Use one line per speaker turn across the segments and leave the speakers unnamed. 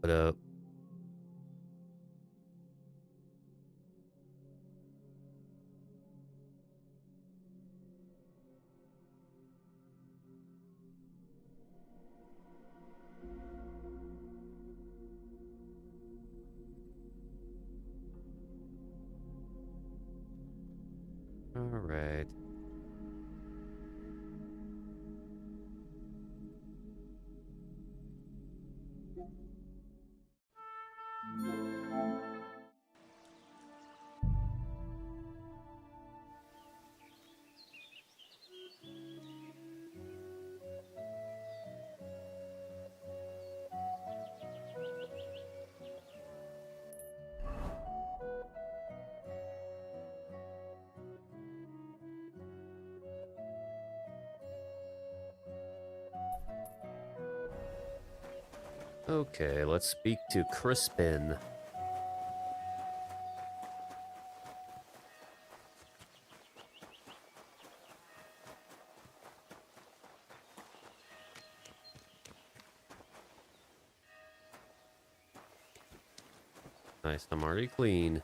What up? All right. Okay, let's speak to Crispin. Nice, I'm already clean.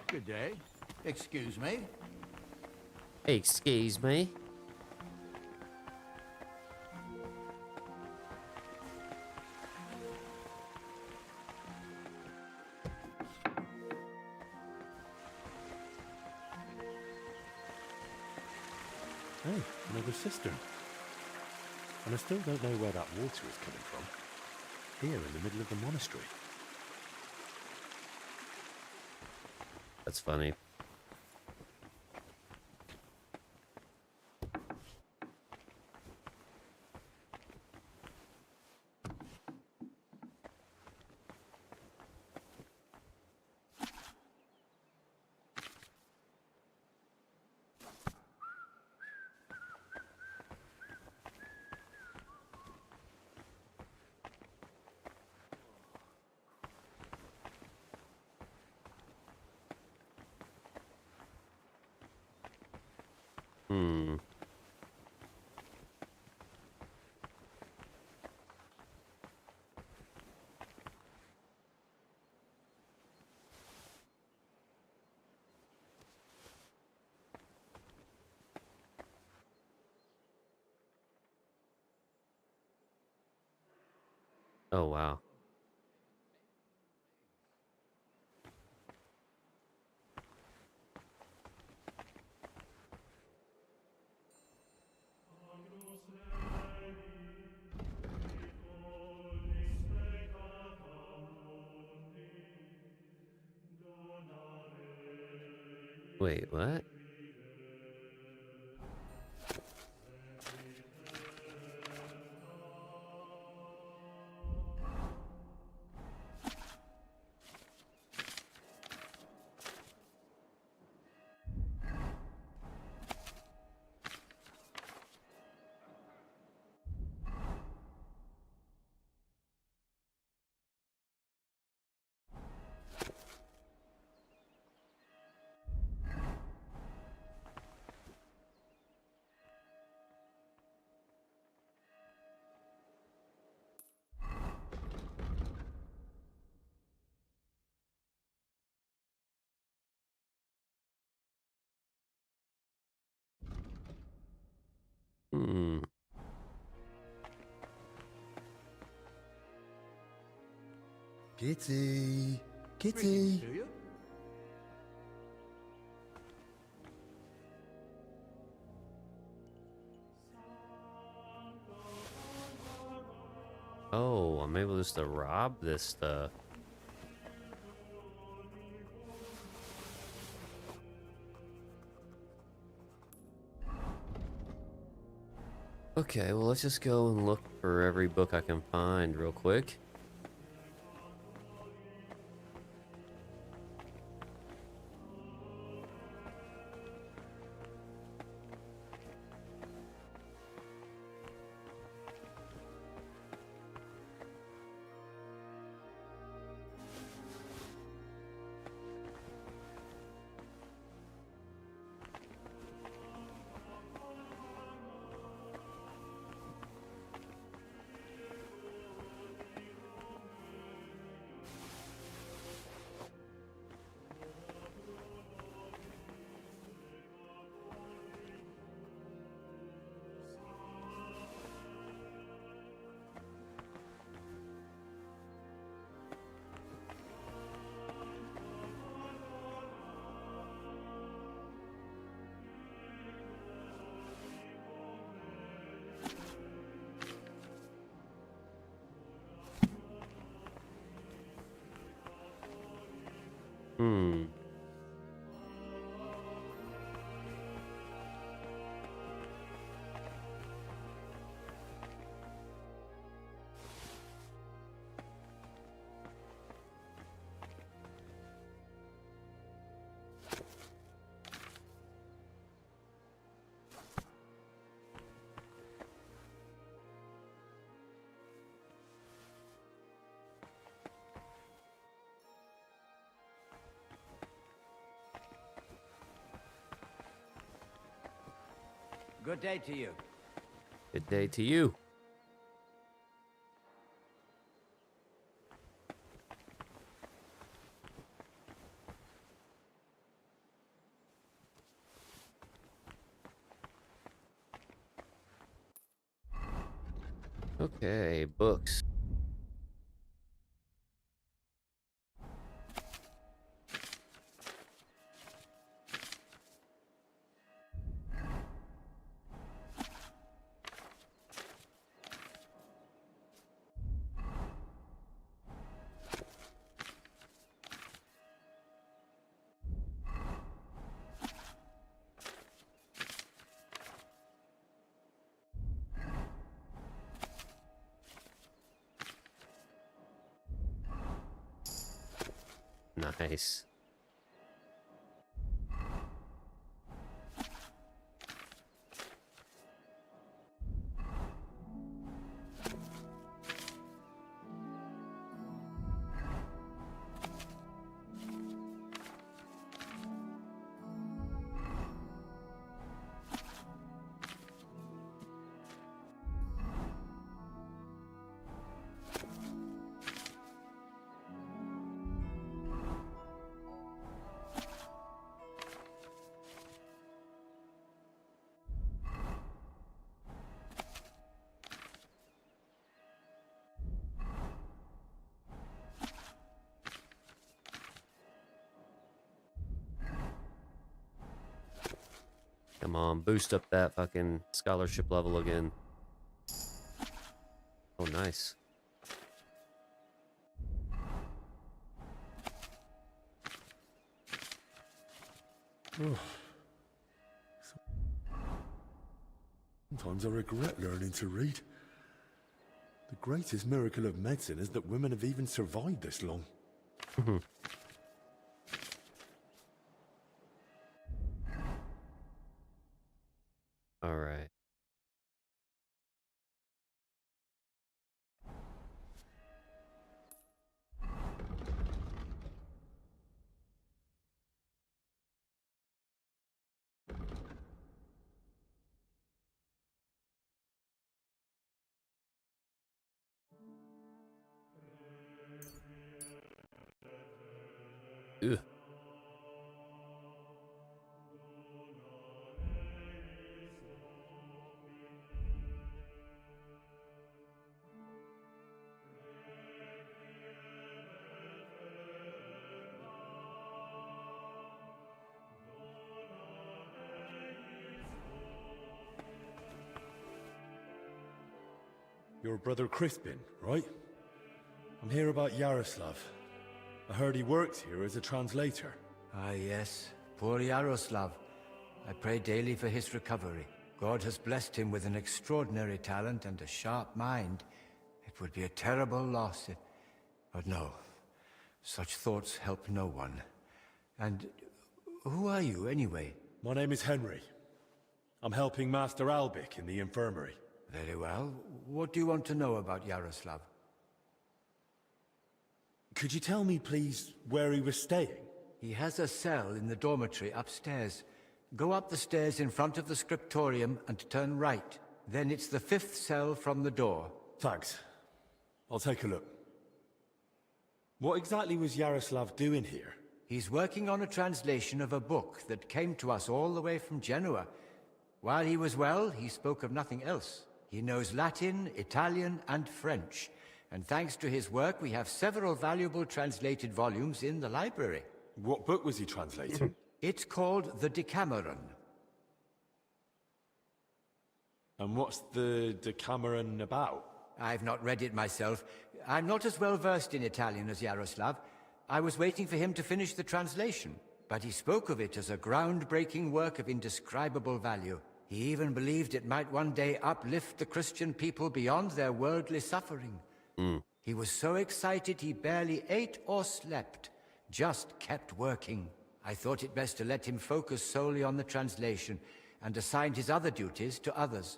Good day. Excuse me.
Excuse me?
Oh, another cistern. And I still don't know where that water is coming from. Here in the middle of the monastery.
That's funny. Hmm. Oh, wow. Wait, what? Hmm.
Kitty!
Greetings
Kitty!
to you.
Oh, I'm able just to rob this stuff. Okay, well, let's just go and look for every book I can find real quick. Hmm.
Good day to you.
Good day to you. Okay, books. Nice. Come on, boost up that fucking scholarship level again. Oh, nice.
Sometimes I regret learning to read. The greatest miracle of medicine is that women have even survived this long.
All right. Ugh.
Your brother Crispin, right? I'm here about Yaroslav. I heard he works here as a translator.
Ah, yes. Poor Yaroslav. I pray daily for his recovery. God has blessed him with an extraordinary talent and a sharp mind. It would be a terrible loss if... But no. Such thoughts help no one. And who are you, anyway?
My name is Henry. I'm helping Master Albic in the infirmary.
Very well. What do you want to know about Yaroslav?
Could you tell me, please, where he was staying?
He has a cell in the dormitory upstairs. Go up the stairs in front of the scriptorium and turn right. Then it's the 5th cell from the door.
Thanks. I'll take a look. What exactly was Yaroslav doing here?
He's working on a translation of a book that came to us all the way from Genoa. While he was well, he spoke of nothing else. He knows Latin, Italian, and French. And thanks to his work, we have several valuable translated volumes in the library.
What book was he translating?
It's called the Decameron.
And what's the Decameron about?
I've not read it myself. I'm not as well versed in Italian as Yaroslav. I was waiting for him to finish the translation, but he spoke of it as a groundbreaking work of indescribable value. He even believed it might one day uplift the Christian people beyond their worldly suffering. He was so excited he barely ate or slept, just kept working. I thought it best to let him focus solely on the translation and assigned his other duties to others.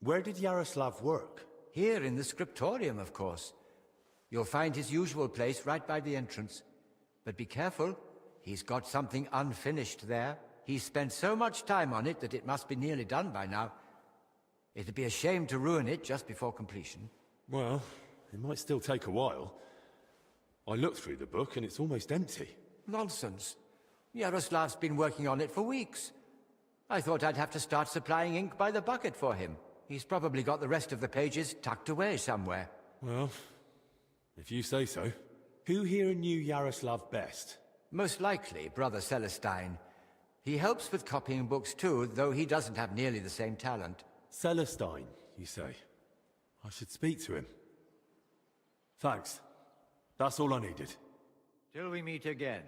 Where did Yaroslav work?
Here in the scriptorium, of course. You'll find his usual place right by the entrance. But be careful, he's got something unfinished there. He's spent so much time on it that it must be nearly done by now. It'd be a shame to ruin it just before completion.
Well, it might still take a while. I looked through the book and it's almost empty.
Nonsense. Yaroslav's been working on it for weeks. I thought I'd have to start supplying ink by the bucket for him. He's probably got the rest of the pages tucked away somewhere.
Well, if you say so. Who here knew Yaroslav best?
Most likely, Brother Celestine. He helps with copying books too, though he doesn't have nearly the same talent.
Celestine, you say? I should speak to him. Thanks. That's all I needed.
Till we meet again.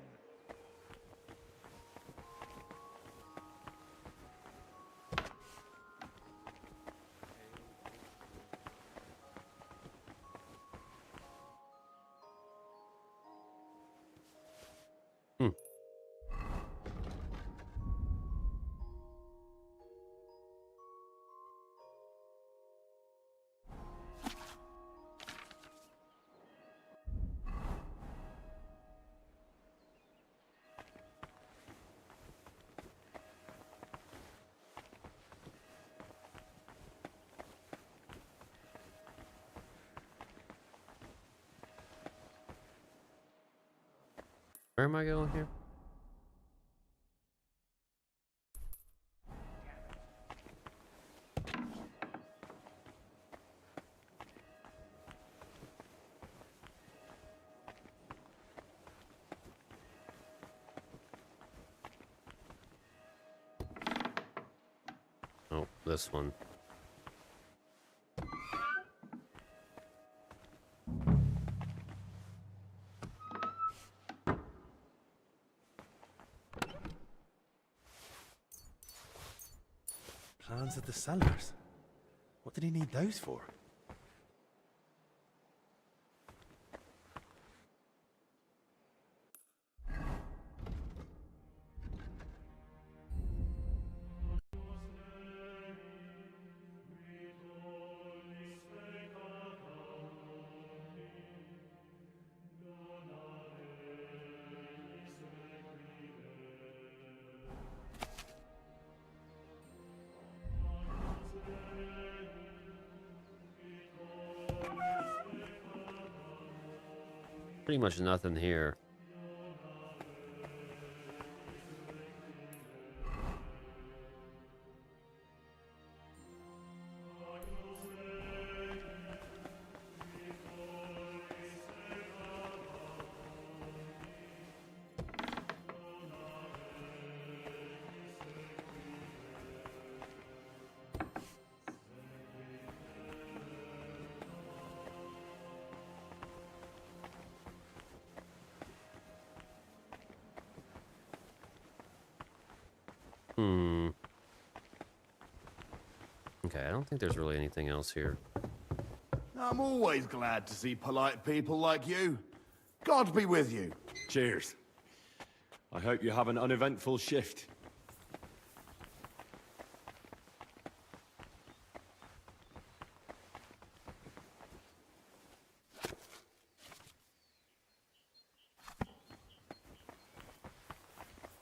Where am I going here? Oh, this one.
Plans of the cellars? What did he need those for?
Pretty much nothing here. Okay, I don't think there's really anything else here.
I'm always glad to see polite people like you. God be with you.
Cheers. I hope you have an uneventful shift.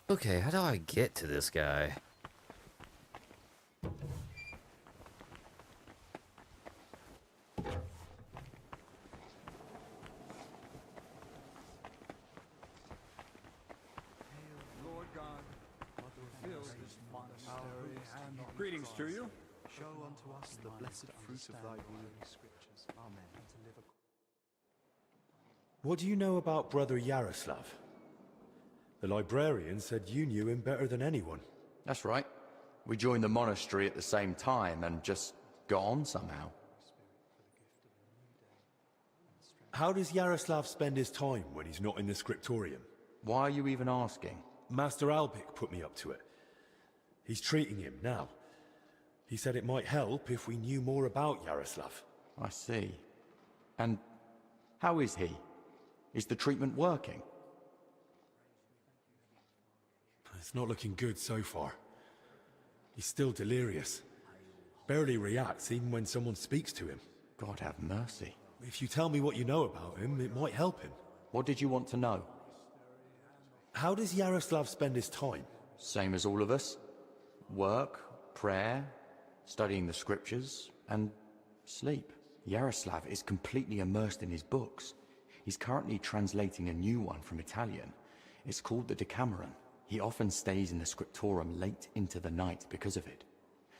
Okay, how do I get to this guy?
Greetings to you.
Show unto us the blessed fruit of thy womb. Scriptures. Amen.
What do you know about Brother Yaroslav? The librarian said you knew him better than anyone.
That's right. We joined the monastery at the same time and just got on somehow.
How does Yaroslav spend his time when he's not in the scriptorium?
Why are you even asking?
Master Albik put me up to it. He's treating him now. He said it might help if we knew more about Yaroslav.
I see. And how is he? Is the treatment working?
It's not looking good so far. He's still delirious. Barely reacts even when someone speaks to him.
God have mercy.
If you tell me what you know about him, it might help him.
What did you want to know?
How does Yaroslav spend his time?
Same as all of us. Work, prayer, studying the scriptures, and sleep. Yaroslav is completely immersed in his books. He's currently translating a new one from Italian. It's called the Decameron. He often stays in the scriptorium late into the night because of it.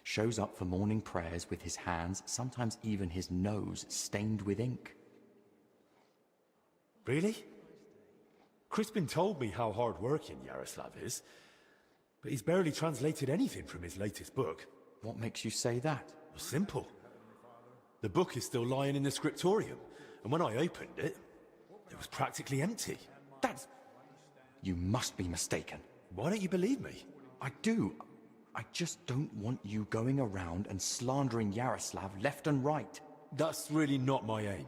Shows up for morning prayers with his hands, sometimes even his nose, stained with ink.
Really? Crispin told me how hard-working Yaroslav is, but he's barely translated anything from his latest book.
What makes you say that?
Well, simple. The book is still lying in the scriptorium, and when I opened it, it was practically empty.
That's... You must be mistaken.
Why don't you believe me?
I do. I just don't want you going around and slandering Yaroslav left and right.
That's really not my aim.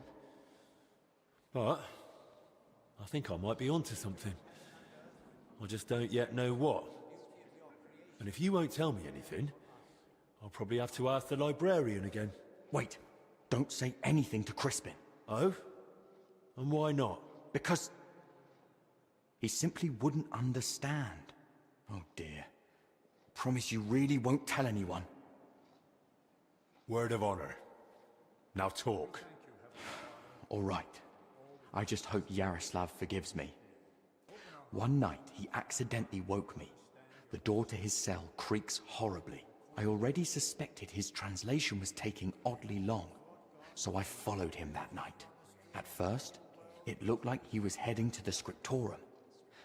But I think I might be onto something. I just don't yet know what. And if you won't tell me anything, I'll probably have to ask the librarian again.
Wait, don't say anything to Crispin.
Oh? And why not?
Because he simply wouldn't understand. Oh dear. Promise you really won't tell anyone.
Word of honor. Now talk.
All right. I just hope Yaroslav forgives me. One night, he accidentally woke me. The door to his cell creaks horribly. I already suspected his translation was taking oddly long, so I followed him that night. At first, it looked like he was heading to the scriptorium,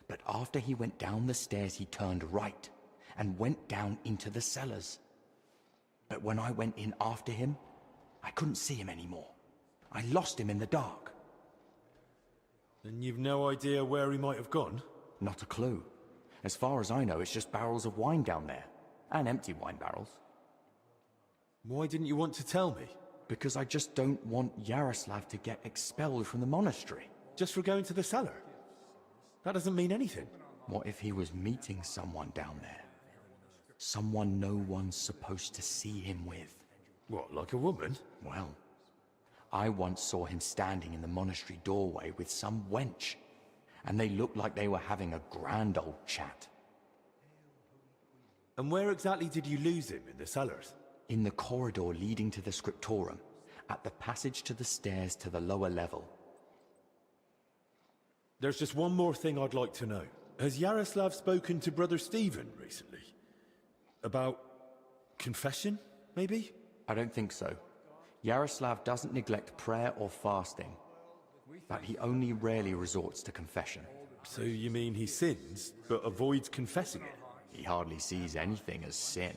but after he went down the stairs, he turned right and went down into the cellars. But when I went in after him, I couldn't see him anymore. I lost him in the dark.
Then you've no idea where he might have gone?
Not a clue. As far as I know, it's just barrels of wine down there. And empty wine barrels.
Why didn't you want to tell me?
Because I just don't want Yaroslav to get expelled from the monastery.
Just for going to the cellar? That doesn't mean anything.
What if he was meeting someone down there? Someone no one's supposed to see him with.
What, like a woman?
Well, I once saw him standing in the monastery doorway with some wench, and they looked like they were having a grand old chat.
And where exactly did you lose him in the cellars?
In the corridor leading to the scriptorium, at the passage to the stairs to the lower level.
There's just one more thing I'd like to know. Has Yaroslav spoken to Brother Stephen recently? About confession, maybe?
I don't think so. Yaroslav doesn't neglect prayer or fasting, but he only rarely resorts to confession.
So you mean he sins, but avoids confessing it?
He hardly sees anything as sin.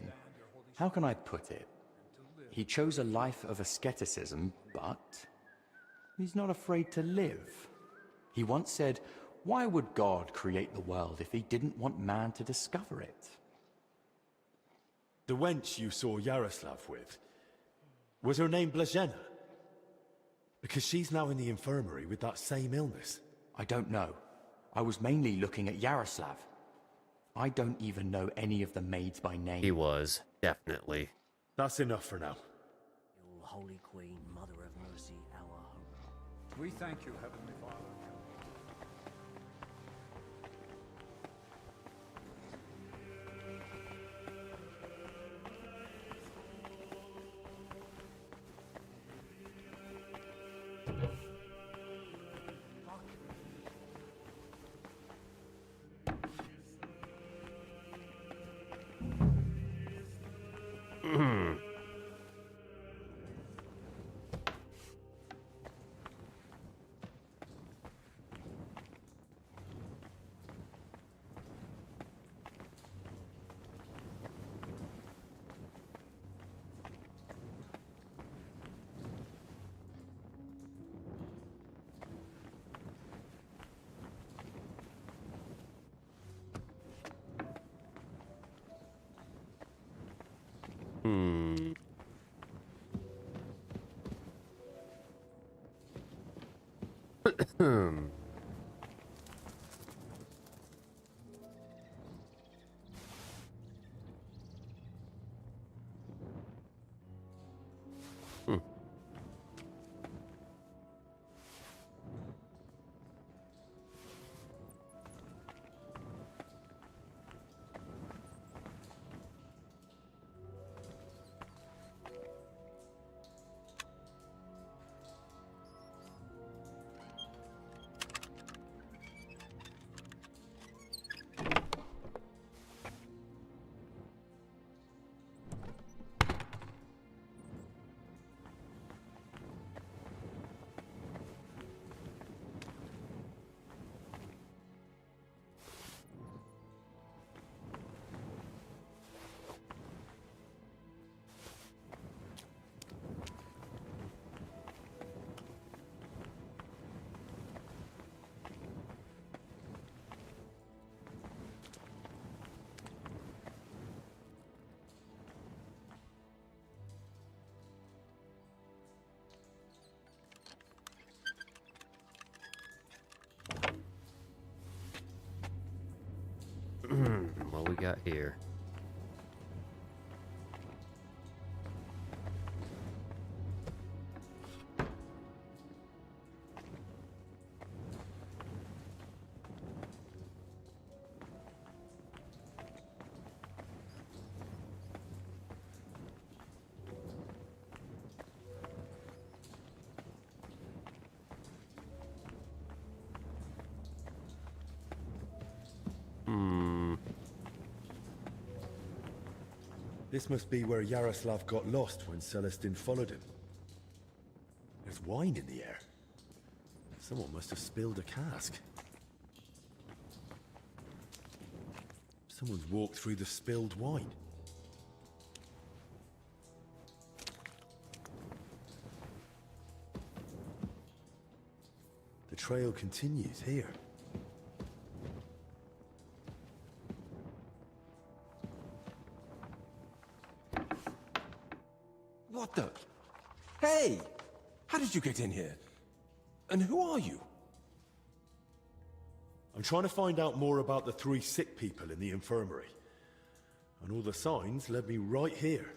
How can I put it? He chose a life of asceticism, but he's not afraid to live. He once said, "Why would God create the world if he didn't want man to discover it?"
The wench you saw Yaroslav with, was her name Blazhena? Because she's now in the infirmary with that same illness.
I don't know. I was mainly looking at Yaroslav. I don't even know any of the maids by name.
He was, definitely.
That's enough for now.
Hail, Holy Queen, Mother of Mercy, our hope.
We thank you, Heavenly Father.
Hmm. Hmm. Hmm. What we got here? Hmm.
This must be where Yaroslav got lost when Celestin followed him. There's wine in the air. Someone must have spilled a cask. Someone's walked through the spilled wine. The trail continues here.
What the? Hey! How did you get in here? And who are you?
I'm trying to find out more about the 3 sick people in the infirmary. And all the signs led me right here.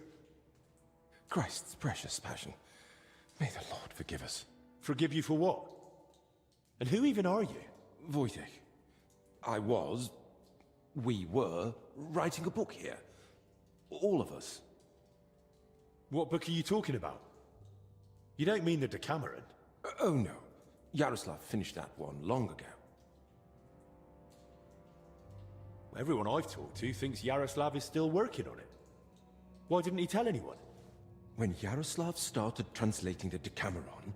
Christ's precious passion. May the Lord forgive us.
Forgive you for what? And who even are you?
Wojtek, we were writing a book here. All of us.
What book are you talking about? You don't mean the Decameron?
Oh no. Yaroslav finished that one long ago.
Everyone I've talked to thinks Yaroslav is still working on it. Why didn't he tell anyone?
When Yaroslav started translating the Decameron,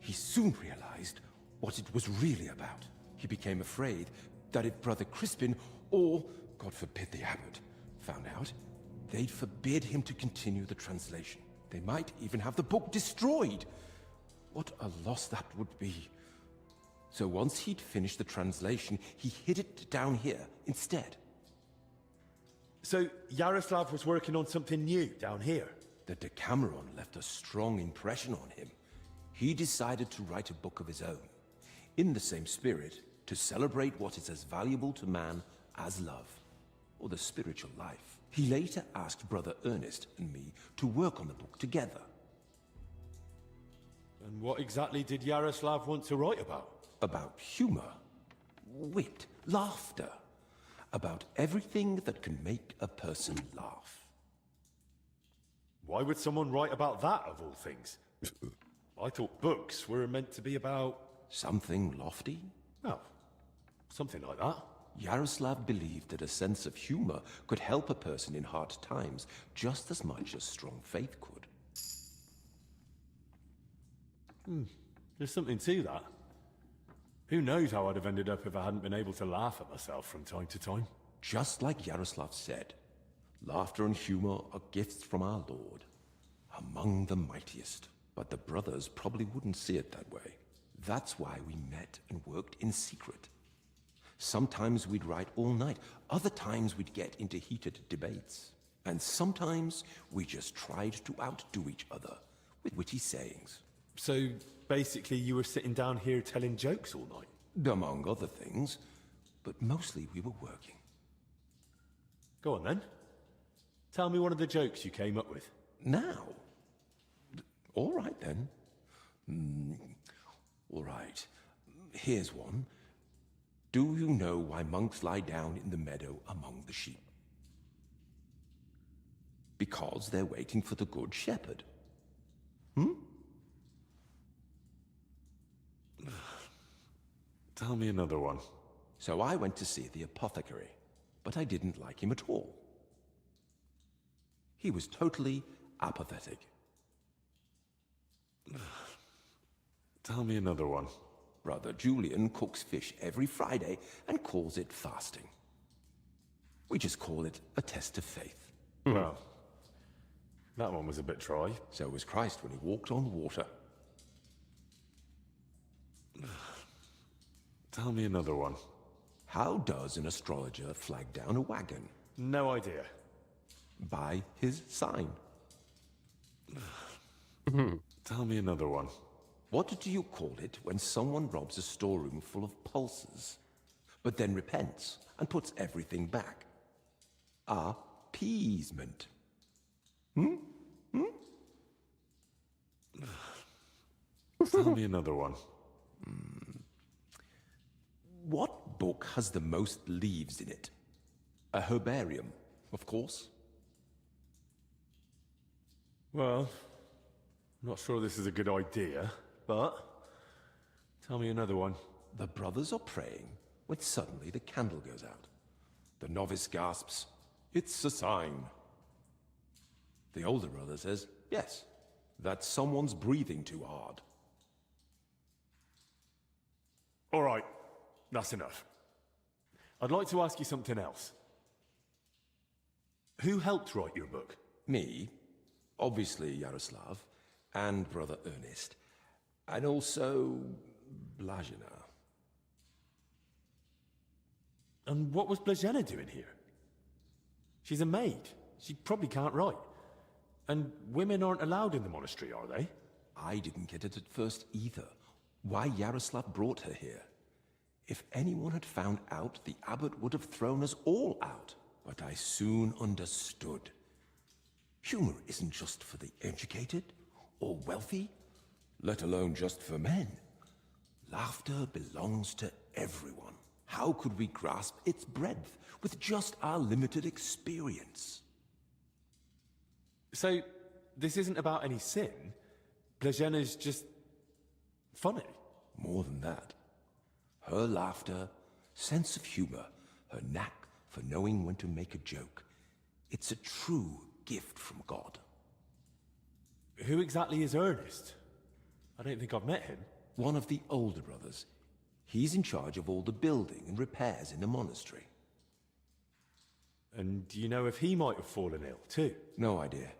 he soon realized what it was really about. He became afraid that if Brother Crispin, or, God forbid, the abbot, found out, they'd forbid him to continue the translation. They might even have the book destroyed. What a loss that would be. So once he'd finished the translation, he hid it down here instead.
So Yaroslav was working on something new down here?
The Decameron left a strong impression on him. He decided to write a book of his own, in the same spirit, to celebrate what is as valuable to man as love, or the spiritual life. He later asked Brother Ernest and me to work on the book together.
And what exactly did Yaroslav want to write about?
About humor, wit, laughter. About everything that can make a person laugh.
Why would someone write about that, of all things? I thought books were meant to be about...
Something lofty?
Oh, something like that.
Yaroslav believed that a sense of humor could help a person in hard times just as much as strong faith could.
There's something to that. Who knows how I'd have ended up if I hadn't been able to laugh at myself from time to time.
Just like Yaroslav said, laughter and humor are gifts from our Lord, among the mightiest. But the brothers probably wouldn't see it that way. That's why we met and worked in secret. Sometimes we'd write all night, other times we'd get into heated debates. And sometimes we just tried to outdo each other with witty sayings.
So, basically you were sitting down here telling jokes all night?
Among other things, but mostly we were working.
Go on then. Tell me one of the jokes you came up with.
Now? All right then. All right. Here's one. Do you know why monks lie down in the meadow among the sheep? Because they're waiting for the good shepherd.
Tell me another one.
So I went to see the apothecary, but I didn't like him at all. He was totally apathetic.
Tell me another one.
Brother Julian cooks fish every Friday and calls it fasting. We just call it a test of faith.
Well, that one was a bit dry.
So was Christ when he walked on water.
Tell me another one.
How does an astrologer flag down a wagon?
No idea.
By his sign.
Tell me another one.
What do you call it when someone robs a storeroom full of pulses, but then repents and puts everything back? Appeasement.
Tell me another one.
What book has the most leaves in it? A herbarium, of course.
Well, I'm not sure this is a good idea, but tell me another one.
The brothers are praying when suddenly the candle goes out. The novice gasps, "It's a sign." The older brother says, "Yes, that someone's breathing too hard."
All right, that's enough. I'd like to ask you something else. Who helped write your book?
Me, obviously Yaroslav, and Brother Ernest, and also Blazina.
And what was Blazena doing here? She's a maid. She probably can't write. And women aren't allowed in the monastery, are they?
I didn't get it at first either. Why Yaroslav brought her here. If anyone had found out, the abbot would have thrown us all out. But I soon understood. Humor isn't just for the educated or wealthy, let alone just for men. Laughter belongs to everyone. How could we grasp its breadth with just our limited experience?
So, this isn't about any sin? Blazena's just funny?
More than that. Her laughter, sense of humor, her knack for knowing when to make a joke. It's a true gift from God.
Who exactly is Ernest? I don't think I've met him.
One of the older brothers. He's in charge of all the building and repairs in the monastery.
And do you know if he might have fallen ill, too?
No idea.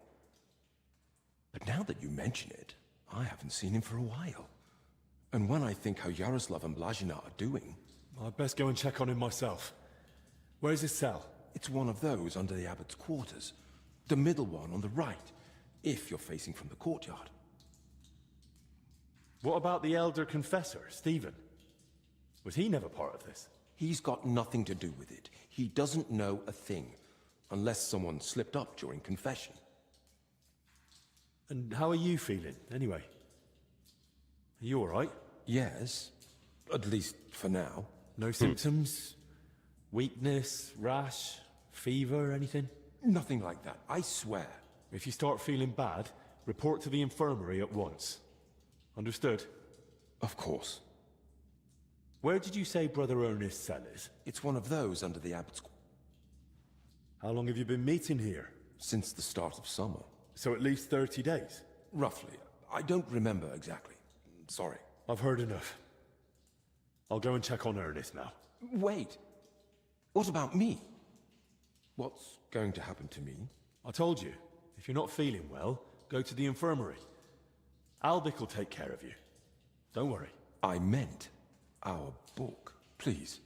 But now that you mention it, I haven't seen him for a while. And when I think how Yaroslav and Blazina are doing...
I'd best go and check on him myself. Where's his cell?
It's one of those under the abbot's quarters. The middle one on the right, if you're facing from the courtyard.
What about the elder confessor, Stephen? Was he never part of this?
He's got nothing to do with it. He doesn't know a thing, unless someone slipped up during confession.
And how are you feeling, anyway? Are you all right?
Yes, at least for now.
No symptoms? Weakness, rash, fever, anything?
Nothing like that, I swear.
If you start feeling bad, report to the infirmary at once. Understood?
Of course.
Where did you say Brother Ernest's cell is?
It's one of those under the abbot's...
How long have you been meeting here?
Since the start of summer.
So at least 30 days?
Roughly. I don't remember exactly. Sorry.
I've heard enough. I'll go and check on Ernest now.
Wait. What about me? What's going to happen to me?
I told you, if you're not feeling well, go to the infirmary. Albic will take care of you. Don't worry.
I meant our book. Please,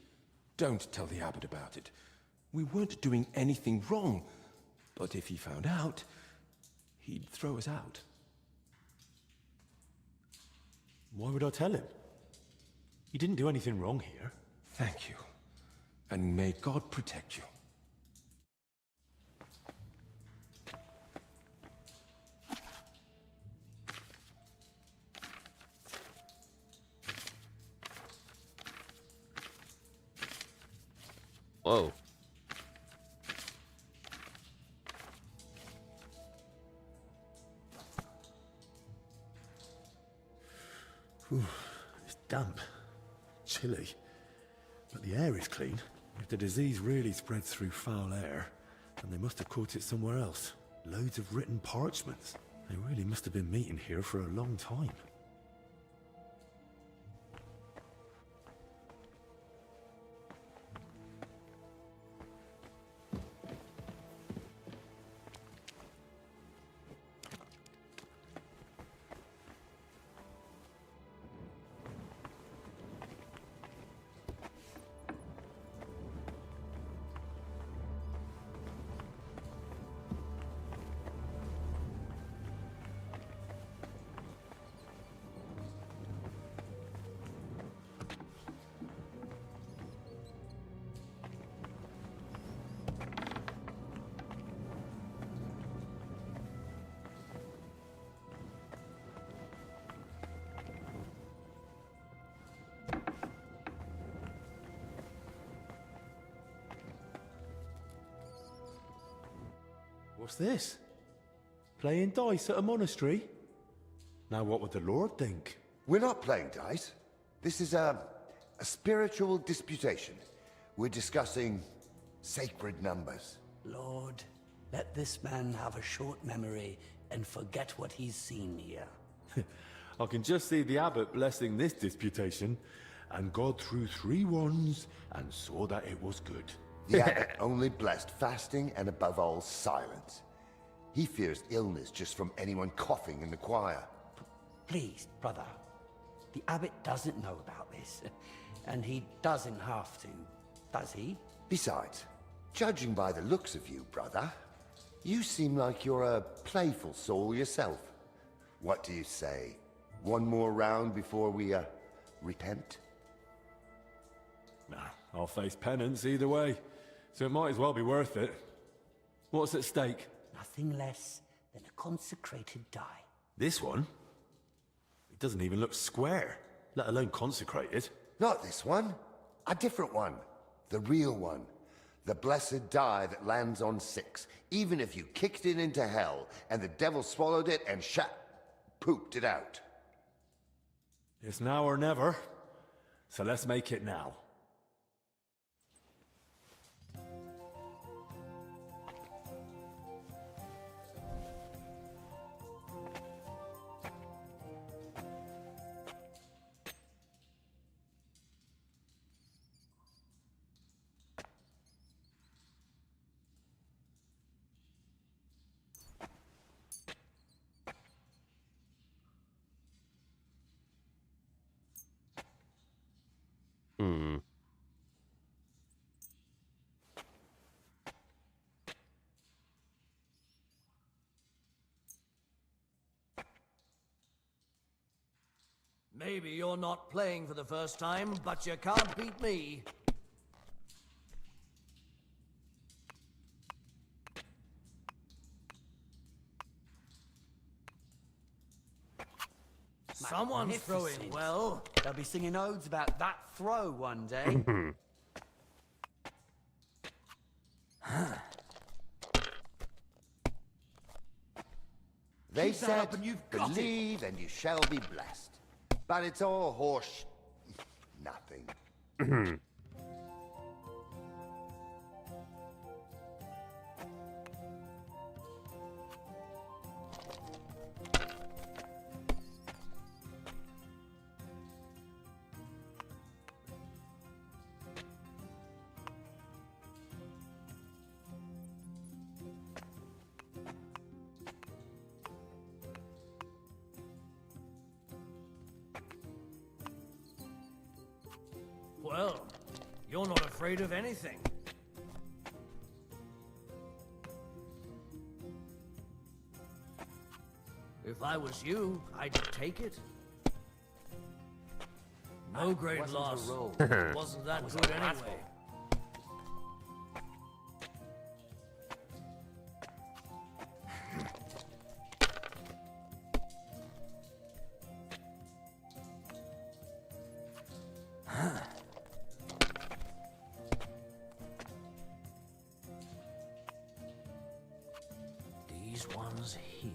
don't tell the abbot about it. We weren't doing anything wrong. But if he found out, he'd throw us out.
Why would I tell him? He didn't do anything wrong here.
Thank you. And may God protect you.
Whoa.
It's damp, chilly, but the air is clean. If the disease really spreads through foul air, then they must have caught it somewhere else. Loads of written parchments. They really must have been meeting here for a long time. What's this? Playing dice at a monastery? Now what would the Lord think?
We're not playing dice. This is a spiritual disputation. We're discussing sacred numbers.
Lord, let this man have a short memory and forget what he's seen here.
I can just see the abbot blessing this disputation, and God threw 3 wands and saw that it was good.
The abbot only blessed fasting and above all silence. He fears illness just from anyone coughing in the choir.
Please, brother. The abbot doesn't know about this, and he doesn't have to, does he?
Besides, judging by the looks of you, brother, you seem like you're a playful soul yourself. What do you say? One more round before we, repent?
Nah, I'll face penance either way, so it might as well be worth it. What's at stake?
Nothing less than a consecrated die.
This one? It doesn't even look square, let alone consecrated.
Not this one. A different one. The real one. The blessed die that lands on 6. Even if you kicked it into hell, and the devil swallowed it and pooped it out.
It's now or never, so let's make it now.
Maybe you're not playing for the first time, but you can't beat me. Someone's throwing well.
They'll be singing odes about that throw one day.
They said, believe and you shall be blessed. But it's all horse... nothing.
Well, you're not afraid of anything. I was you, I'd take it. No great
wasn't a
loss.
roll.
It wasn't that good anyway. These ones here.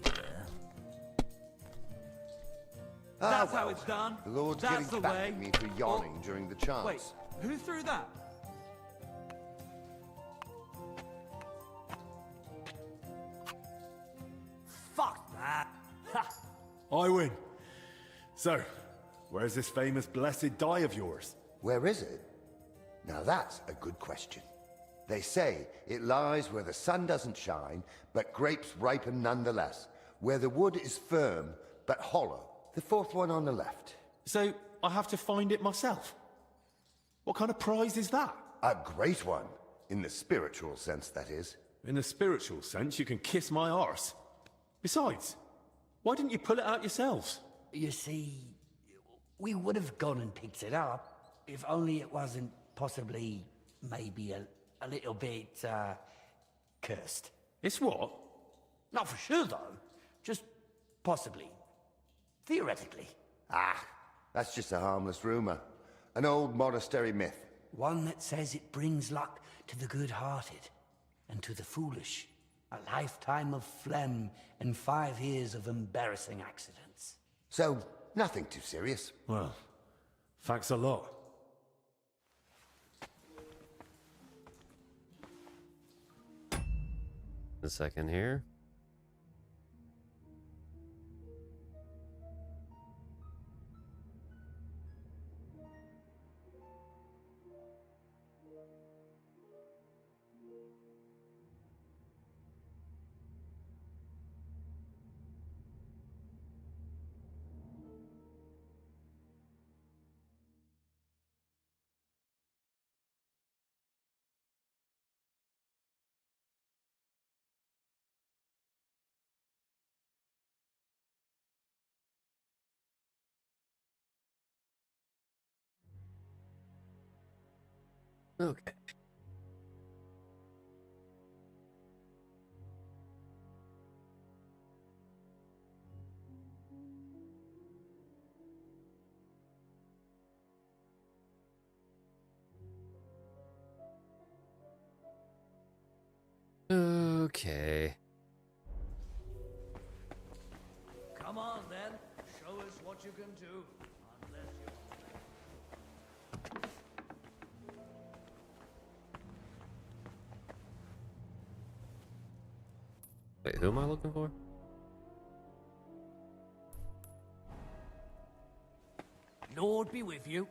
That's
how it's done.
The Lord's
That's
getting
the
back
way.
at me for yawning during the chants.
Wait, who threw that?
Fuck that.
I win. So, where's this famous blessed die of yours?
Where is it? Now that's a good question. They say it lies where the sun doesn't shine, but grapes ripen nonetheless. Where the wood is firm, but hollow. The fourth one on the left.
So, I have to find it myself? What kind of prize is that?
A great one. In the spiritual sense, that is.
In the spiritual sense, you can kiss my arse. Besides, why didn't you pull it out yourselves?
You see, we would have gone and picked it up, if only it wasn't possibly, maybe a little bit, cursed.
It's what?
Not for sure, though. Just possibly. Theoretically.
Ah, that's just a harmless rumor. An old monastery myth.
One that says it brings luck to the good-hearted and to the foolish. A lifetime of phlegm and 5 years of embarrassing accidents.
So, nothing too serious.
Well, thanks a lot.
A second here. Okay. Okay.
Come on then, show us what you can do. Unless
Wait, who am I looking for?
Lord be with you.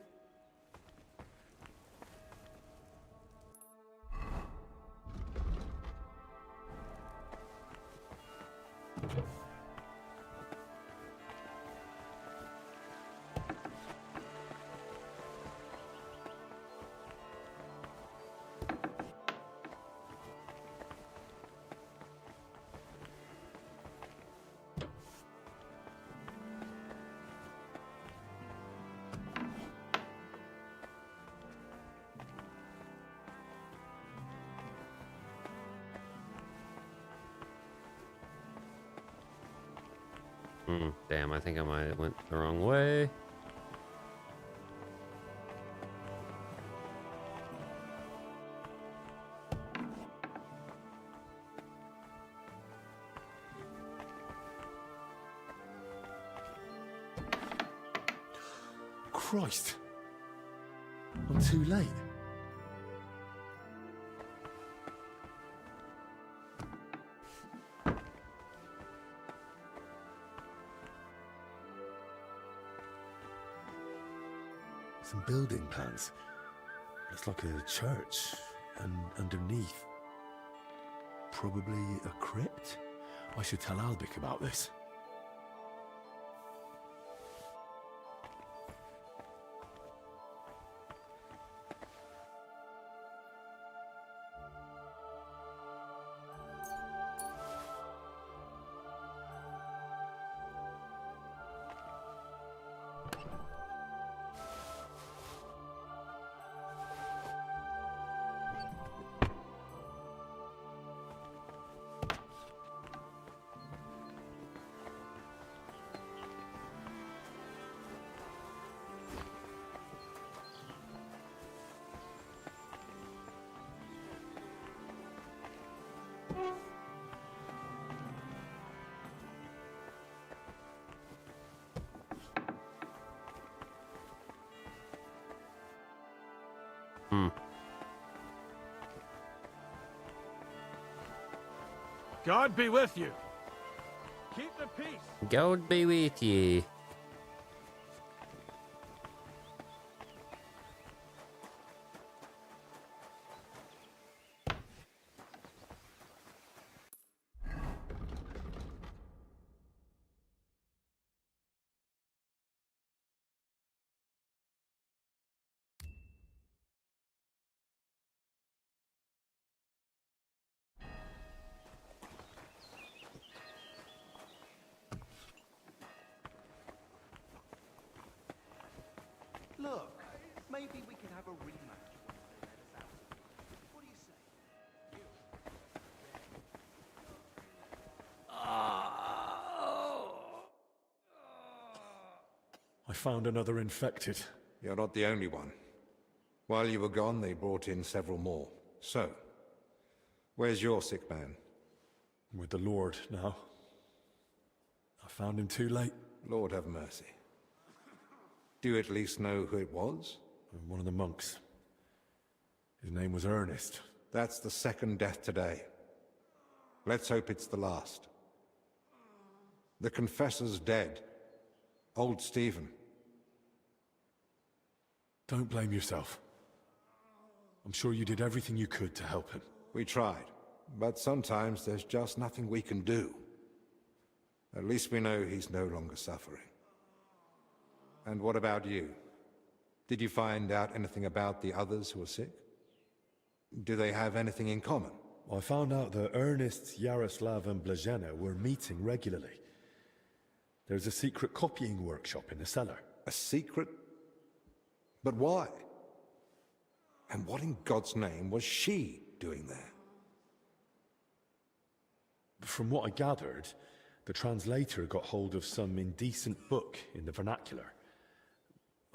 Damn, I think I might have went the wrong way.
Christ. I'm too late. Some building plans. Looks like a church. And underneath, probably a crypt? I should tell Albic about this.
God be with you. Keep the peace.
God be with ye.
Look, maybe we can have a rematch once they let us out. What do you say?
I found another infected.
You're not the only one. While you were gone, they brought in several more. So, where's your sick man?
With the Lord now. I found him too late.
Lord have mercy. Do you at least know who it was?
One of the monks. His name was Ernest.
That's the second death today. Let's hope it's the last. The confessor's dead. Old Stephen.
Don't blame yourself. I'm sure you did everything you could to help him.
We tried, but sometimes there's just nothing we can do. At least we know he's no longer suffering. And what about you? Did you find out anything about the others who are sick? Do they have anything in common?
I found out that Ernest, Yaroslav and Blazhena were meeting regularly. There's a secret copying workshop in the cellar.
A secret? But why? And what in God's name was she doing there?
From what I gathered, the translator got hold of some indecent book in the vernacular.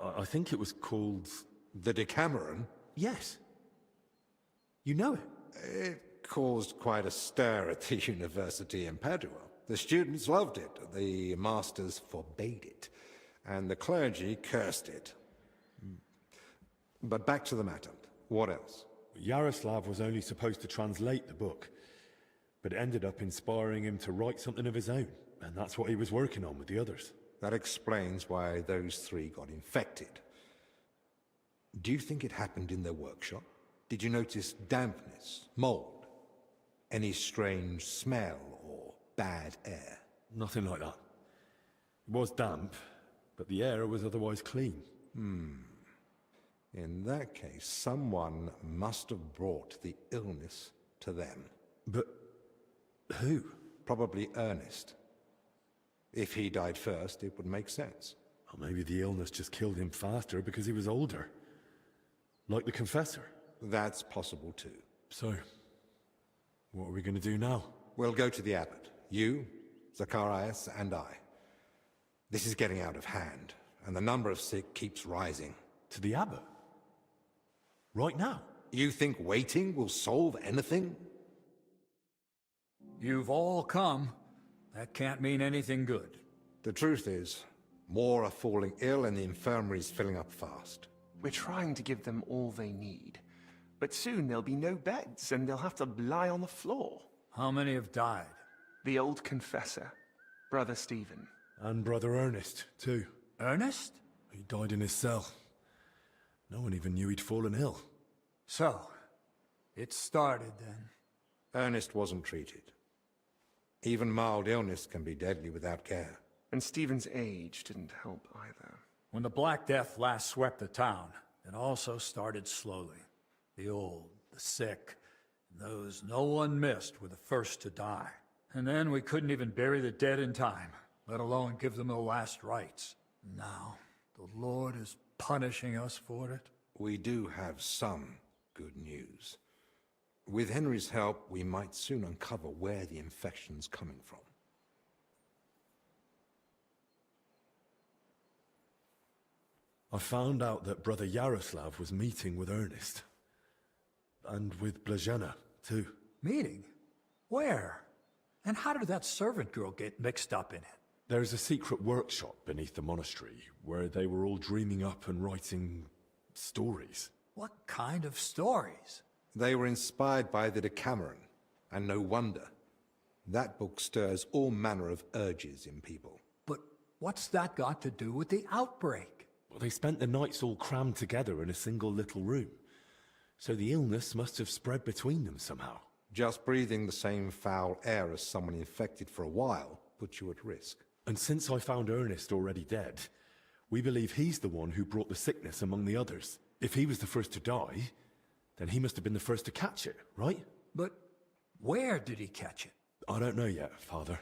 I think it was called...
The Decameron?
Yes. You know it?
It caused quite a stir at the university in Padua. The students loved it, the masters forbade it, and the clergy cursed it. But back to the matter. What else?
Yaroslav was only supposed to translate the book, but it ended up inspiring him to write something of his own, and that's what he was working on with the others.
That explains why those three got infected. Do you think it happened in their workshop? Did you notice dampness, mold, any strange smell or bad air?
Nothing like that. It was damp, but the air was otherwise clean.
In that case, someone must have brought the illness to them.
But who?
Probably Ernest. If he died first, it would make sense.
Or maybe the illness just killed him faster because he was older. Like the confessor.
That's possible too.
So, what are we going to do now?
We'll go to the abbot. You, Zacharias, and I. This is getting out of hand, and the number of sick keeps rising.
To the abbot? Right now?
You think waiting will solve anything?
You've all come. That can't mean anything good.
The truth is, more are falling ill and the infirmary's filling up fast.
We're trying to give them all they need. But soon there'll be no beds, and they'll have to lie on the floor.
How many have died?
The old confessor, Brother Stephen.
And Brother Ernest, too.
Ernest?
He died in his cell. No one even knew he'd fallen ill.
So, it started then.
Ernest wasn't treated. Even mild illness can be deadly without care.
And Stephen's age didn't help either.
When the Black Death last swept the town, it also started slowly. The old, the sick, and those no one missed were the first to die. And then we couldn't even bury the dead in time, let alone give them the last rites. Now, the Lord is punishing us for it.
We do have some good news. With Henry's help, we might soon uncover where the infection's coming from.
I found out that Brother Yaroslav was meeting with Ernest. And with Blazhena, too.
Meeting? Where? And how did that servant girl get mixed up in it?
There's a secret workshop beneath the monastery, where they were all dreaming up and writing stories.
What kind of stories?
They were inspired by the Decameron, and no wonder. That book stirs all manner of urges in people.
But what's that got to do with the outbreak?
Well, they spent the nights all crammed together in a single little room. So the illness must have spread between them somehow.
Just breathing the same foul air as someone infected for a while puts you at risk.
And since I found Ernest already dead, we believe he's the one who brought the sickness among the others. If he was the first to die, then he must have been the first to catch it, right?
But where did he catch it?
I don't know yet, Father.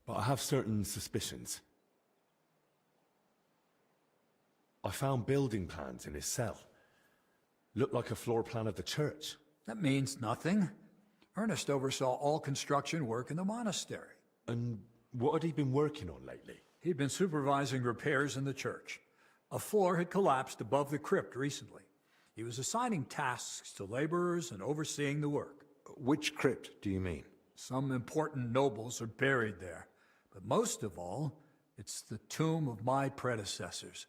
But I have certain suspicions. I found building plans in his cell. Looked like a floor plan of the church.
That means nothing. Ernest oversaw all construction work in the monastery.
And what had he been working on lately?
He'd been supervising repairs in the church. A floor had collapsed above the crypt recently. He was assigning tasks to laborers and overseeing the work.
Which crypt do you mean?
Some important nobles are buried there. But most of all, it's the tomb of my predecessors.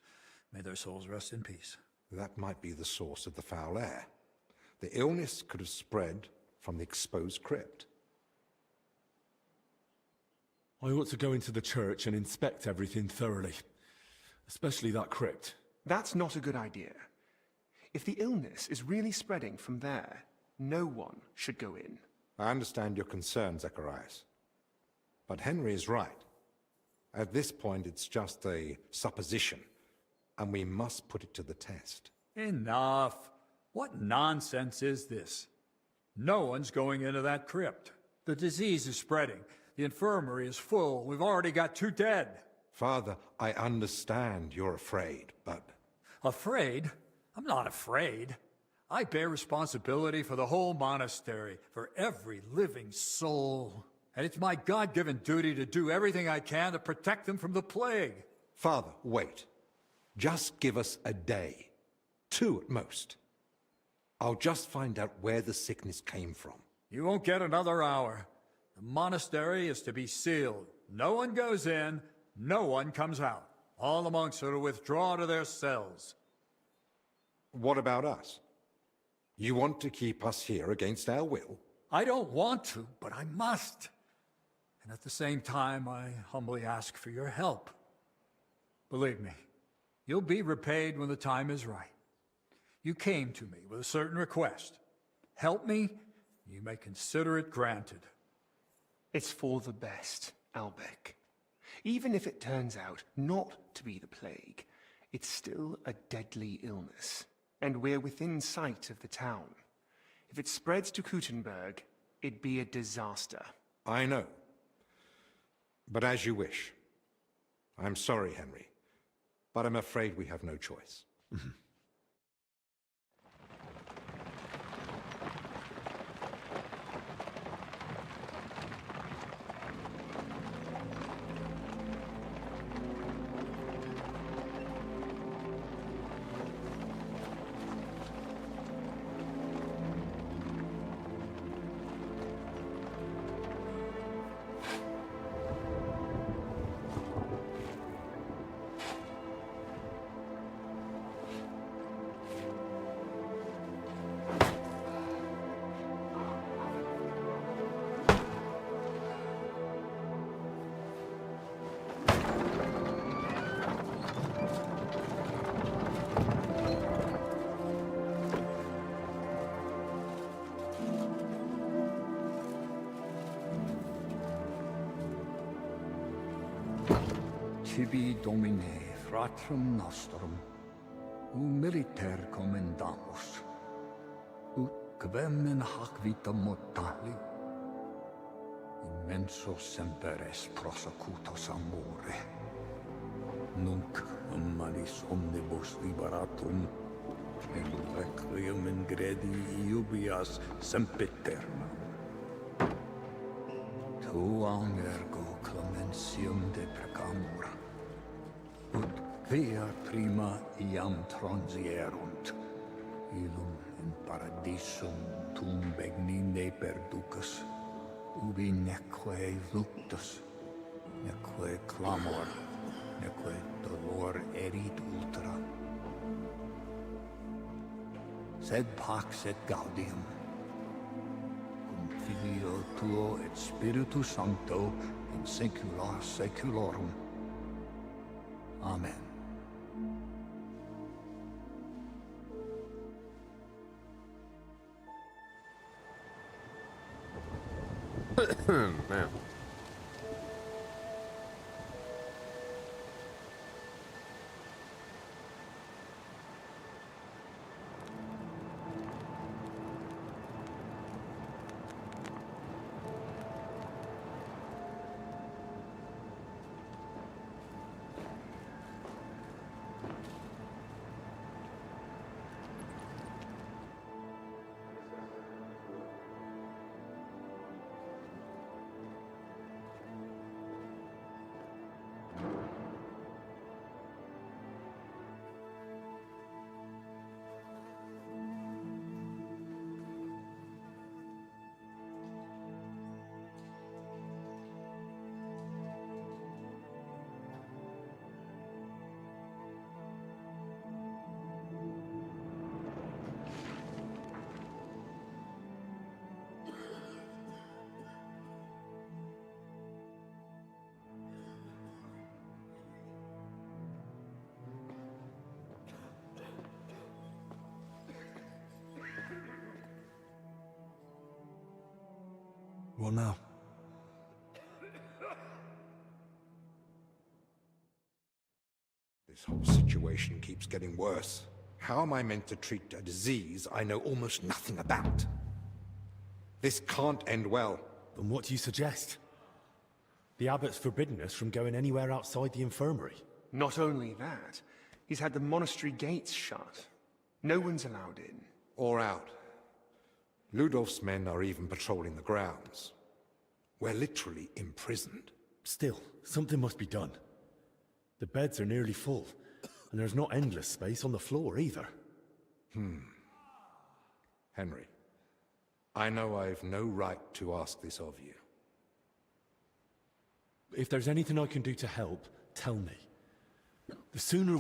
May their souls rest in peace.
That might be the source of the foul air. The illness could have spread from the exposed crypt.
I ought to go into the church and inspect everything thoroughly. Especially that crypt.
That's not a good idea. If the illness is really spreading from there, no one should go in.
I understand your concern, Zacharias. But Henry is right. At this point, it's just a supposition, and we must put it to the test.
Enough. What nonsense is this? No one's going into that crypt. The disease is spreading. The infirmary is full. We've already got 2 dead.
Father, I understand you're afraid, but...
Afraid? I'm not afraid. I bear responsibility for the whole monastery, for every living soul. And it's my God-given duty to do everything I can to protect them from the plague.
Father, wait. Just give us a day. 2 at most. I'll just find out where the sickness came from.
You won't get another hour. The monastery is to be sealed. No one goes in, no one comes out. All the monks are to withdraw to their cells.
What about us? You want to keep us here against our will?
I don't want to, but I must. And at the same time, I humbly ask for your help. Believe me, you'll be repaid when the time is right. You came to me with a certain request. Help me, you may consider it granted.
It's for the best, Albec. Even if it turns out not to be the plague, it's still a deadly illness, and we're within sight of the town. If it spreads to Kuttenberg, it'd be a disaster.
I know. But as you wish. I'm sorry, Henry, but I'm afraid we have no choice.
Tibi Domine, fratrum nostrum, militer commendamus, ut quem in hac vita mortali, immenso semper es prosecutus amore, nunc malis omnibus liberatum, in requiem in gredi iubias sempiternam. Tuam ergo clementium de precamur, ut quia prima iam transierunt, illum in paradisum tum begnine perducas, ubi neque luctus, neque clamor, neque dolor erit ultra. sed pax et gaudium. Cum filio tuo et Spiritus Sancto in saecula saeculorum. Amen.
Man.
What now?
This whole situation keeps getting worse. How am I meant to treat a disease I know almost nothing about? This can't end well.
Then what do you suggest? The abbot's forbidden us from going anywhere outside the infirmary.
Not only that, he's had the monastery gates shut. No one's allowed in.
Or out. Ludolf's men are even patrolling the grounds. We're literally imprisoned.
Still, something must be done. The beds are nearly full, and there's not endless space on the floor either.
Henry, I know I've no right to ask this of you.
If there's anything I can do to help, tell me. The sooner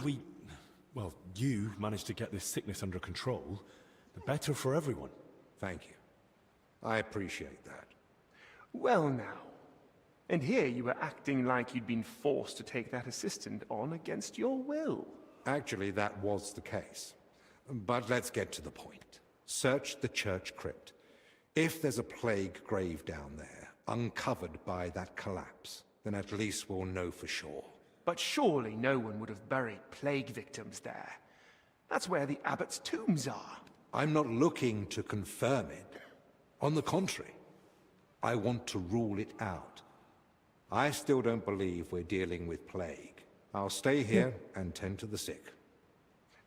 you manage to get this sickness under control, the better for everyone.
Thank you. I appreciate that.
Well now. And here you were acting like you'd been forced to take that assistant on against your will.
Actually, that was the case. But let's get to the point. Search the church crypt. If there's a plague grave down there, uncovered by that collapse, then at least we'll know for sure.
But surely no one would have buried plague victims there. That's where the abbot's tombs are.
I'm not looking to confirm it. On the contrary, I want to rule it out. I still don't believe we're dealing with plague. I'll stay here and tend to the sick.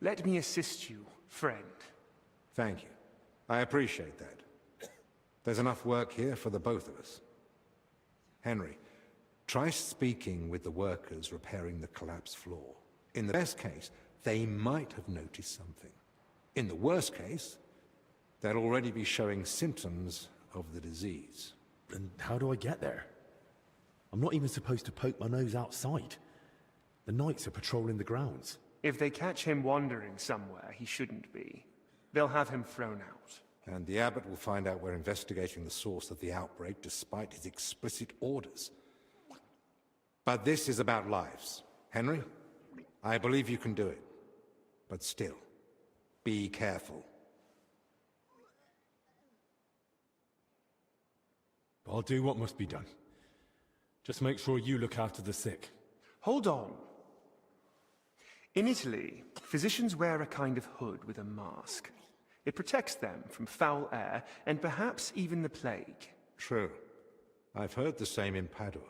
Let me assist you, friend.
Thank you. I appreciate that. There's enough work here for the both of us. Henry, try speaking with the workers repairing the collapsed floor. In the best case, they might have noticed something. In the worst case, they'll already be showing symptoms of the disease.
And how do I get there? I'm not even supposed to poke my nose outside. The knights are patrolling the grounds.
If they catch him wandering somewhere he shouldn't be, they'll have him thrown out.
And the abbot will find out we're investigating the source of the outbreak despite his explicit orders. But this is about lives. Henry, I believe you can do it. But still, be careful.
I'll do what must be done. Just make sure you look after the sick.
Hold on. In Italy, physicians wear a kind of hood with a mask. It protects them from foul air and perhaps even the plague.
True. I've heard the same in Padua.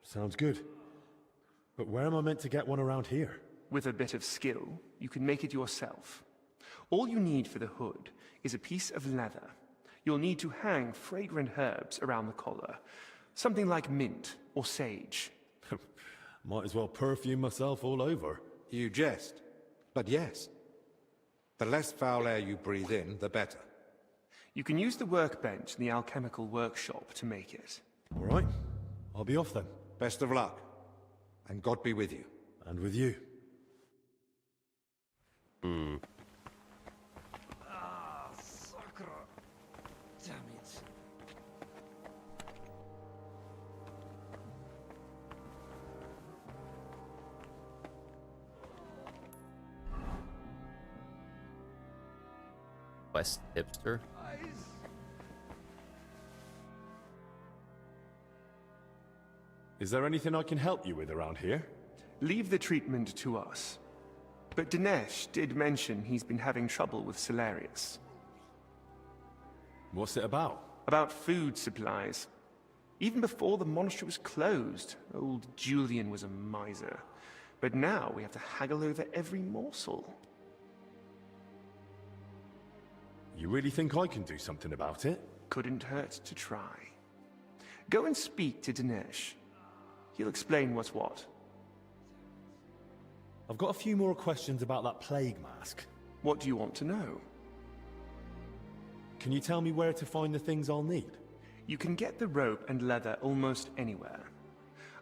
Sounds good. But where am I meant to get one around here?
With a bit of skill, you can make it yourself. All you need for the hood is a piece of leather. You'll need to hang fragrant herbs around the collar. Something like mint or sage.
Might as well perfume myself all over.
You jest. But yes. The less foul air you breathe in, the better.
You can use the workbench in the alchemical workshop to make it.
All right. I'll be off then.
Best of luck. And God be with you.
And with you.
Quest hipster.
Is there anything I can help you with around here?
Leave the treatment to us. But Dinesh did mention he's been having trouble with Salarius.
What's it about?
About food supplies. Even before the monastery was closed, old Julian was a miser. But now we have to haggle over every morsel.
You really think I can do something about it?
Couldn't hurt to try. Go and speak to Dinesh. He'll explain what's what.
I've got a few more questions about that plague mask.
What do you want to know?
Can you tell me where to find the things I'll need?
You can get the rope and leather almost anywhere.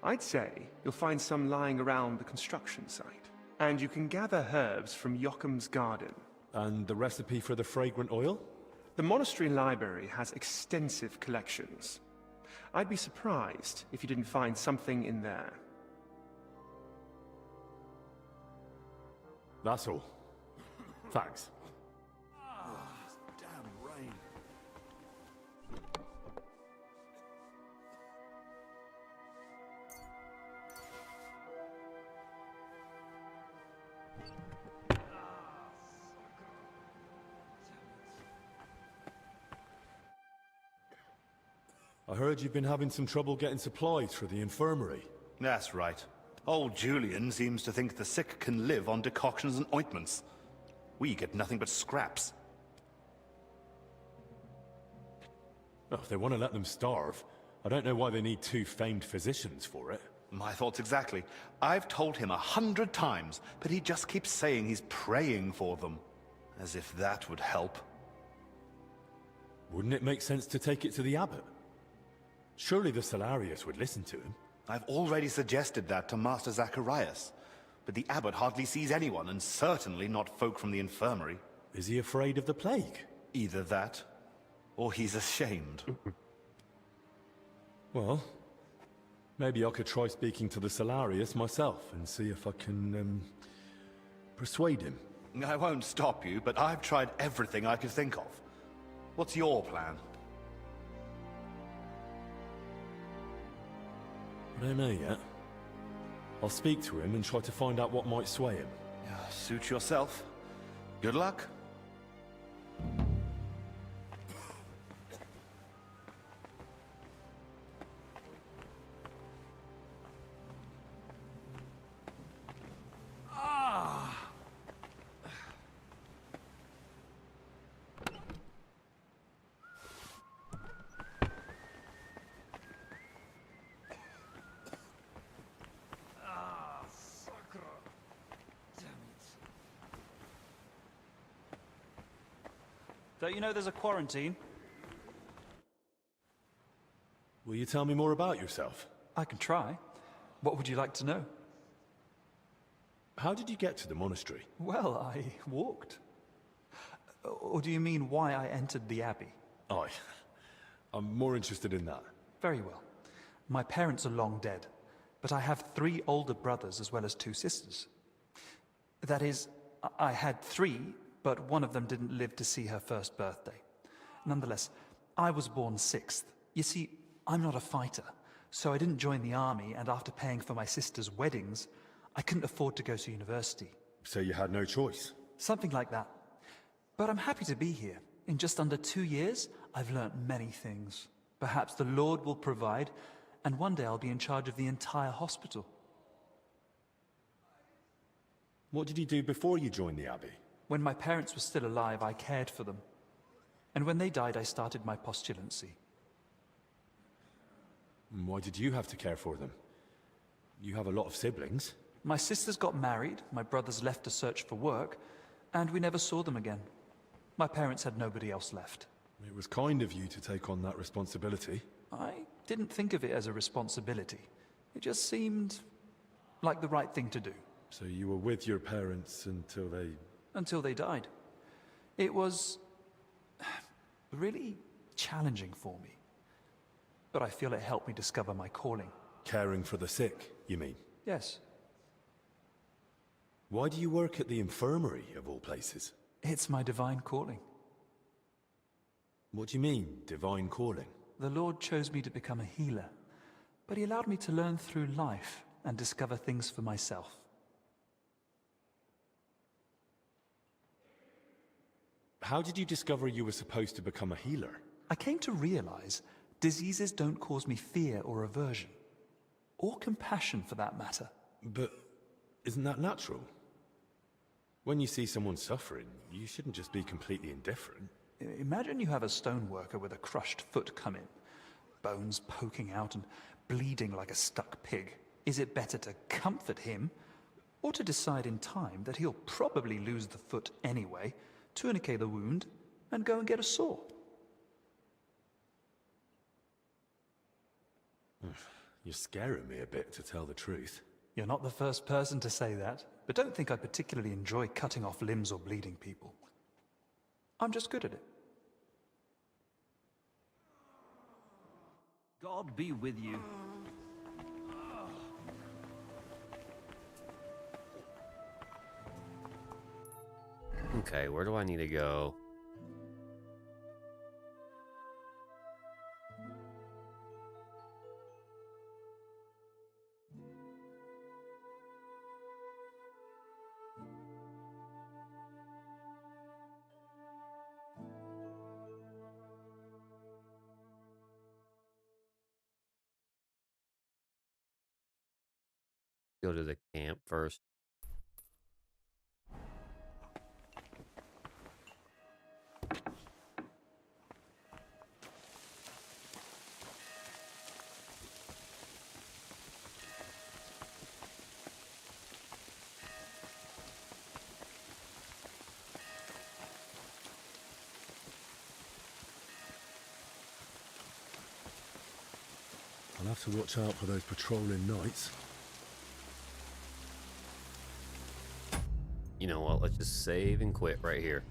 I'd say you'll find some lying around the construction site. And you can gather herbs from Yocham's garden.
And the recipe for the fragrant oil?
The monastery library has extensive collections. I'd be surprised if you didn't find something in there.
That's all. Thanks.
Damn rain.
I heard you've been having some trouble getting supplies for the infirmary.
That's right. Old Julian seems to think the sick can live on decoctions and ointments. We get nothing but scraps.
Oh, if they want to let them starve, I don't know why they need two famed physicians for it.
My thoughts exactly. I've told him 100 times, but he just keeps saying he's praying for them. As if that would help.
Wouldn't it make sense to take it to the abbot? Surely the Salarius would listen to him.
I've already suggested that to Master Zacharias, but the abbot hardly sees anyone, and certainly not folk from the infirmary.
Is he afraid of the plague?
Either that, or he's ashamed.
Well, maybe I could try speaking to the Salarius myself and see if I can, persuade him.
I won't stop you, but I've tried everything I could think of. What's your plan?
I don't know yet. I'll speak to him and try to find out what might sway him.
Suit yourself. Good luck.
Don't you know there's a quarantine?
Will you tell me more about yourself?
I can try. What would you like to know?
How did you get to the monastery?
Well, I walked. Or do you mean why I entered the abbey?
I'm more interested in that.
Very well. My parents are long dead, but I have 3 older brothers as well as 2 sisters. That is, I had 3, but one of them didn't live to see her first birthday. Nonetheless, I was born 6th. You see, I'm not a fighter, so I didn't join the army, and after paying for my sister's weddings, I couldn't afford to go to university.
So you had no choice?
Something like that. But I'm happy to be here. In just under 2 years, I've learnt many things. Perhaps the Lord will provide, and one day I'll be in charge of the entire hospital.
What did you do before you joined the abbey?
When my parents were still alive, I cared for them. And when they died, I started my postulancy.
And why did you have to care for them? You have a lot of siblings.
My sisters got married, my brothers left to search for work, and we never saw them again. My parents had nobody else left.
It was kind of you to take on that responsibility.
I didn't think of it as a responsibility. It just seemed like the right thing to do.
So you were with your parents until they...
Until they died. It was really challenging for me. But I feel it helped me discover my calling.
Caring for the sick, you mean?
Yes.
Why do you work at the infirmary, of all places?
It's my divine calling.
What do you mean, divine calling?
The Lord chose me to become a healer, but he allowed me to learn through life and discover things for myself.
How did you discover you were supposed to become a healer?
I came to realize diseases don't cause me fear or aversion, or compassion for that matter.
But isn't that natural? When you see someone suffering, you shouldn't just be completely indifferent.
Imagine you have a stoneworker with a crushed foot come in, bones poking out and bleeding like a stuck pig. Is it better to comfort him, or to decide in time that he'll probably lose the foot anyway, tourniquet the wound, and go and get a saw?
You're scaring me a bit, to tell the truth.
You're not the first person to say that, but don't think I particularly enjoy cutting off limbs or bleeding people. I'm just good at it.
God be with you.
Okay, where do I need to go? Go to the camp first.
I'll have to watch out for those patrolling knights.
You know what? Let's just save and quit right here.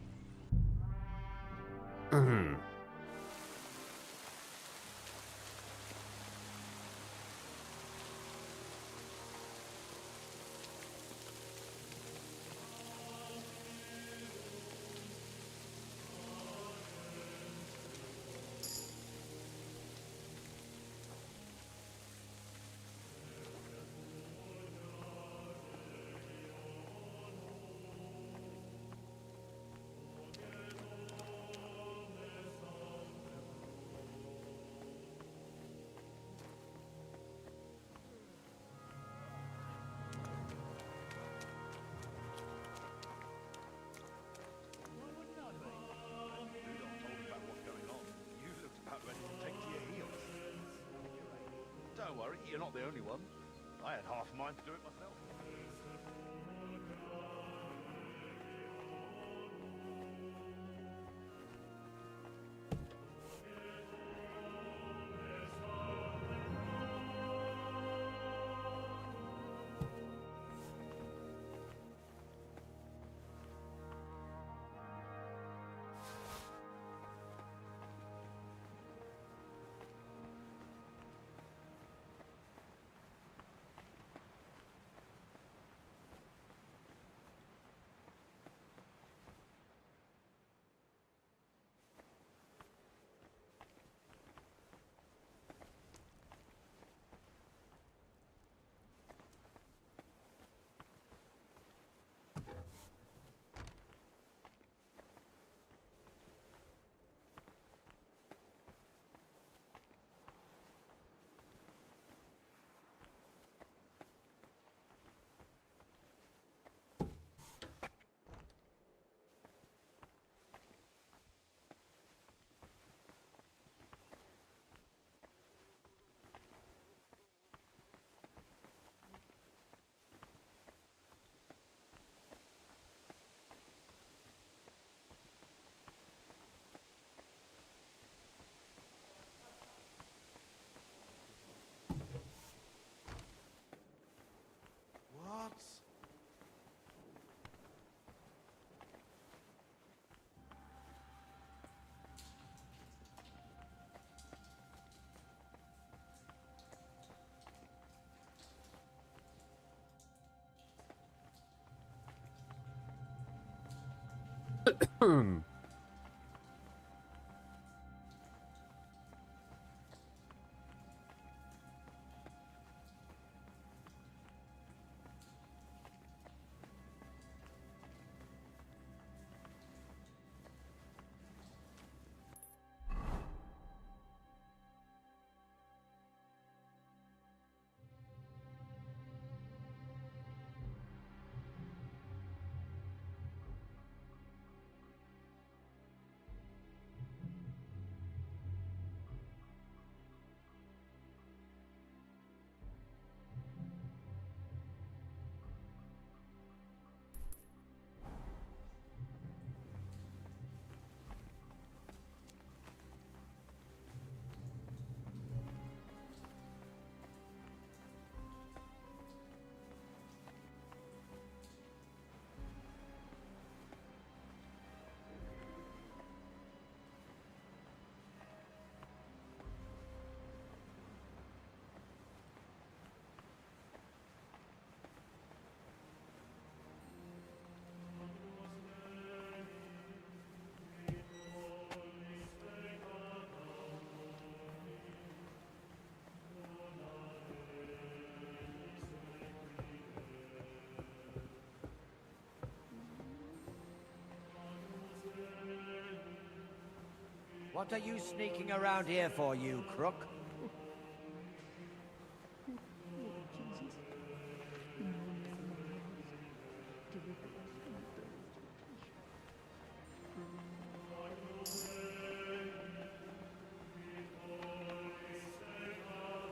Don't worry, you're not the only one. I had half a mind to do it myself.
What are you sneaking around here for, you crook?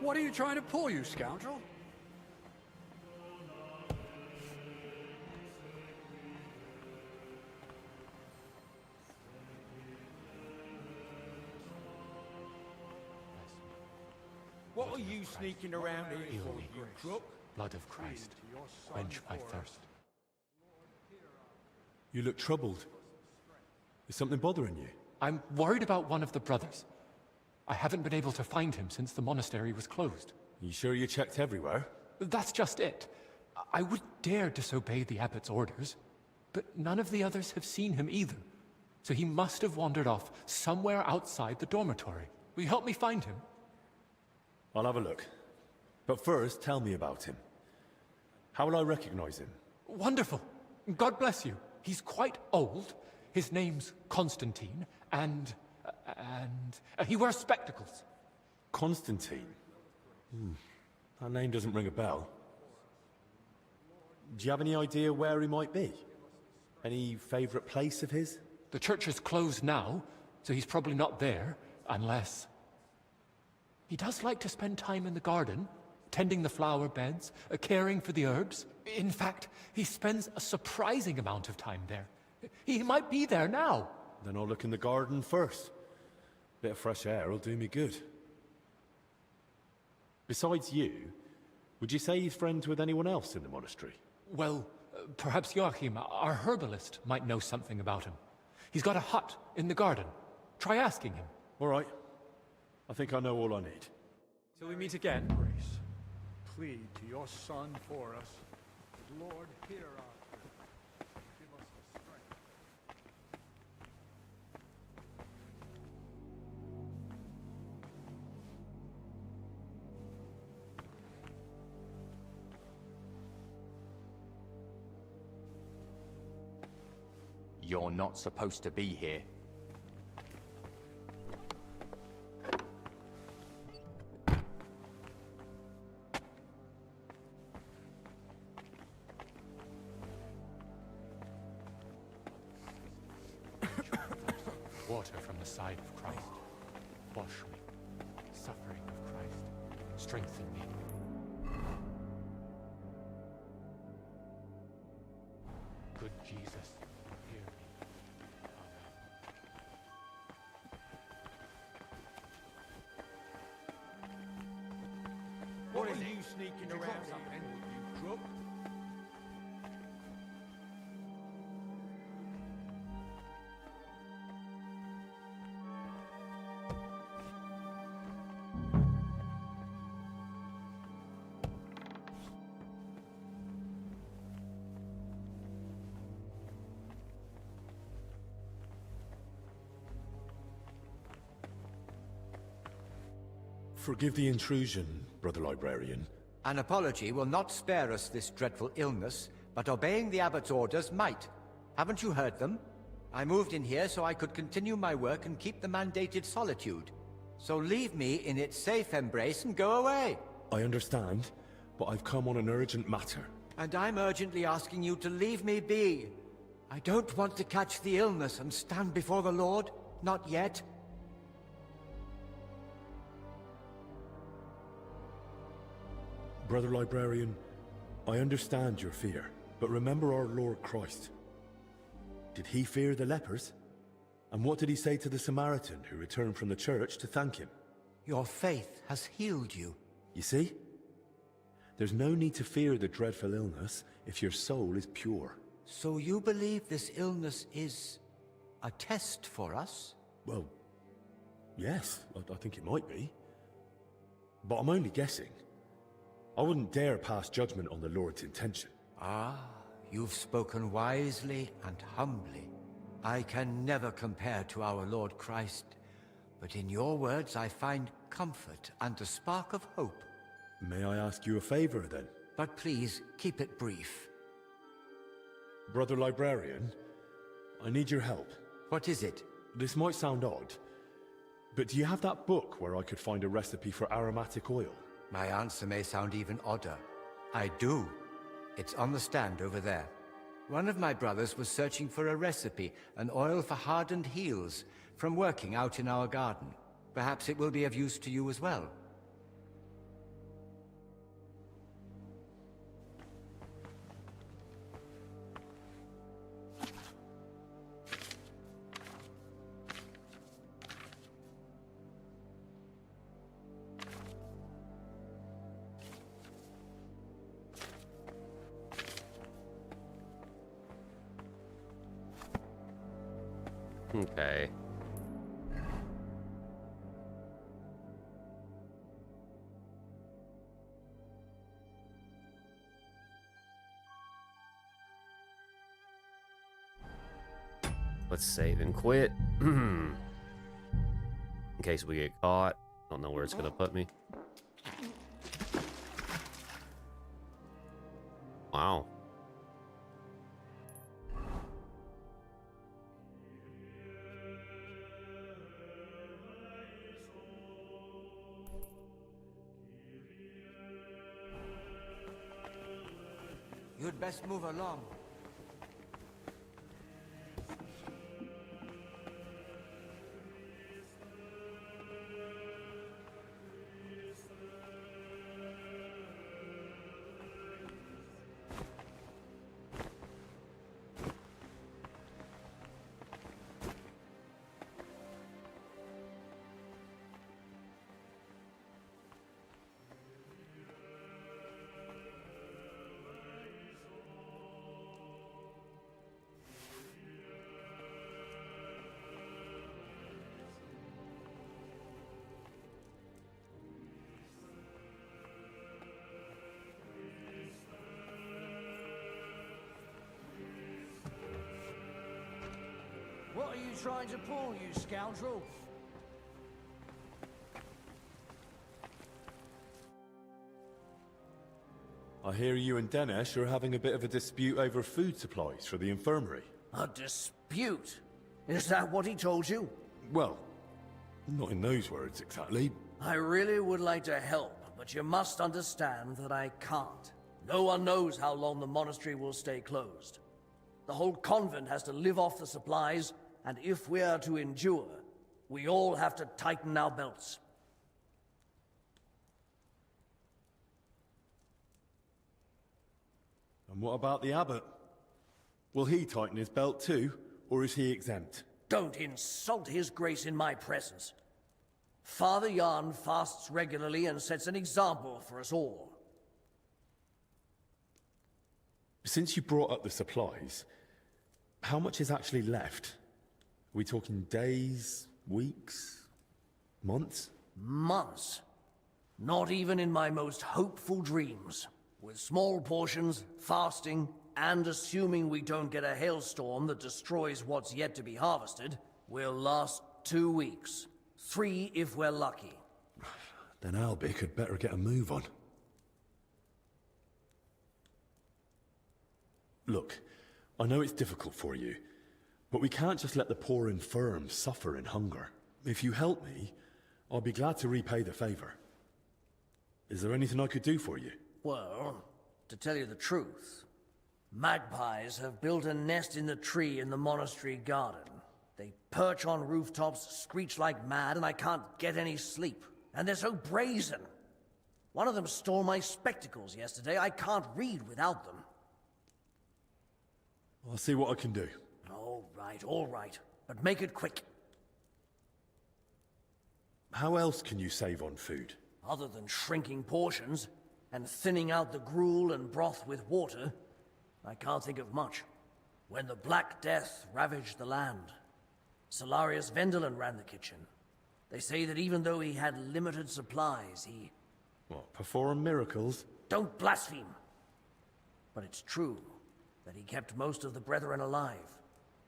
What are you trying to pull, you scoundrel?
What are you sneaking around here for, you crook? Blood of Christ, quench my thirst.
You look troubled. Is something bothering you?
I'm worried about one of the brothers. I haven't been able to find him since the monastery was closed.
You sure you checked everywhere?
That's just it. I wouldn't dare disobey the abbot's orders, but none of the others have seen him either. So he must have wandered off somewhere outside the dormitory. Will you help me find him?
I'll have a look. But first, tell me about him. How will I recognize him?
Wonderful. God bless you. He's quite old. His name's Constantine, and he wears spectacles.
Constantine? That name doesn't ring a bell. Do you have any idea where he might be? Any favorite place of his?
The church is closed now, so he's probably not there, unless... He does like to spend time in the garden, tending the flower beds, caring for the herbs. In fact, he spends a surprising amount of time there. He might be there now.
Then I'll look in the garden first. Bit of fresh air will do me good. Besides you, would you say he's friends with anyone else in the monastery?
Well, perhaps Joachim, our herbalist, might know something about him. He's got a hut in the garden. Try asking him.
All right. I think I know all I need.
Till we meet again.
Grace, plead to your Son for us. Lord, hear our prayer. Give us the strength.
You're not supposed to be here. Water from the side of Christ. Wash me. Suffering of Christ. Strengthen me. Good Jesus, hear me. Amen.
What are you sneaking around here, you crook?
Forgive the intrusion, Brother Librarian.
An apology will not spare us this dreadful illness, but obeying the abbot's orders might. Haven't you heard them? I moved in here so I could continue my work and keep the mandated solitude. So leave me in its safe embrace and go away.
I understand, but I've come on an urgent matter.
And I'm urgently asking you to leave me be. I don't want to catch the illness and stand before the Lord. Not yet.
Brother Librarian, I understand your fear, but remember our Lord Christ. Did he fear the lepers? And what did he say to the Samaritan who returned from the church to thank him?
Your faith has healed you.
You see? There's no need to fear the dreadful illness if your soul is pure.
So you believe this illness is a test for us?
Well, yes, I think it might be. But I'm only guessing. I wouldn't dare pass judgment on the Lord's intention.
Ah, you've spoken wisely and humbly. I can never compare to our Lord Christ, but in your words I find comfort and a spark of hope.
May I ask you a favor, then?
But please, keep it brief.
Brother Librarian, I need your help.
What is it?
This might sound odd, But do you have that book where I could find a recipe for aromatic oil?
My answer may sound even odder. I do. It's on the stand over there. One of my brothers was searching for a recipe, an oil for hardened heels, from working out in our garden. Perhaps it will be of use to you as well.
Okay. Let's save and quit. In case we get caught. Don't know where it's gonna put me. Wow.
You'd best move along.
What are you trying to pull, you scoundrel?
I hear you and Dinesh are having a bit of a dispute over food supplies for the infirmary.
A dispute? Is that what he told you?
Well, not in those words exactly.
I really would like to help, but you must understand that I can't. No one knows how long the monastery will stay closed. The whole convent has to live off the supplies, and if we are to endure, we all have to tighten our belts.
And what about the abbot? Will he tighten his belt too, or is he exempt?
Don't insult his grace in my presence. Father Jan fasts regularly and sets an example for us all.
Since you brought up the supplies, how much is actually left? Are we talking days, weeks, months?
Months. Not even in my most hopeful dreams. With small portions, fasting, and assuming we don't get a hailstorm that destroys what's yet to be harvested, we'll last 2 weeks. 3 if we're lucky.
Then Albic had better get a move on. Look, I know it's difficult for you, but we can't just let the poor infirm suffer in hunger. If you help me, I'll be glad to repay the favor. Is there anything I could do for you?
Well, to tell you the truth, magpies have built a nest in the tree in the monastery garden. They perch on rooftops, screech like mad, and I can't get any sleep. And they're so brazen. One of them stole my spectacles yesterday. I can't read without them.
I'll see what I can do.
All right. But make it quick.
How else can you save on food?
Other than shrinking portions and thinning out the gruel and broth with water, I can't think of much. When the Black Death ravaged the land, Solarius Vendelin ran the kitchen. They say that even though he had limited supplies, he...
What, perform miracles?
Don't blaspheme! But it's true that he kept most of the brethren alive,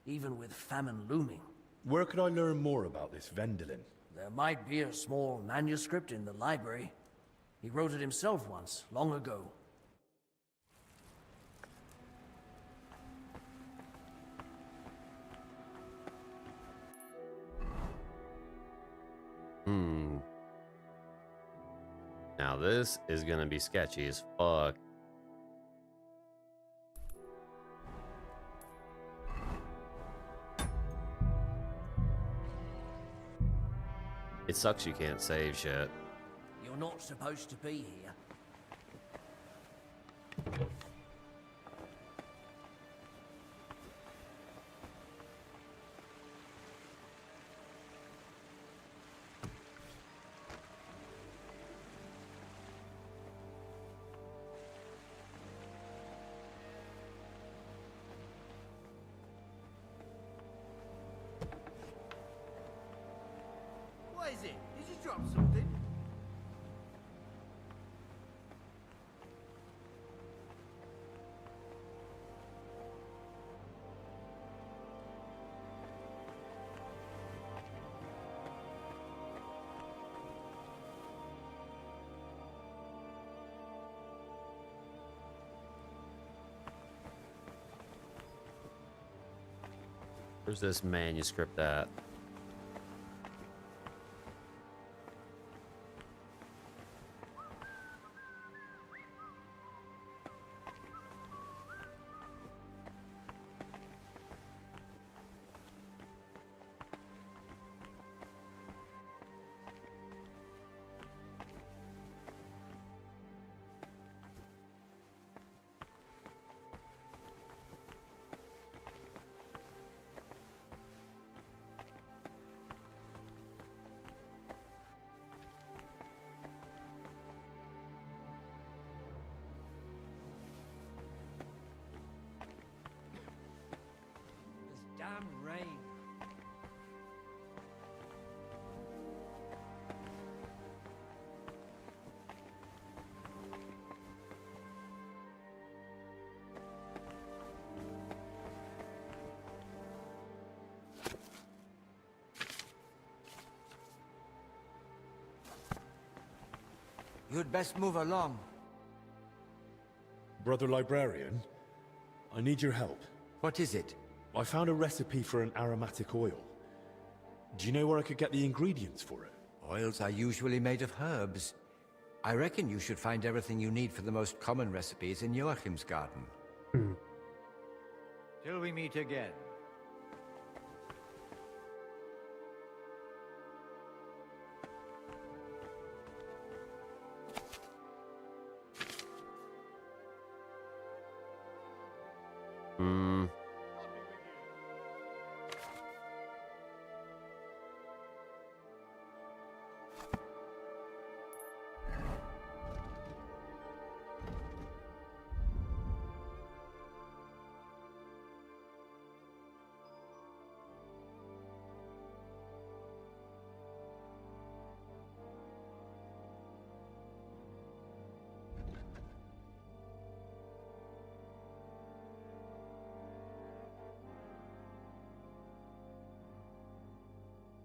even with famine looming.
Where could I learn more about this Vendelin?
There might be a small manuscript in the library. He wrote it himself once, long ago.
Hmm. Now this is gonna be sketchy as fuck. It sucks you can't save shit.
You're not supposed to be here.
What is it? Did you drop something?
Where's this manuscript at?
This damn rain. You'd best move along.
Brother Librarian, I need your help.
What is it?
I found a recipe for an aromatic oil. Do you know where I could get the ingredients for it?
Oils are usually made of herbs. I reckon you should find everything you need for the most common recipes in Joachim's garden. Till we meet again.
Hmm.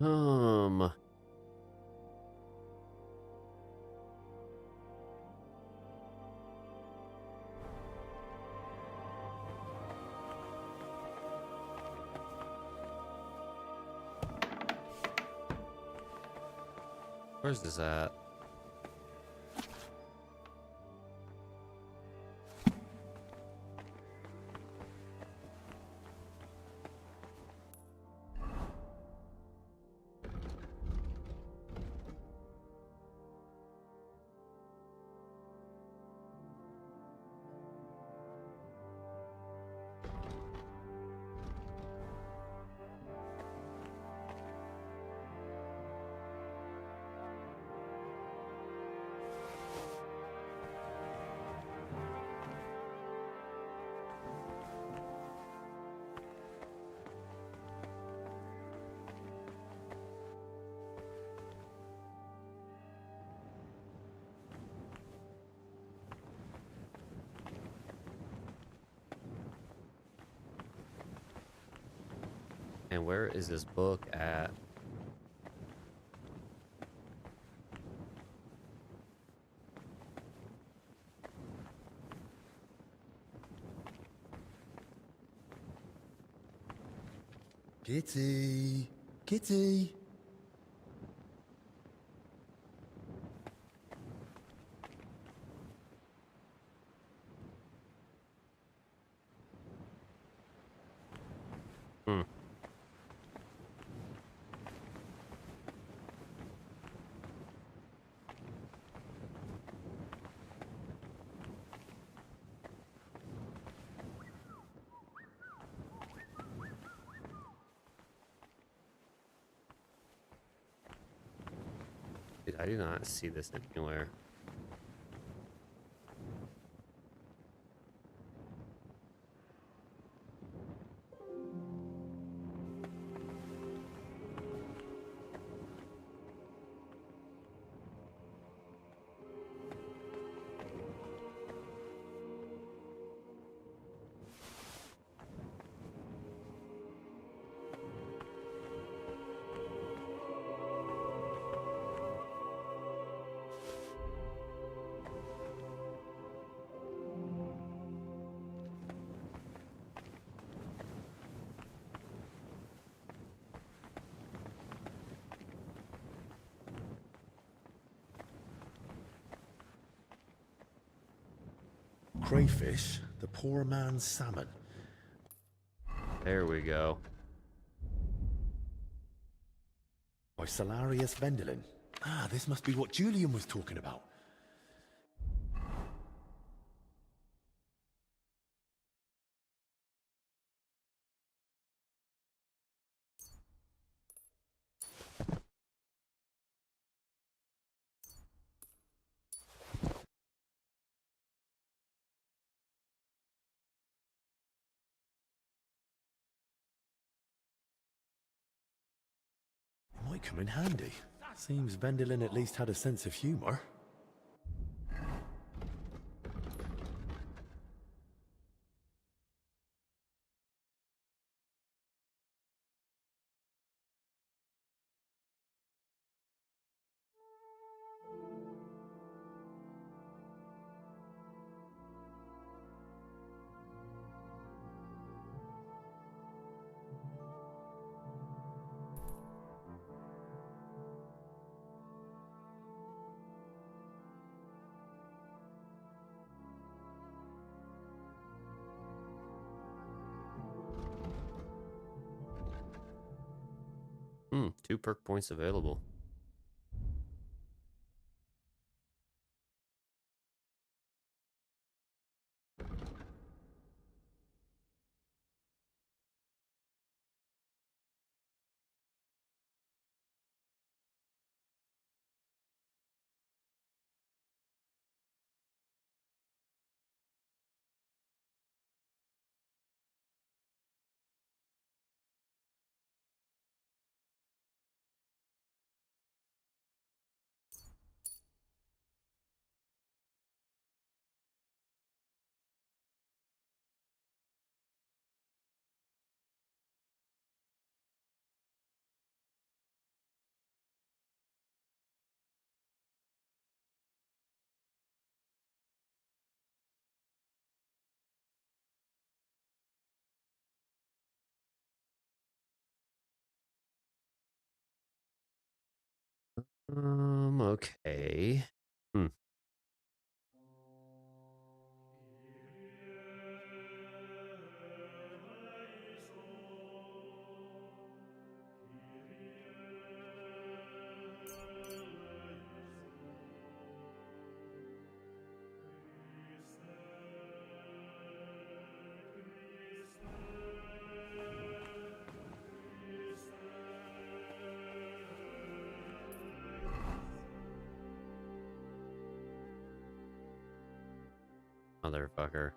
Um. Where's this at? And where is this book at?
Kitty! Kitty!
I do not see this anywhere.
Crayfish, the poor man's salmon.
There we go.
By Salarius Vendelin. Ah, this must be what Julian was talking about. Might come in handy. Seems Vendelin at least had a sense of humor.
Two perk points available. Okay. Motherfucker.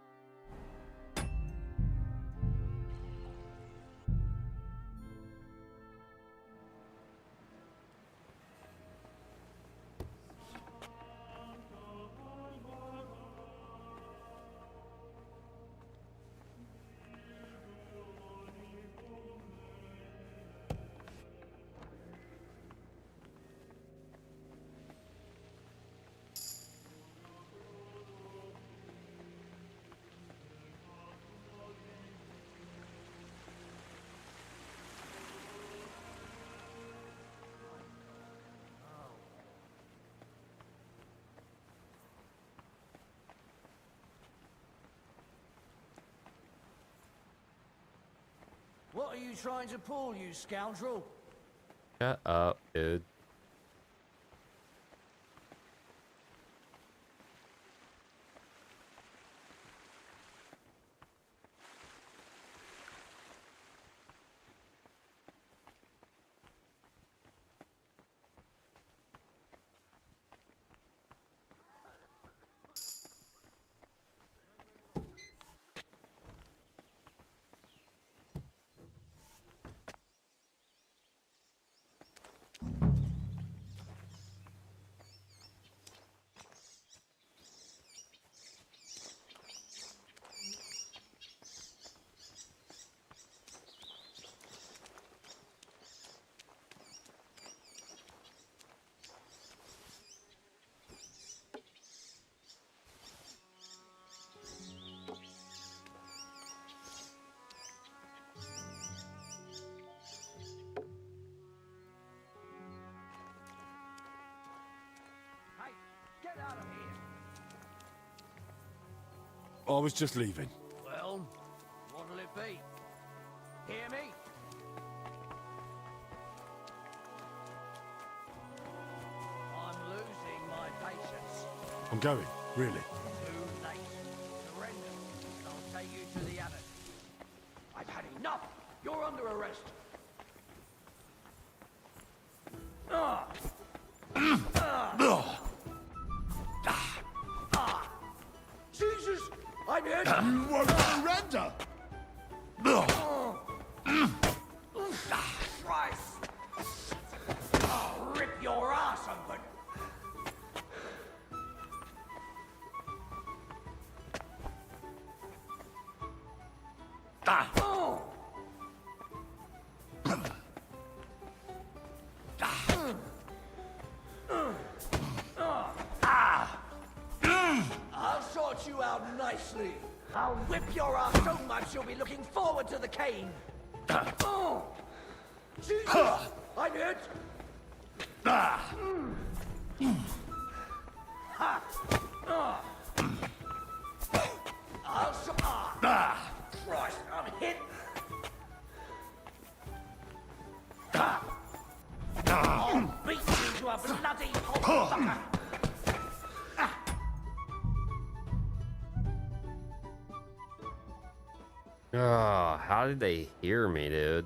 What are you trying to pull, you scoundrel?
Shut up, dude.
I was just leaving.
Well, what'll it be? Hear me? I'm losing my patience.
I'm going, really.
Too late. Surrender, and I'll take you to the abbot. I've had enough. You're under arrest. Jesus! I'm hit!
You won't surrender!
Christ! I'll rip your ass open! I'll sort you out nicely. I'll whip your ass so much you'll be looking forward to the cane. Jesus! I'm hit! I'll Christ, I'm hit! I'll beat you to a bloody pulp sucker!
Oh, how did they hear me, dude?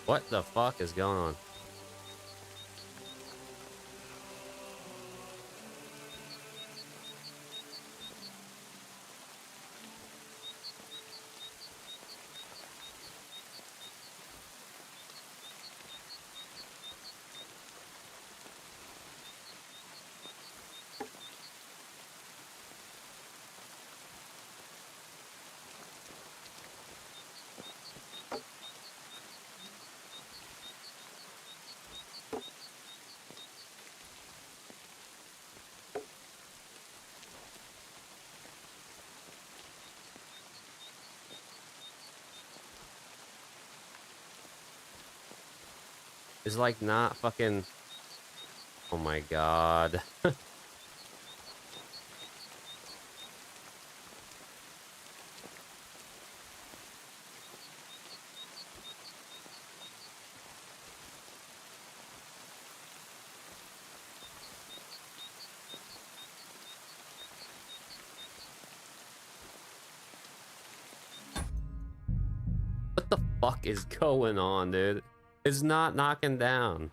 What the fuck is going on? It's like not fucking... Oh my god. What the fuck is going on, dude? It's not knocking down.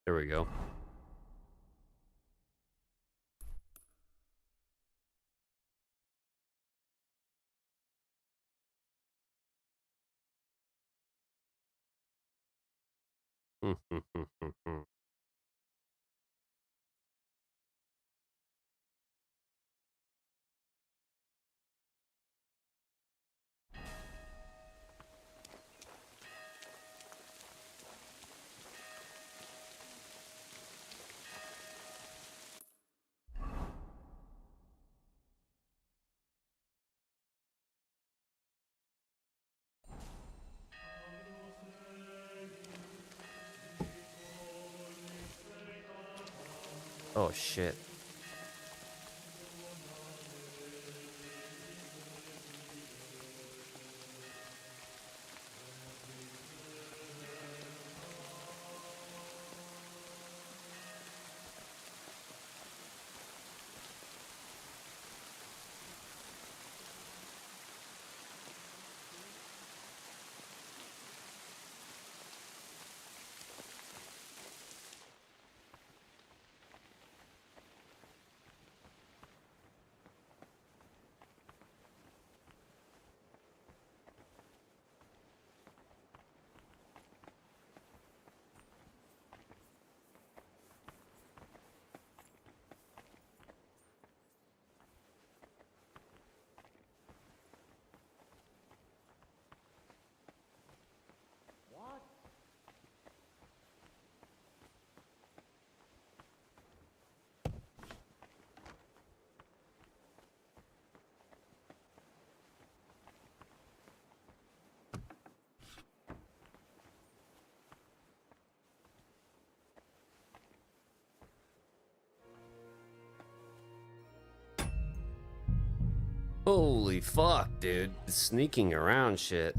There we go. Oh shit. Holy fuck, dude. Sneaking around shit.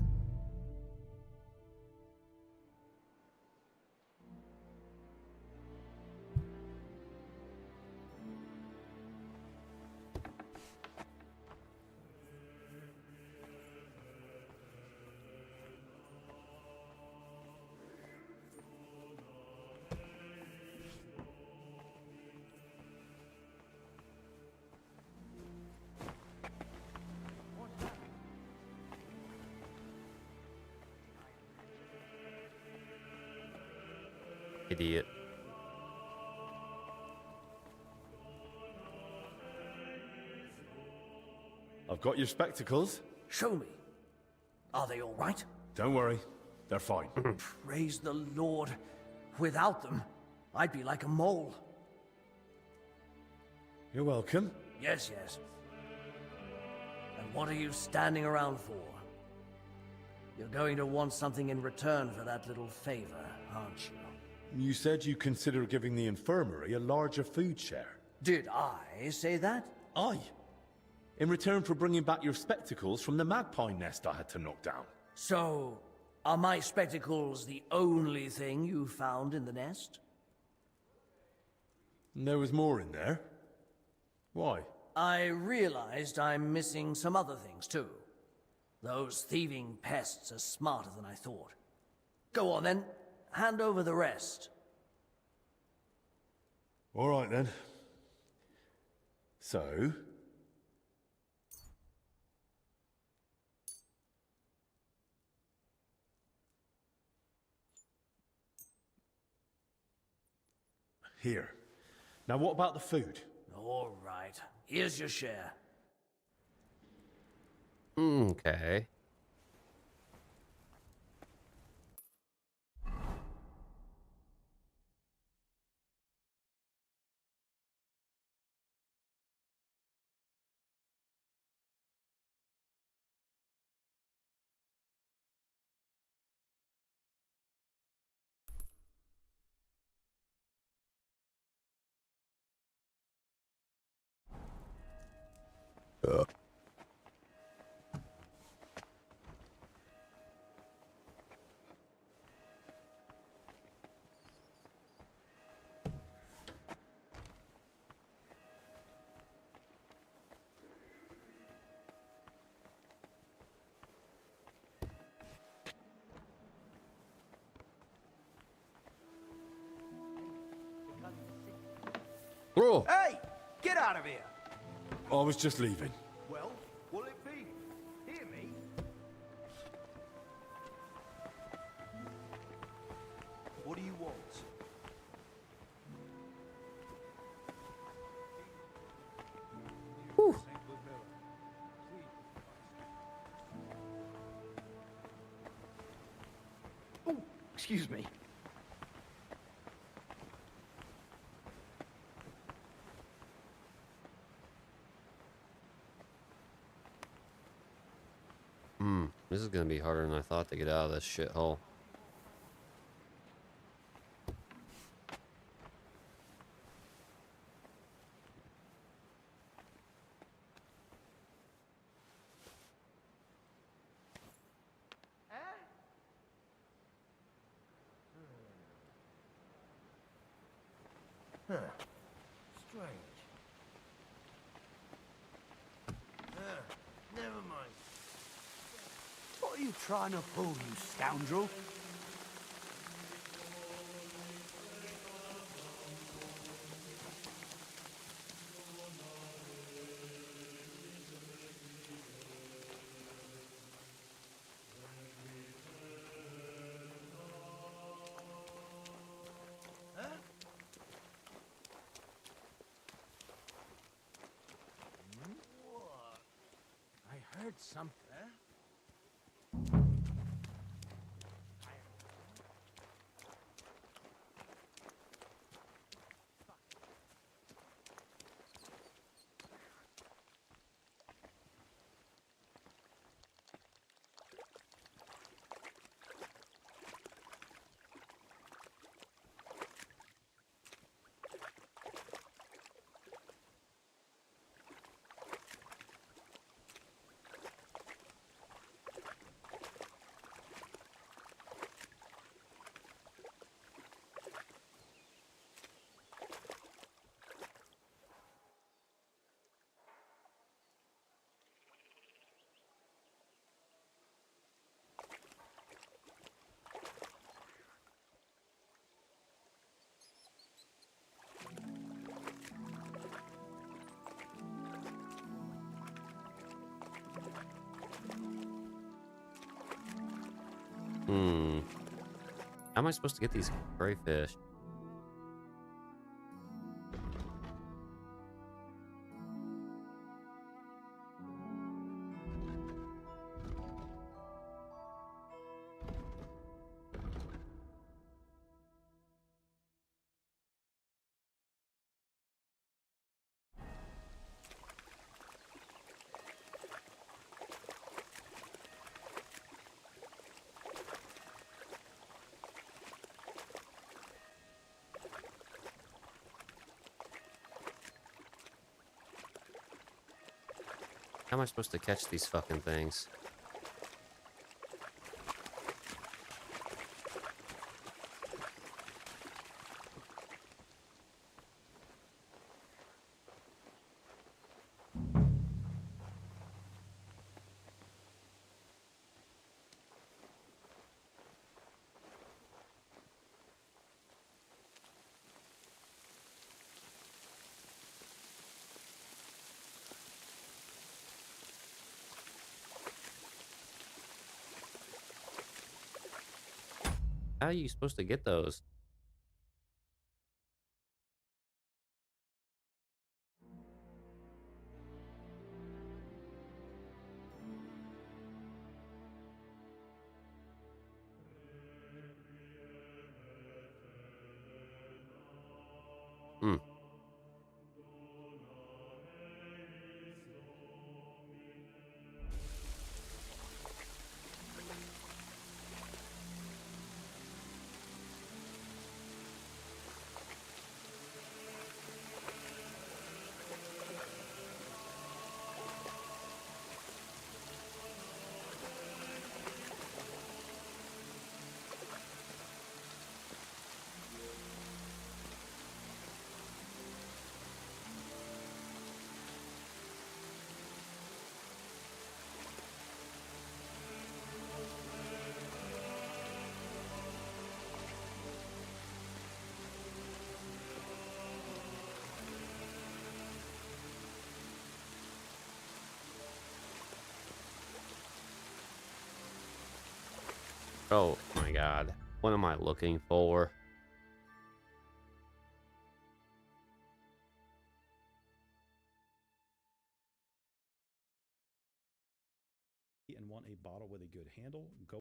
Idiot.
I've got your spectacles.
Show me. Are they all right?
Don't worry, they're fine.
Praise the Lord. Without them, I'd be like a mole.
You're welcome.
Yes, yes. And what are you standing around for? You're going to want something in return for that little favor, aren't you?
You said you consider giving the infirmary a larger food share.
Did I say that?
Aye. In return for bringing back your spectacles from the magpie nest I had to knock down.
So, are my spectacles the only thing you found in the nest?
There was more in there. Why?
I realized I'm missing some other things too. Those thieving pests are smarter than I thought. Go on then, hand over the rest.
All right then. So... Here. Now what about the food?
All right, here's your share.
Okay. Oh.
Hey! Get out of here!
I was just leaving.
Well, will it be? Hear me? What do you want? Oh, excuse me.
This is gonna be harder than I thought to get out of this shithole.
What are you trying to pull, you scoundrel?
I heard something.
How am I supposed to get these crayfish? How am I supposed to catch these fucking things? How are you supposed to get those? Hmm. Oh my god. What am I looking for?
And want a bottle with a good handle, go.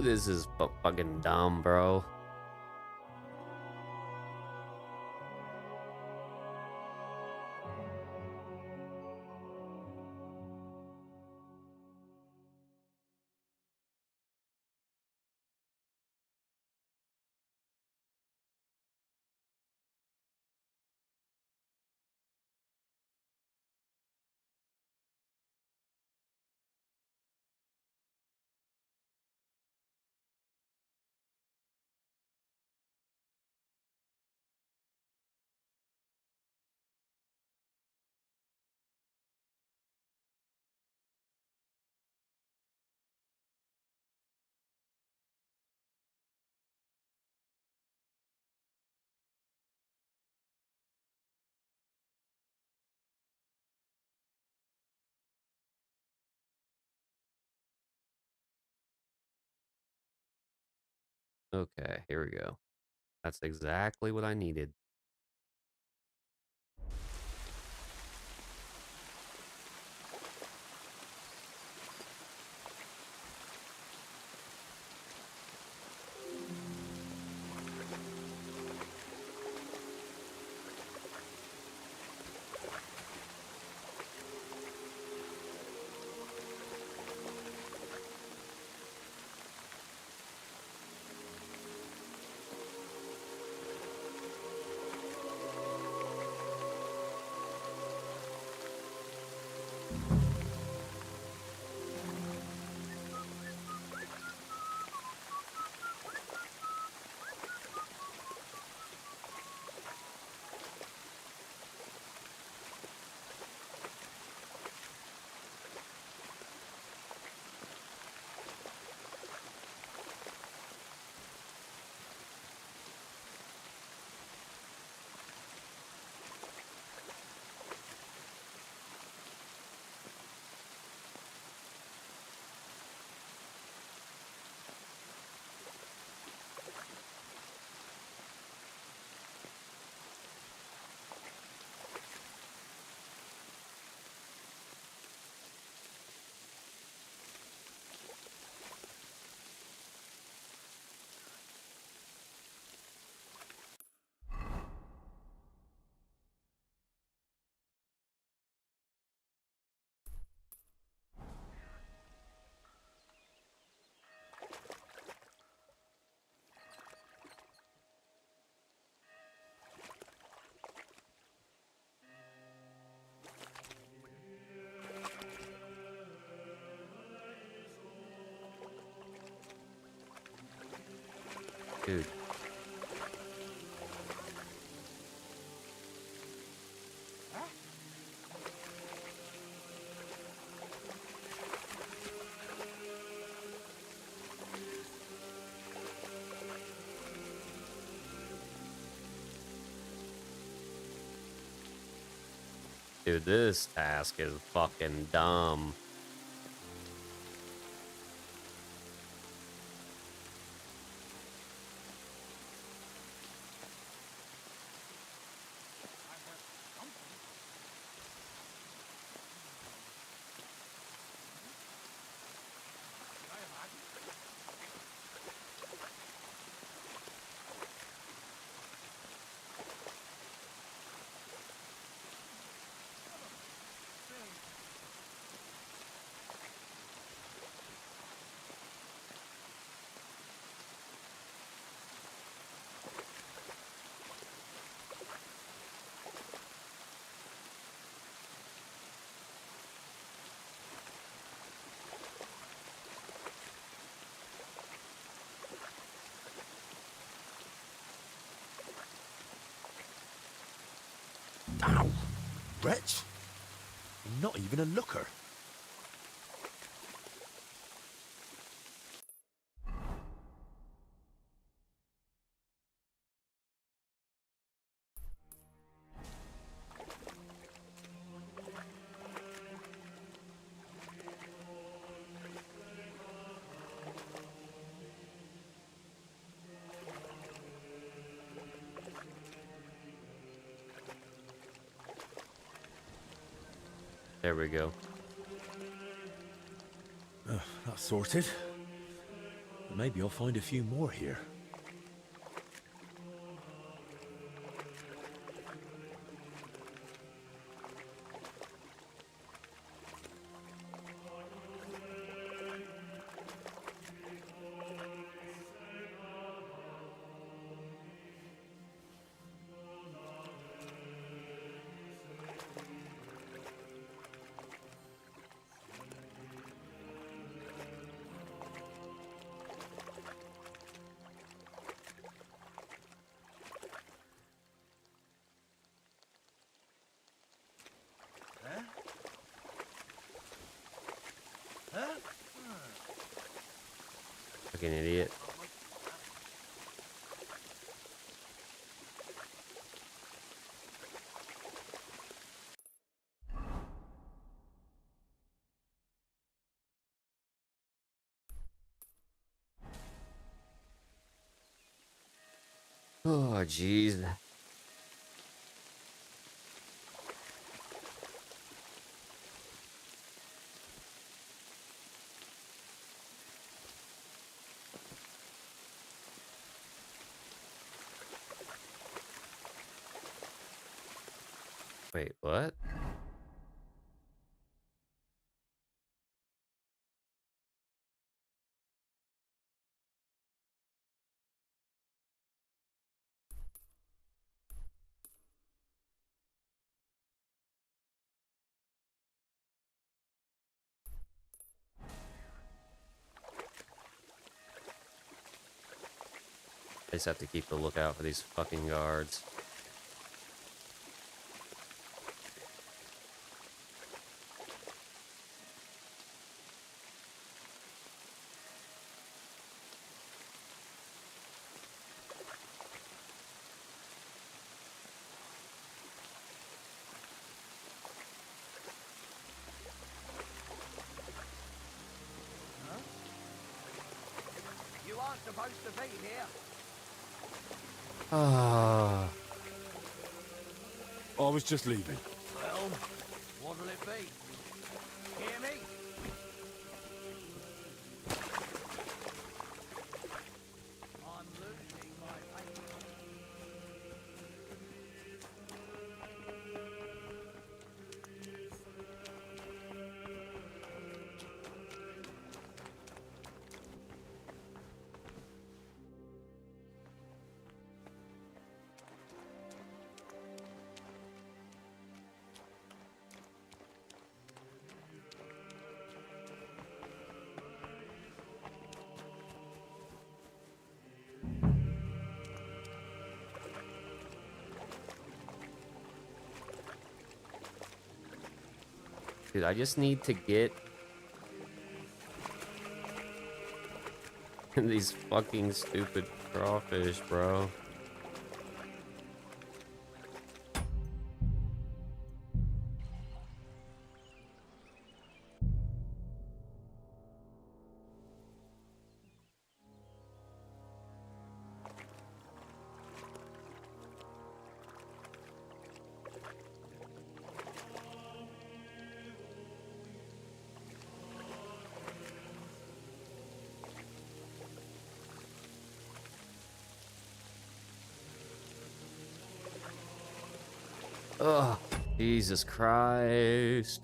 this is fucking dumb, bro. Okay, here we go. That's exactly what I needed. Dude. Dude, this task is fucking dumb.
Ow! Wretch! Not even a looker.
There we go.
That's sorted. Maybe I'll find a few more here.
Fucking idiot. Oh, jeez. Wait, what? I just have to keep a lookout for these fucking guards.
You aren't supposed to be here.
Ah.
I was just leaving.
Well, what'll it be? Hear me? I'm losing my faith.
Dude, I just need to get these fucking stupid crawfish, bro. Ugh, Jesus Christ.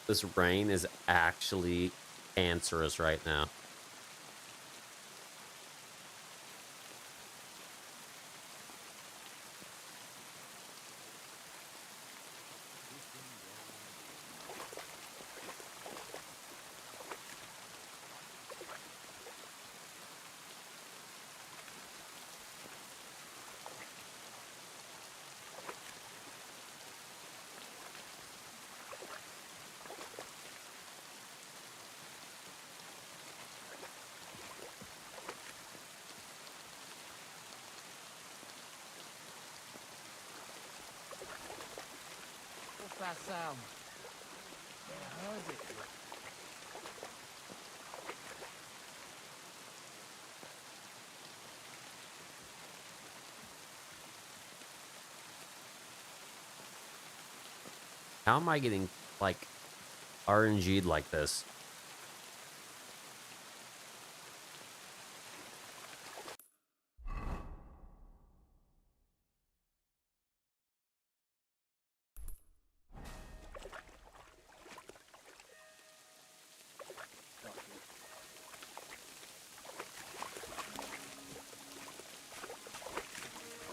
This rain is actually cancerous right now.
What's that sound? I heard it.
How am I getting, like, RNG'd like this?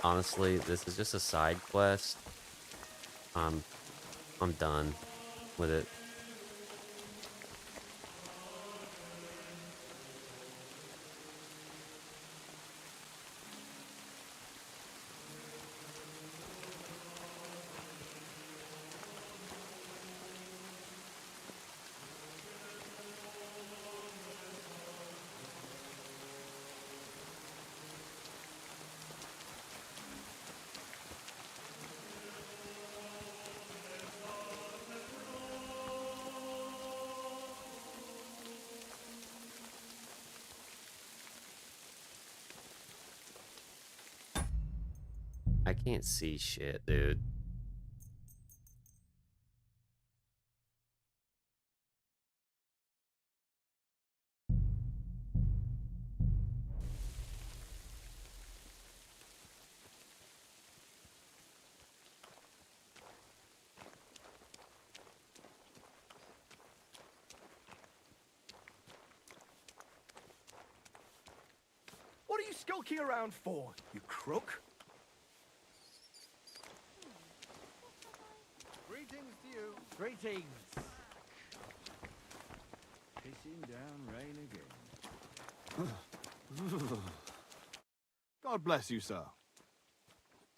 Honestly, this is just a side quest. I'm done with it. I can't see shit, dude.
What are you skulking around for, you crook?
Greetings to you. Greetings. Pissing down rain again.
God bless you, sir.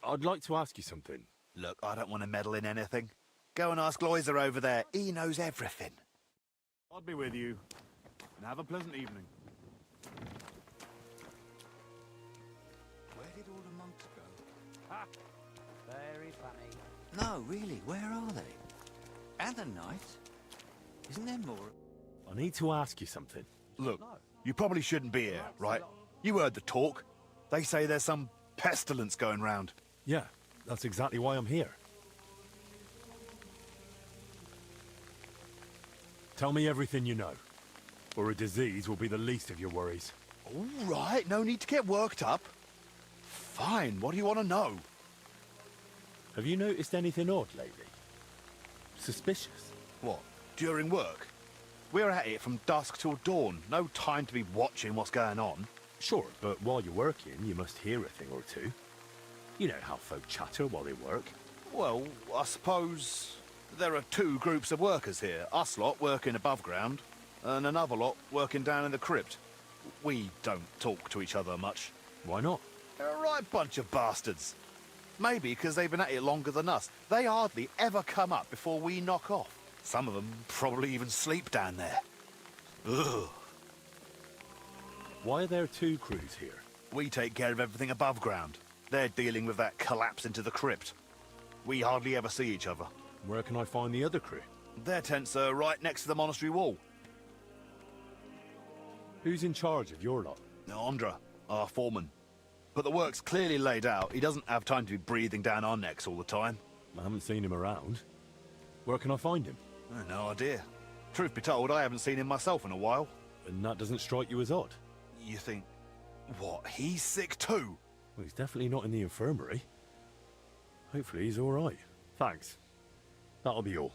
I'd like to ask you something.
Look, I don't want to meddle in anything. Go and ask Loiser over there. He knows everything.
I'll be with you. And have a pleasant evening.
Where did all the monks go?
Ha! Very funny.
No, really, where are they? And the knights? Isn't there more?
I need to ask you something.
Look, you probably shouldn't be here, right? You heard the talk. They say there's some pestilence going round.
Yeah, that's exactly why I'm here. Tell me everything you know, or a disease will be the least of your worries.
All right, no need to get worked up. Fine, what do you want to know?
Have you noticed anything odd lately? Suspicious?
What, during work? We're at it from dusk till dawn. No time to be watching what's going on.
Sure, but while you're working, you must hear a thing or two. You know how folk chatter while they work.
Well, I suppose there are two groups of workers here. Us lot working above ground, and another lot working down in the crypt. We don't talk to each other much.
Why not?
They're a right bunch of bastards. Maybe because they've been at it longer than us. They hardly ever come up before we knock off. Some of them probably even sleep down there. Ugh.
Why are there two crews here?
We take care of everything above ground. They're dealing with that collapse into the crypt. We hardly ever see each other.
Where can I find the other crew?
Their tents are right next to the monastery wall.
Who's in charge of your lot?
Andra, our foreman. But the work's clearly laid out. He doesn't have time to be breathing down our necks all the time.
I haven't seen him around. Where can I find him?
No idea. Truth be told, I haven't seen him myself in a while.
And that doesn't strike you as odd?
You think, what, he's sick too?
Well, he's definitely not in the infirmary. Hopefully he's all right. Thanks. That'll be all.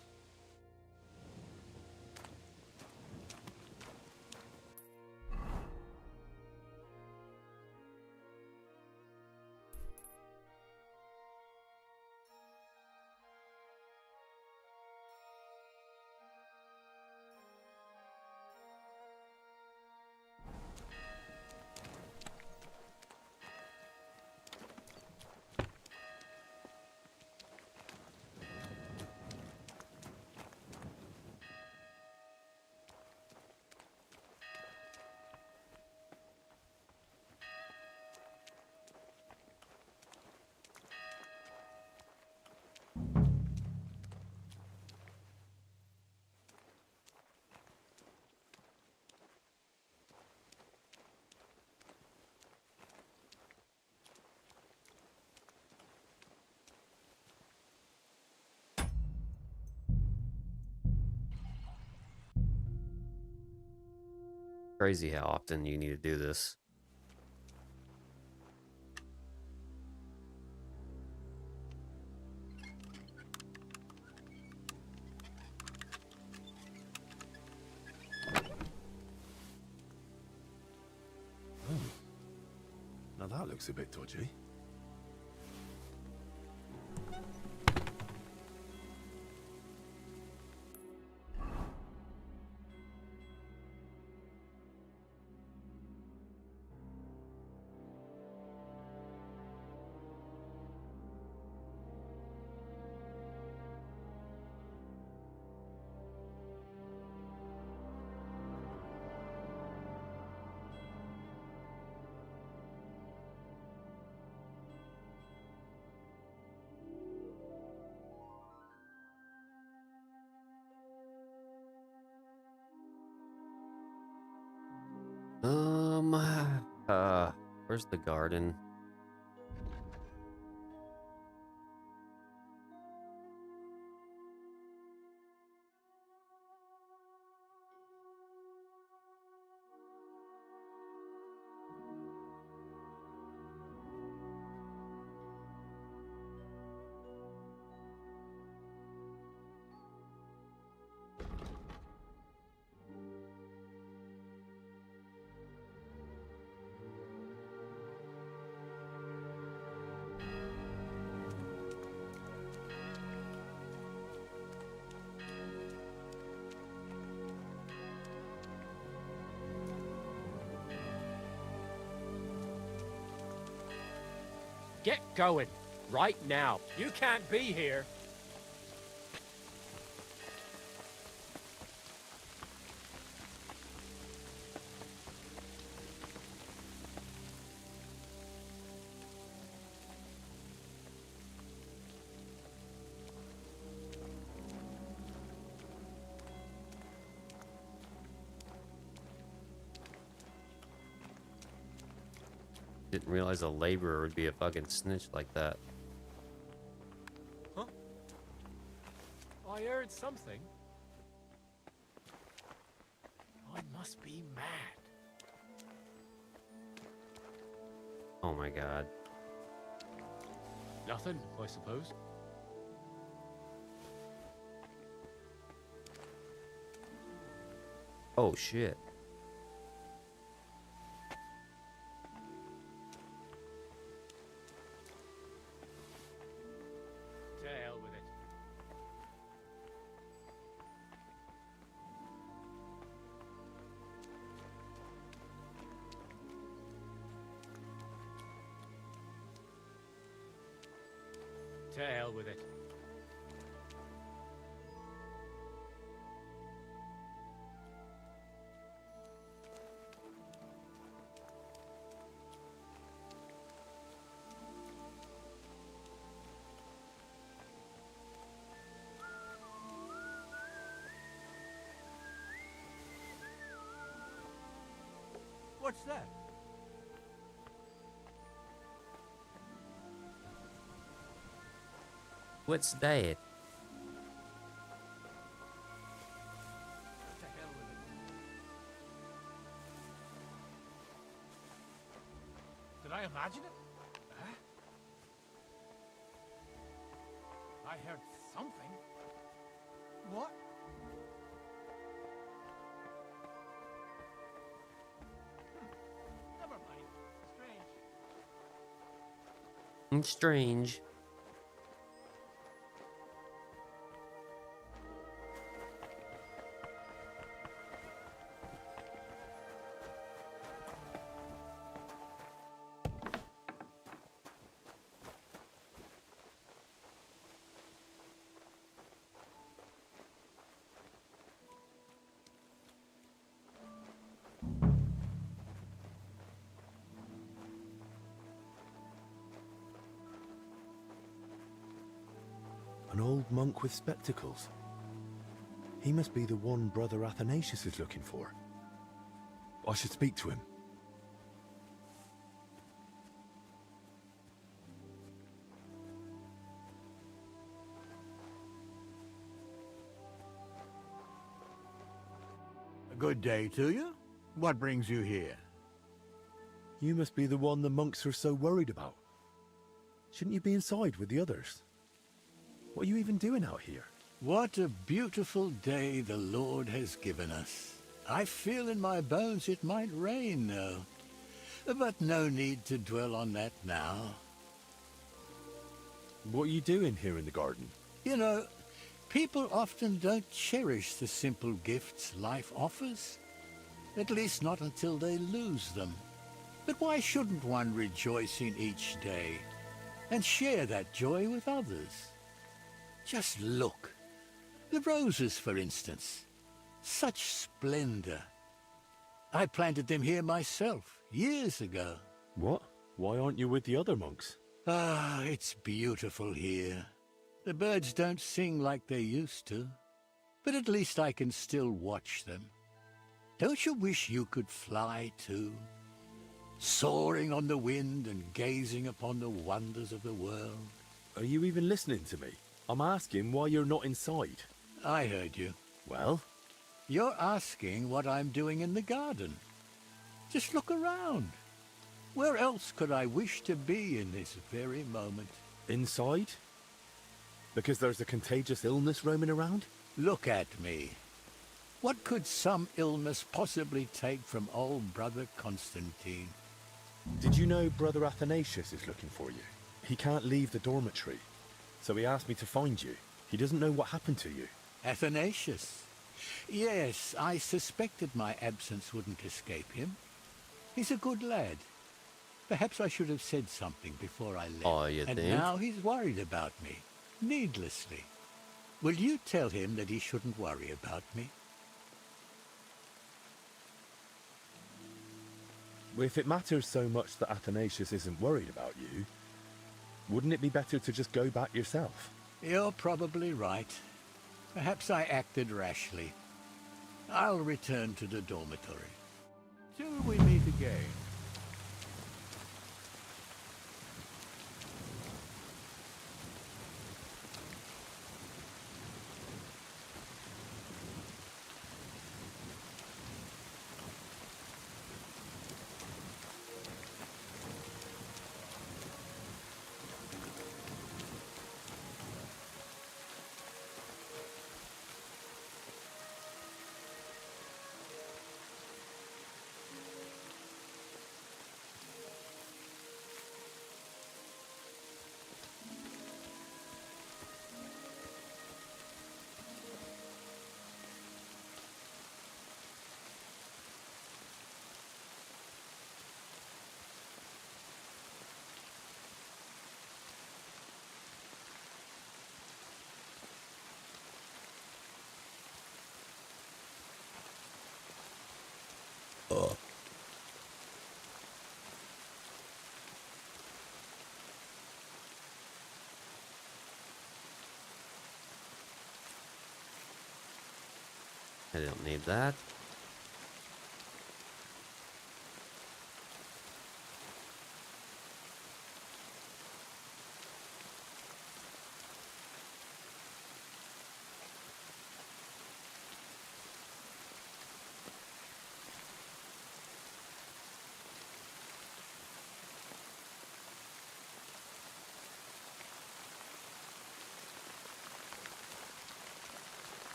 Crazy how often you need to do this.
Now that looks a bit dodgy.
Where's the garden?
Get going, right now. You can't be here.
Didn't realize a laborer would be a fucking snitch like that.
Huh? I heard something. I must be mad.
Oh my god.
Nothing, I suppose.
Oh shit.
To hell with it. To hell with it. What's that?
What's that?
To hell with it. Did I imagine it? Huh? I heard something. What? Never mind. Strange.
Strange.
An old monk with spectacles. He must be the one Brother Athanasius is looking for. I should speak to him.
A good day to you?
What brings you here?
You must be the one the monks are so worried about. Shouldn't you be inside with the others? What are you even doing out here?
What a beautiful day the Lord has given us. I feel in my bones it might rain, though. But no need to dwell on that now.
What are you doing here in the garden?
You know, people often don't cherish the simple gifts life offers. At least not until they lose them. But why shouldn't one rejoice in each day and share that joy with others? Just look. The roses, for instance. Such splendor. I planted them here myself, years ago.
What? Why aren't you with the other monks?
Ah, it's beautiful here. The birds don't sing like they used to, but at least I can still watch them. Don't you wish you could fly too? Soaring on the wind and gazing upon the wonders of the world.
Are you even listening to me? I'm asking why you're not inside.
I heard you.
Well?
You're asking what I'm doing in the garden. Just look around. Where else could I wish to be in this very moment?
Inside? Because there's a contagious illness roaming around?
Look at me. What could some illness possibly take from old Brother Constantine?
Did you know Brother Athanasius is looking for you? He can't leave the dormitory, so he asked me to find you. He doesn't know what happened to you.
Athanasius? Yes, I suspected my absence wouldn't escape him. He's a good lad. Perhaps I should have said something before I left.
Oh, you
and
think?
now he's worried about me, needlessly. Will you tell him that he shouldn't worry about me?
If it matters so much that Athanasius isn't worried about you, wouldn't it be better to just go back yourself?
You're probably right. Perhaps I acted rashly. I'll return to the dormitory.
Till we meet again.
I don't need that.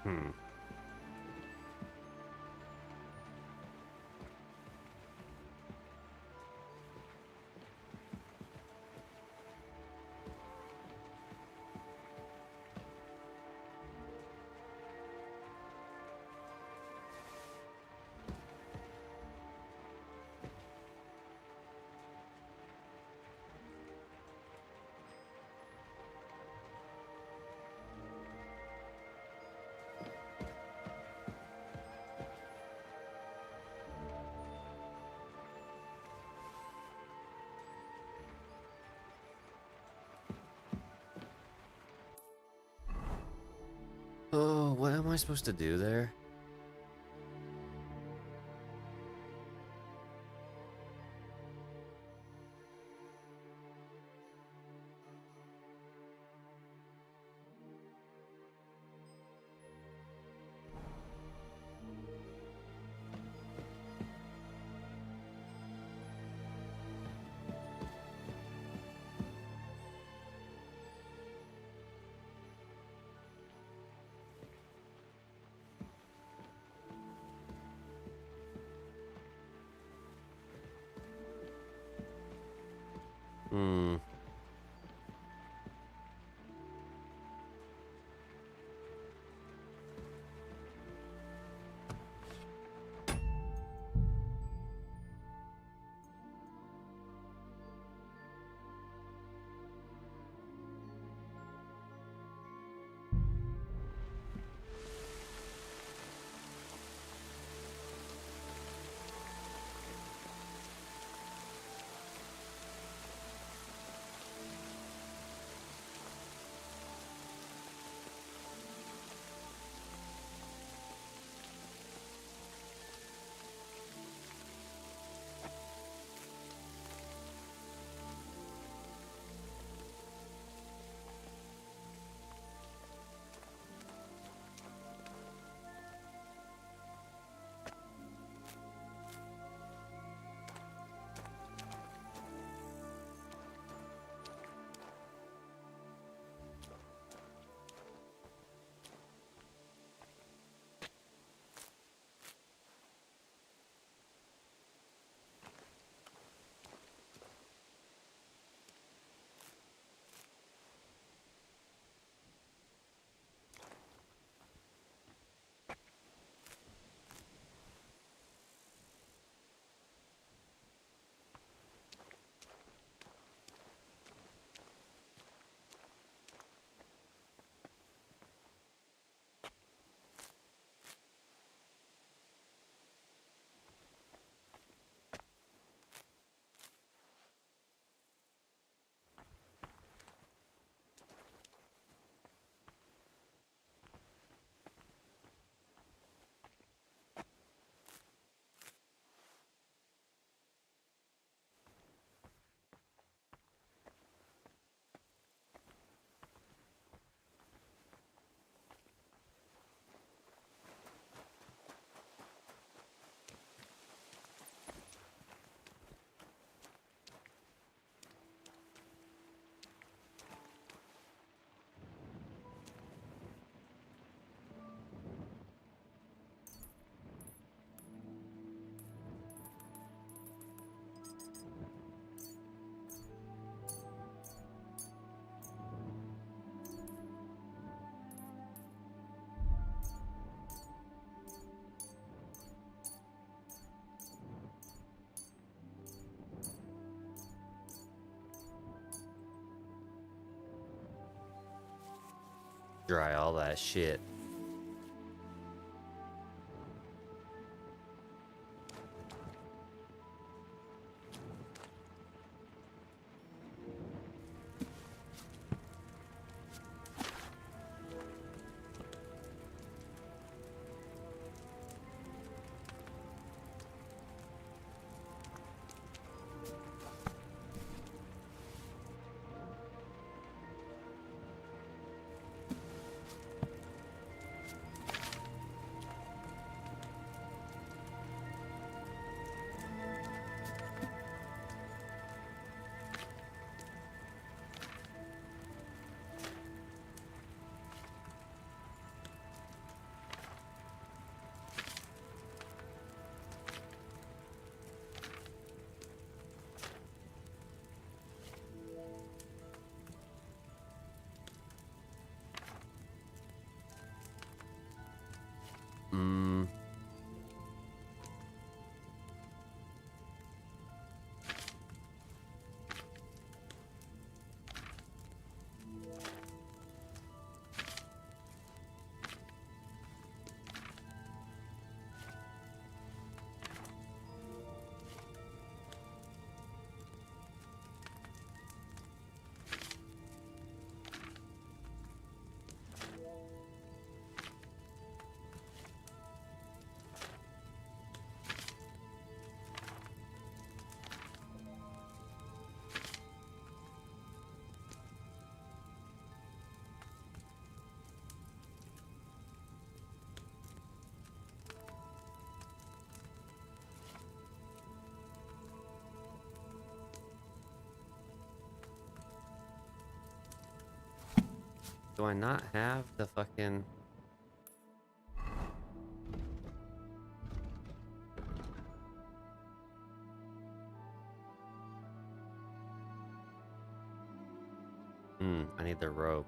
Hmm. Oh, what am I supposed to do there? Hmm. Dry all that shit. Do I not have the fucking... I need the rope.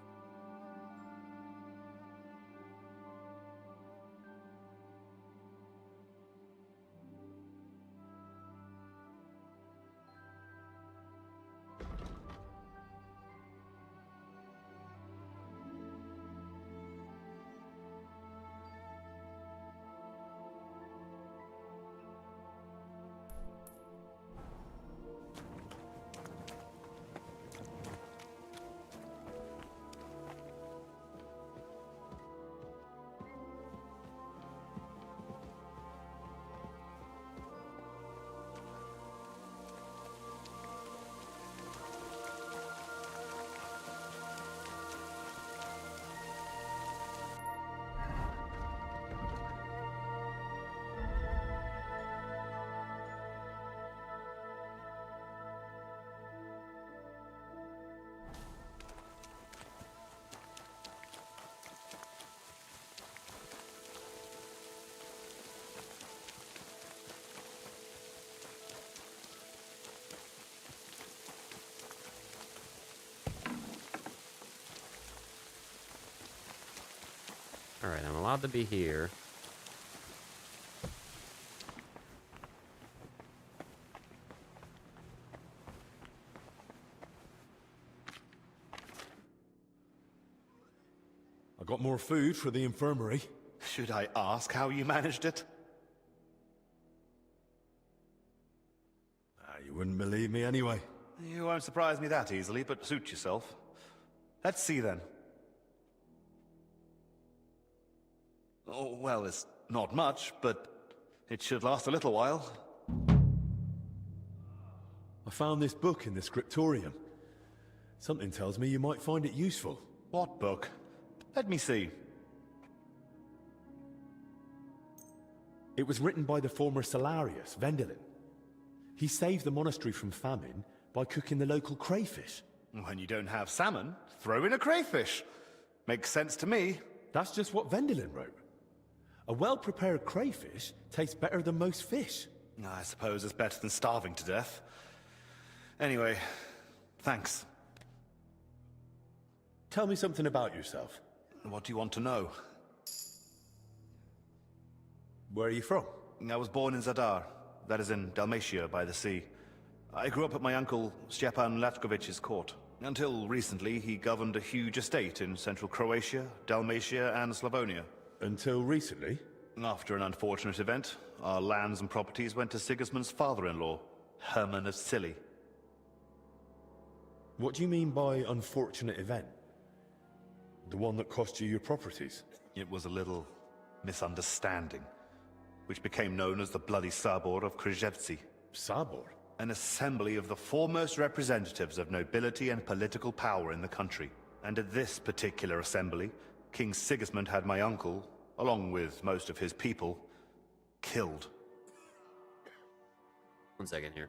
Alright, I'm allowed to be here.
I got more food for the infirmary.
Should I ask how you managed it?
You wouldn't believe me anyway.
You won't surprise me that easily, but suit yourself. Let's see then. Oh, well, it's not much, but it should last a little while.
I found this book in the scriptorium. Something tells me you might find it useful.
What book? Let me see.
It was written by the former Salarius, Vendelin. He saved the monastery from famine by cooking the local crayfish.
When you don't have salmon, throw in a crayfish. Makes sense to me.
That's just what Vendelin wrote. A well-prepared crayfish tastes better than most fish.
I suppose it's better than starving to death. Anyway, thanks.
Tell me something about yourself.
What do you want to know?
Where are you from?
I was born in Zadar. That is in Dalmatia by the sea. I grew up at my uncle Stepan Latkovich's court. Until recently, he governed a huge estate in central Croatia, Dalmatia, and Slavonia.
Until recently?
After an unfortunate event, our lands and properties went to Sigismund's father-in-law, Hermann of Scilly.
What do you mean by unfortunate event? The one that cost you your properties?
It was a little misunderstanding, which became known as the Bloody Sabor of Krzewcy.
Sabor?
An assembly of the foremost representatives of nobility and political power in the country. And at this particular assembly, King Sigismund had my uncle, along with most of his people, killed.
1 second here.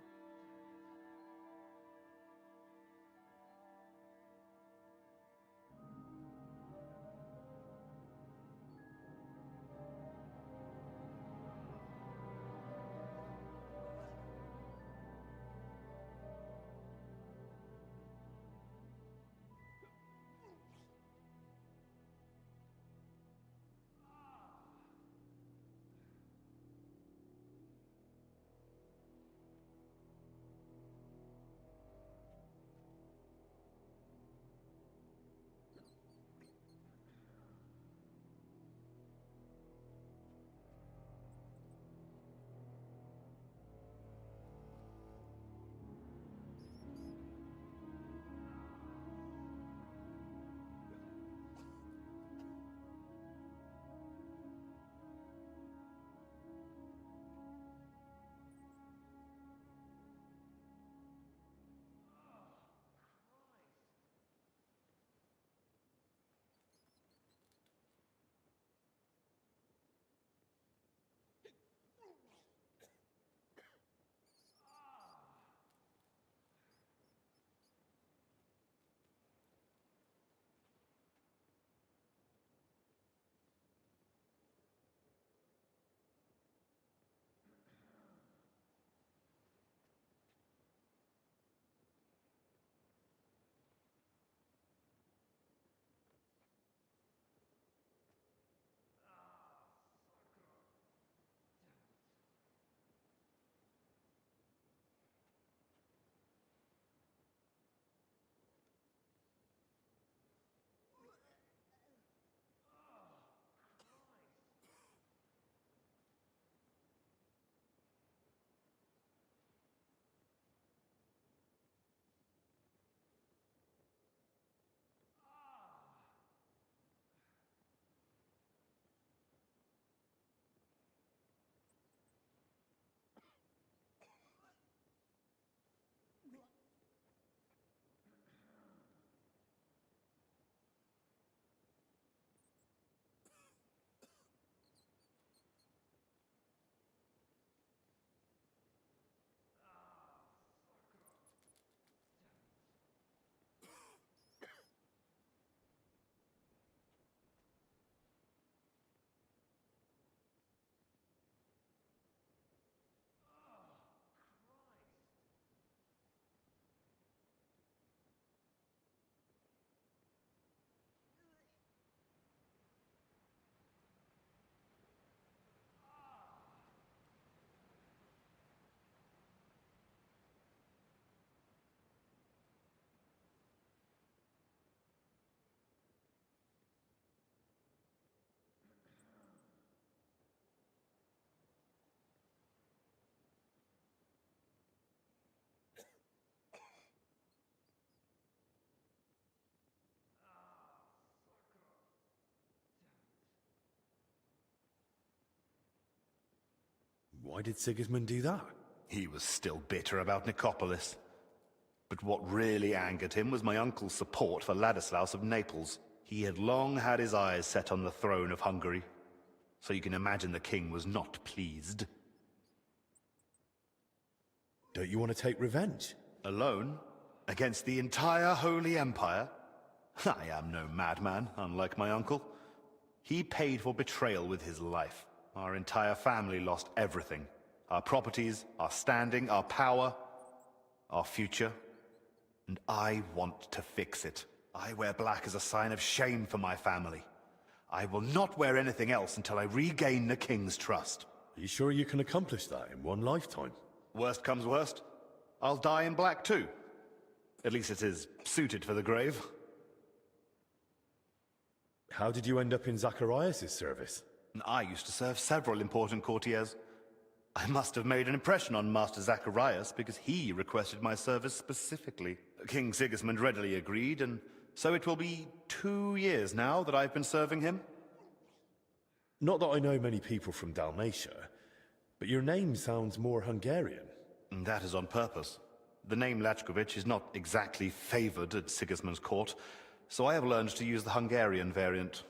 Why did Sigismund do that?
He was still bitter about Nicopolis. But what really angered him was my uncle's support for Ladislaus of Naples. He had long had his eyes set on the throne of Hungary, so you can imagine the king was not pleased.
Don't you want to take revenge?
Alone? Against the entire Holy Empire? I am no madman, unlike my uncle. He paid for betrayal with his life. Our entire family lost everything. Our properties, our standing, our power, our future. And I want to fix it. I wear black as a sign of shame for my family. I will not wear anything else until I regain the king's trust.
Are you sure you can accomplish that in one lifetime?
Worst comes worst, I'll die in black too. At least it is suited for the grave.
How did you end up in Zacharias' service?
I used to serve several important courtiers. I must have made an impression on Master Zacharias because he requested my service specifically. King Sigismund readily agreed, and so it will be 2 years now that I've been serving him.
Not that I know many people from Dalmatia, but your name sounds more Hungarian.
And that is on purpose. The name Lachkovich is not exactly favored at Sigismund's court, so I have learned to use the Hungarian variant.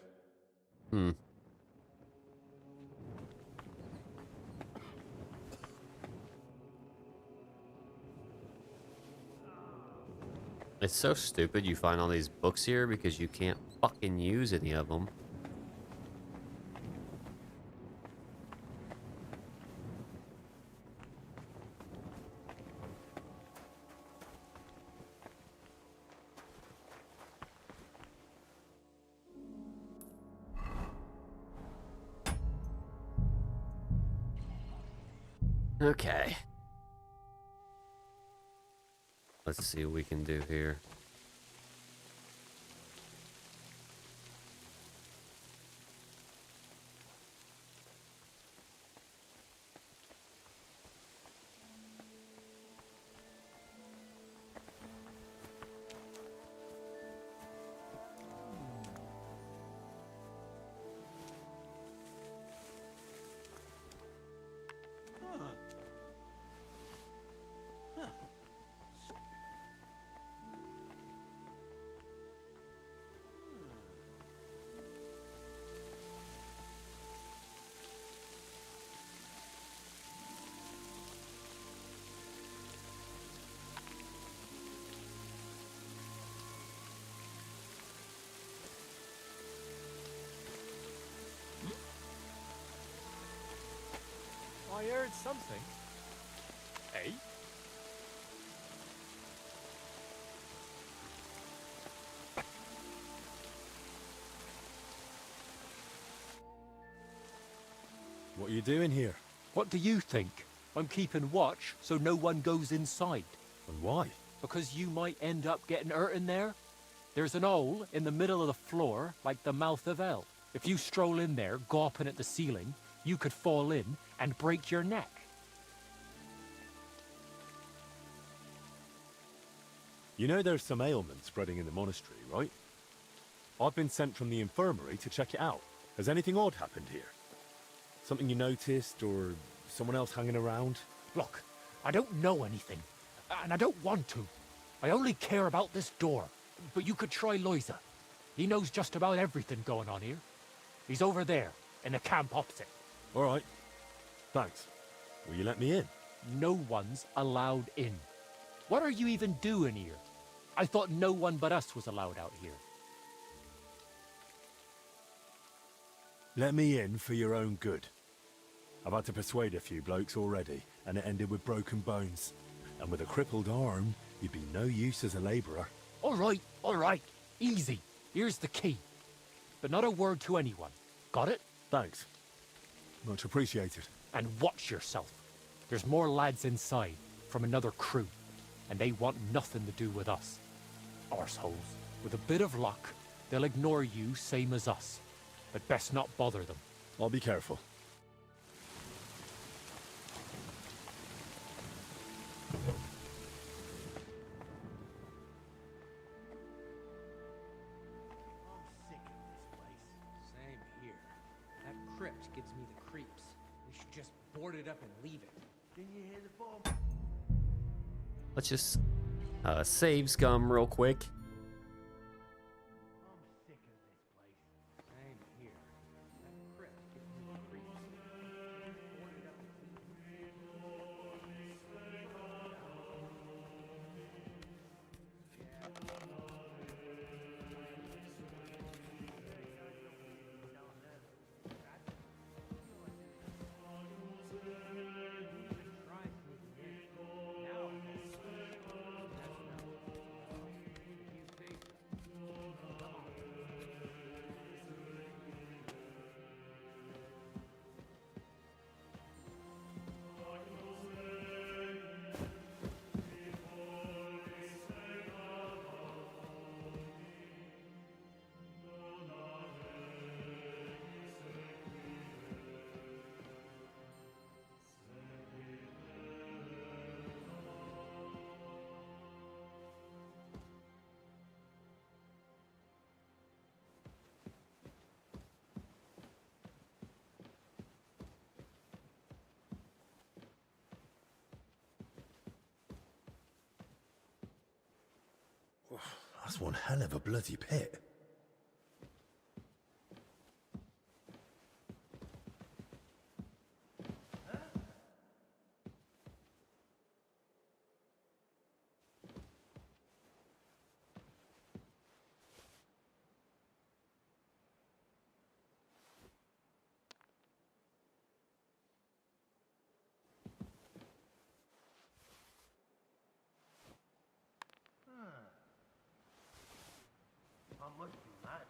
It's so stupid you find all these books here because you can't fucking use any of them. Okay. Let's see what we can do here.
I heard something. Eh?
What are you doing here?
What do you think? I'm keeping watch so no one goes inside.
And why?
Because you might end up getting hurt in there. There's an hole in the middle of the floor, like the mouth of hell. If you stroll in there, gawping at the ceiling, you could fall in and break your neck.
You know there's some ailment spreading in the monastery, right? I've been sent from the infirmary to check it out. Has anything odd happened here? Something you noticed, or someone else hanging around?
Look, I don't know anything, and I don't want to. I only care about this door. But you could try Loiza. He knows just about everything going on here. He's over there, in the camp opposite.
All right. Thanks. Will you let me in?
No one's allowed in. What are you even doing here? I thought no one but us was allowed out here.
Let me in for your own good. I've had to persuade a few blokes already, and it ended with broken bones. And with a crippled arm, you'd be no use as a labourer.
All right. Easy. Here's the key. But not a word to anyone. Got it?
Thanks. Much appreciated.
And watch yourself. There's more lads inside, from another crew, and they want nothing to do with us. Arseholes. With a bit of luck, they'll ignore you same as us. But best not bother them.
I'll be careful.
board it up and leave it.
Didn't you hear the bomb?
Let's just save scum real quick.
I'm sick of this place. Same here. That crypt gives me the creeps. Board it up and leave
That's one hell of a bloody pit.
I must be mad.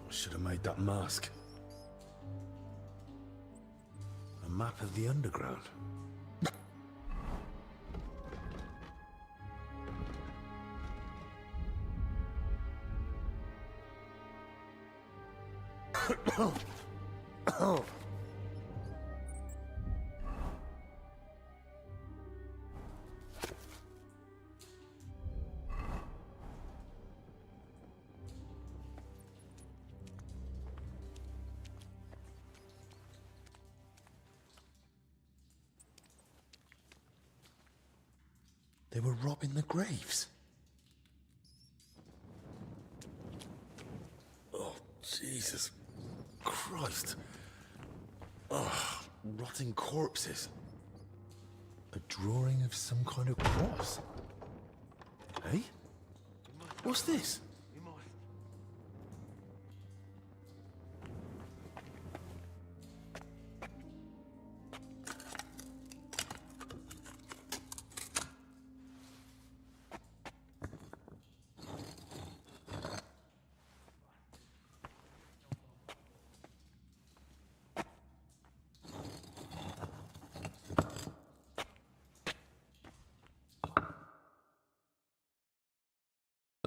I should have made that mask. A map of the underground. They were robbing the graves. Oh, Jesus Christ. Oh, rotting corpses. A drawing of some kind of cross. Hey? What's this?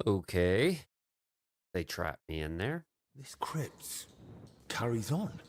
Okay. They trapped me in there.
This crypt carries on.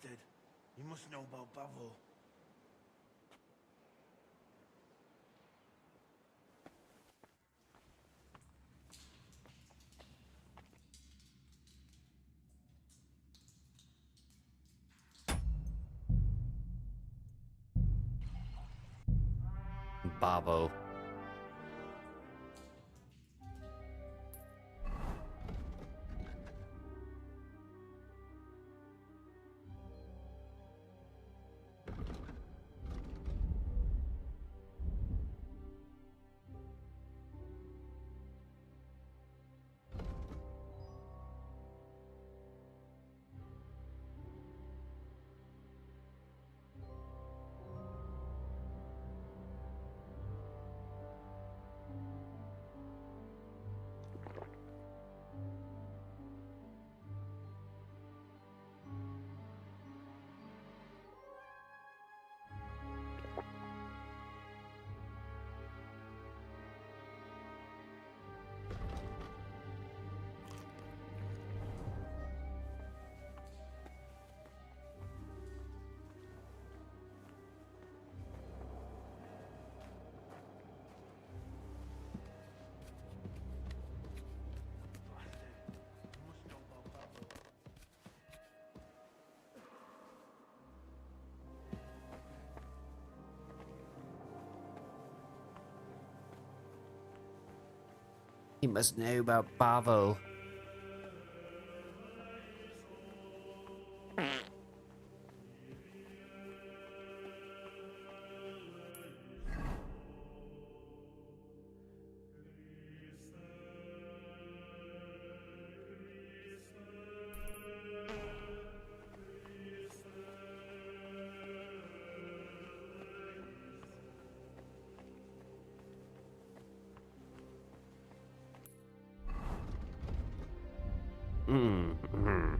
Bastard. You must know about Bavo.
Babo. He must know about Bavo. Mm-hmm.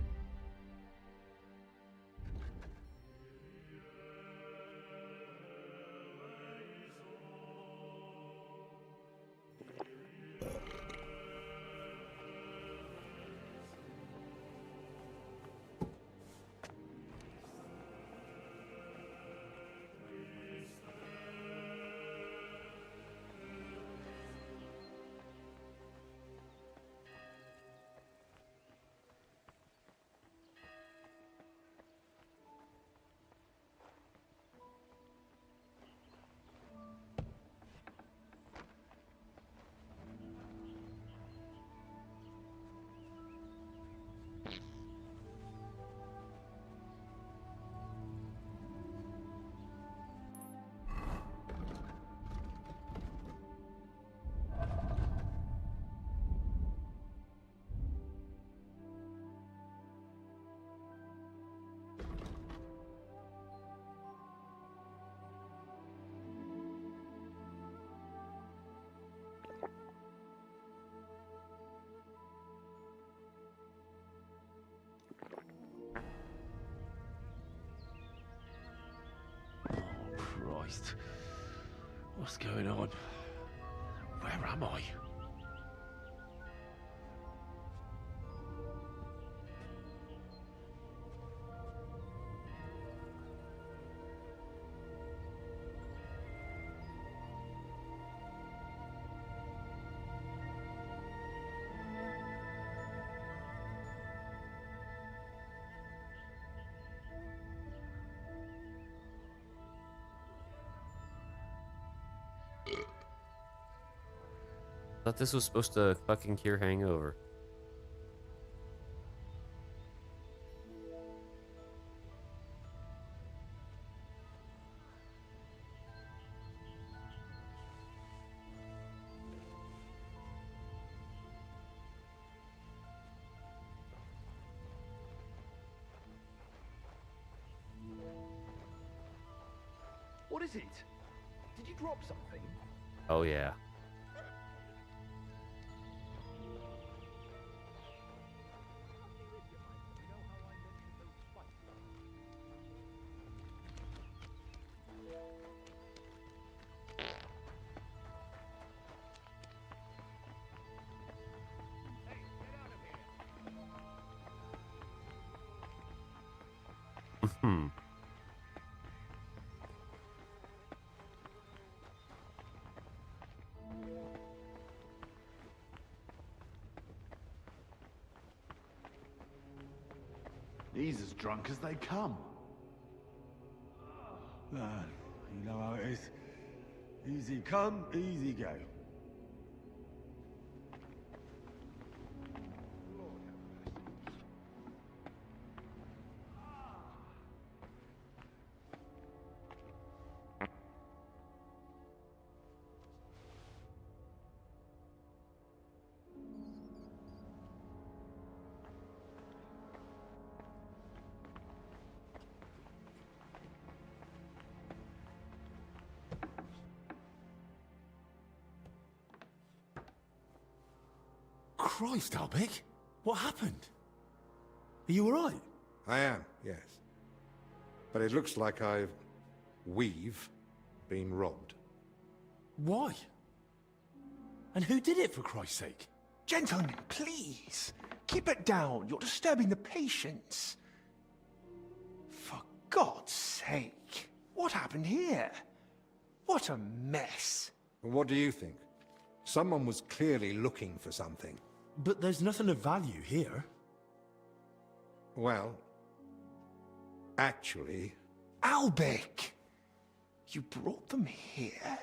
Christ. What's going on? Where am I?
Thought this was supposed to fucking cure hangover.
What is it? Did you drop something?
Oh yeah.
He's as drunk as they come.
You know how it is. Easy come, easy go. Christ, Albic! What happened? Are you alright?
I am, yes. But it looks like we've been robbed.
Why? And who did it, for Christ's sake?
Gentlemen, please. Keep it down. You're disturbing the patients. For God's sake. What happened here? What a mess.
What do you think? Someone was clearly looking for something.
But there's nothing of value here.
Well, actually...
Albic! You brought them here?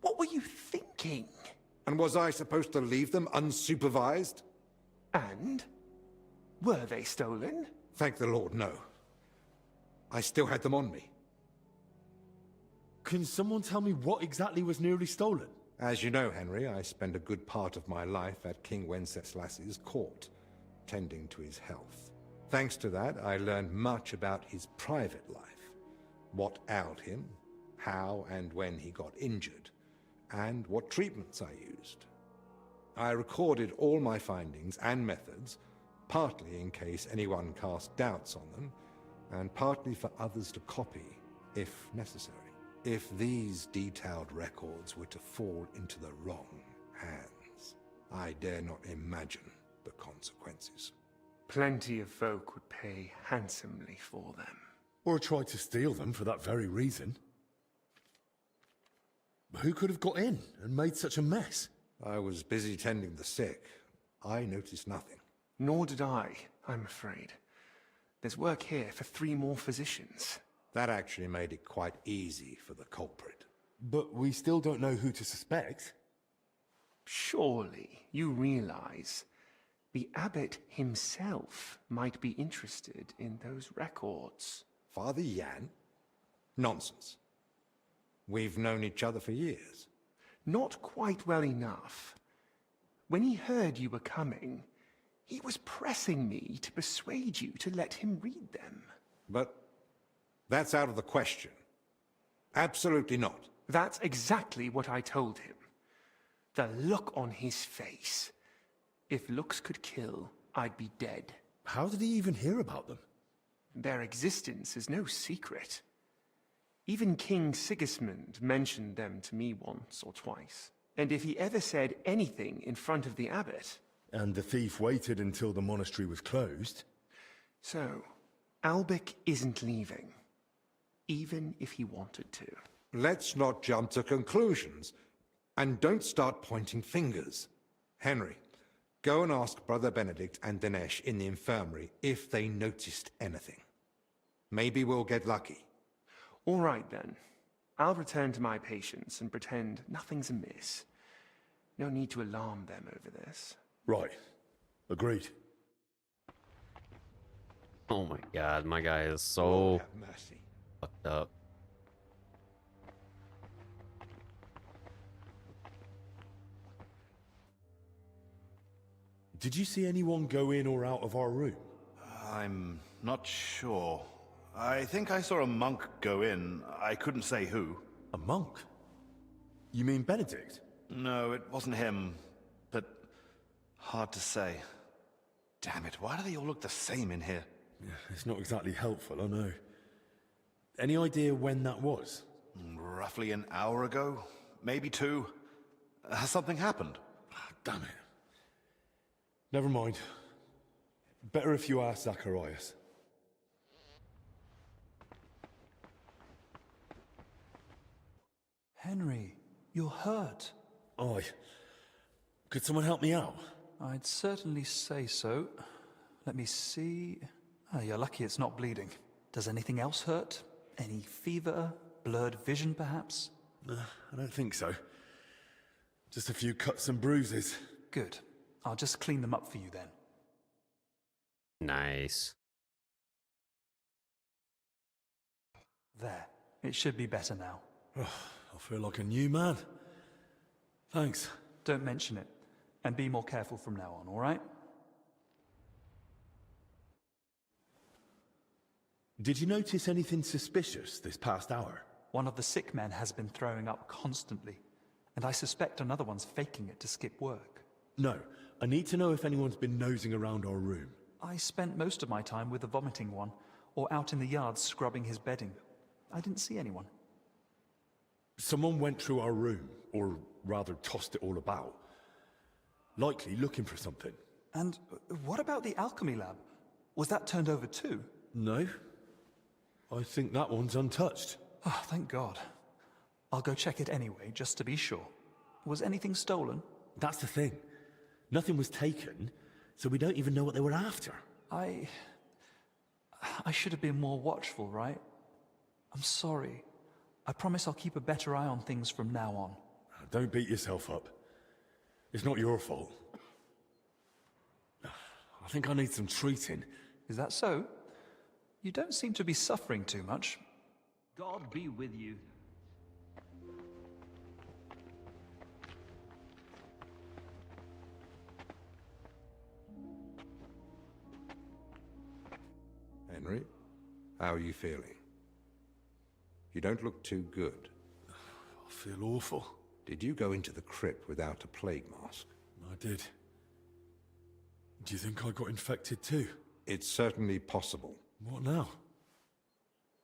What were you thinking?
And was I supposed to leave them unsupervised?
And? Were they stolen?
Thank the Lord, no. I still had them on me.
Can someone tell me what exactly was nearly stolen?
As you know, Henry, I spent a good part of my life at King Wenceslas's court, tending to his health. Thanks to that, I learned much about his private life, what ailed him, how and when he got injured, and what treatments I used. I recorded all my findings and methods, partly in case anyone cast doubts on them, and partly for others to copy, if necessary. If these detailed records were to fall into the wrong hands, I dare not imagine the consequences.
Plenty of folk would pay handsomely for them.
Or tried to steal them for that very reason. Who could have got in and made such a mess?
I was busy tending the sick. I noticed nothing.
Nor did I, I'm afraid. There's work here for 3 more physicians.
That actually made it quite easy for the culprit.
But we still don't know who to suspect.
Surely you realize the abbot himself might be interested in those records.
Father Jan? Nonsense. We've known each other for years.
Not quite well enough. When he heard you were coming, he was pressing me to persuade you to let him read them.
But that's out of the question. Absolutely not.
That's exactly what I told him. The look on his face. If looks could kill, I'd be dead.
How did he even hear about them?
Their existence is no secret. Even King Sigismund mentioned them to me once or twice. And if he ever said anything in front of the abbot...
And the thief waited until the monastery was closed?
So, Albic isn't leaving. Even if he wanted to.
Let's not jump to conclusions. And don't start pointing fingers. Henry, go and ask Brother Benedict and Dinesh in the infirmary if they noticed anything. Maybe we'll get lucky.
All right, then. I'll return to my patients and pretend nothing's amiss. No need to alarm them over this.
Right. Agreed.
Oh my god, my guy is so
Lord have mercy.
fucked up.
Did you see anyone go in or out of our room?
I'm not sure. I think I saw a monk go in. I couldn't say who.
A monk? You mean Benedict?
No, it wasn't him. But hard to say. Damn it, why do they all look the same in here?
Yeah, it's not exactly helpful, I know. Any idea when that was?
Roughly an hour ago? Maybe 2. Has something happened?
Damn it. Never mind. Better if you ask Zacharias.
Henry, you're hurt.
Oi. Could someone help me out?
I'd certainly say so. Let me see. Oh, you're lucky it's not bleeding. Does anything else hurt? Any fever? Blurred vision, perhaps?
I don't think so. Just a few cuts and bruises.
Good. I'll just clean them up for you then.
Nice.
There. It should be better now.
I feel like a new man. Thanks.
Don't mention it. And be more careful from now on, all right?
Did you notice anything suspicious this past hour?
One of the sick men has been throwing up constantly, and I suspect another one's faking it to skip work.
No. I need to know if anyone's been nosing around our room.
I spent most of my time with the vomiting one, or out in the yard scrubbing his bedding. I didn't see anyone.
Someone went through our room, or rather tossed it all about. Likely looking for something.
And what about the alchemy lab? Was that turned over too?
No. I think that one's untouched.
Oh, thank God. I'll go check it anyway, just to be sure. Was anything stolen?
That's the thing. Nothing was taken, so we don't even know what they were after.
I should have been more watchful, right? I'm sorry. I promise I'll keep a better eye on things from now on.
Don't beat yourself up. It's not your fault. I think I need some treating.
Is that so? You don't seem to be suffering too much.
God be with you.
Henry, how are you feeling? You don't look too good.
I feel awful.
Did you go into the crypt without a plague mask?
I did. Do you think I got infected too?
It's certainly possible.
What now?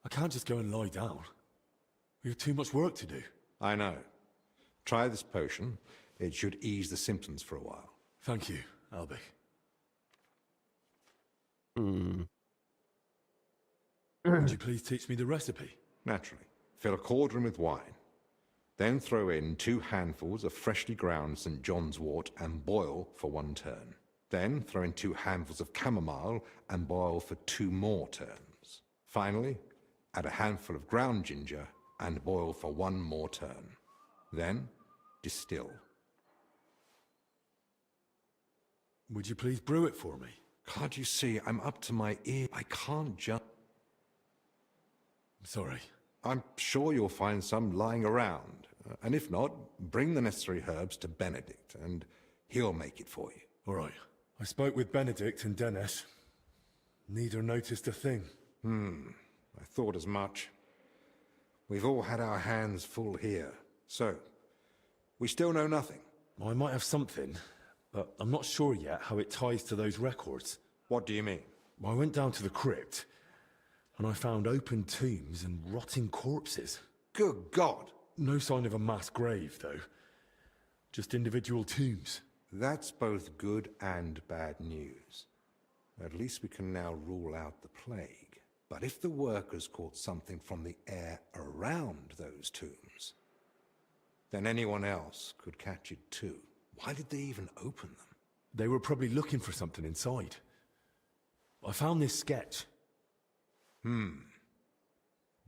I can't just go and lie down. We have too much work to do.
I know. Try this potion. It should ease the symptoms for a while.
Thank you, Albie. Would you please teach me the recipe?
Naturally. Fill a cauldron with wine. Then throw in 2 handfuls of freshly ground St. John's wort and boil for 1 turn. Then throw in 2 handfuls of chamomile and boil for 2 more turns. Finally, add a handful of ground ginger and boil for 1 more turn. Then, distill.
Would you please brew it for me?
Can't you see I'm up to my ear? I can't just...
I'm sorry.
I'm sure you'll find some lying around. And if not, bring the necessary herbs to Benedict, and he'll make it for you.
All right. I spoke with Benedict and Dennis. Neither noticed a thing.
I thought as much. We've all had our hands full here. So, we still know nothing.
I might have something, but I'm not sure yet how it ties to those records.
What do you mean?
I went down to the crypt, and I found open tombs and rotting corpses.
Good God!
No sign of a mass grave, though. Just individual tombs.
That's both good and bad news. At least we can now rule out the plague. But if the workers caught something from the air around those tombs, then anyone else could catch it too. Why did they even open them?
They were probably looking for something inside. I found this sketch.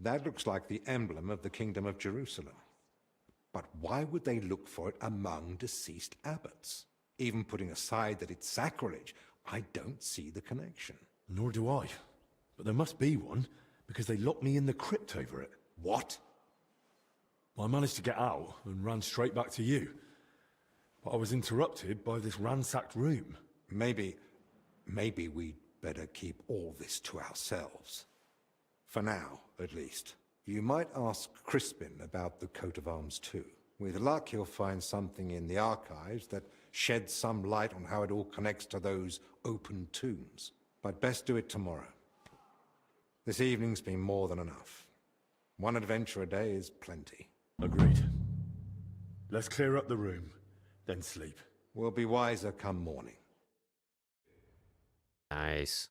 That looks like the emblem of the Kingdom of Jerusalem. But why would they look for it among deceased abbots? Even putting aside that it's sacrilege, I don't see the connection.
Nor do I. But there must be one, because they locked me in the crypt over it.
What?
I managed to get out and ran straight back to you. But I was interrupted by this ransacked room.
Maybe we'd better keep all this to ourselves. For now, at least. You might ask Crispin about the coat of arms too. With luck, he'll find something in the archives that sheds some light on how it all connects to those open tombs. But best do it tomorrow. This evening's been more than enough. 1 adventure a day is plenty.
Agreed. Let's clear up the room, then sleep.
We'll be wiser come morning.
Nice.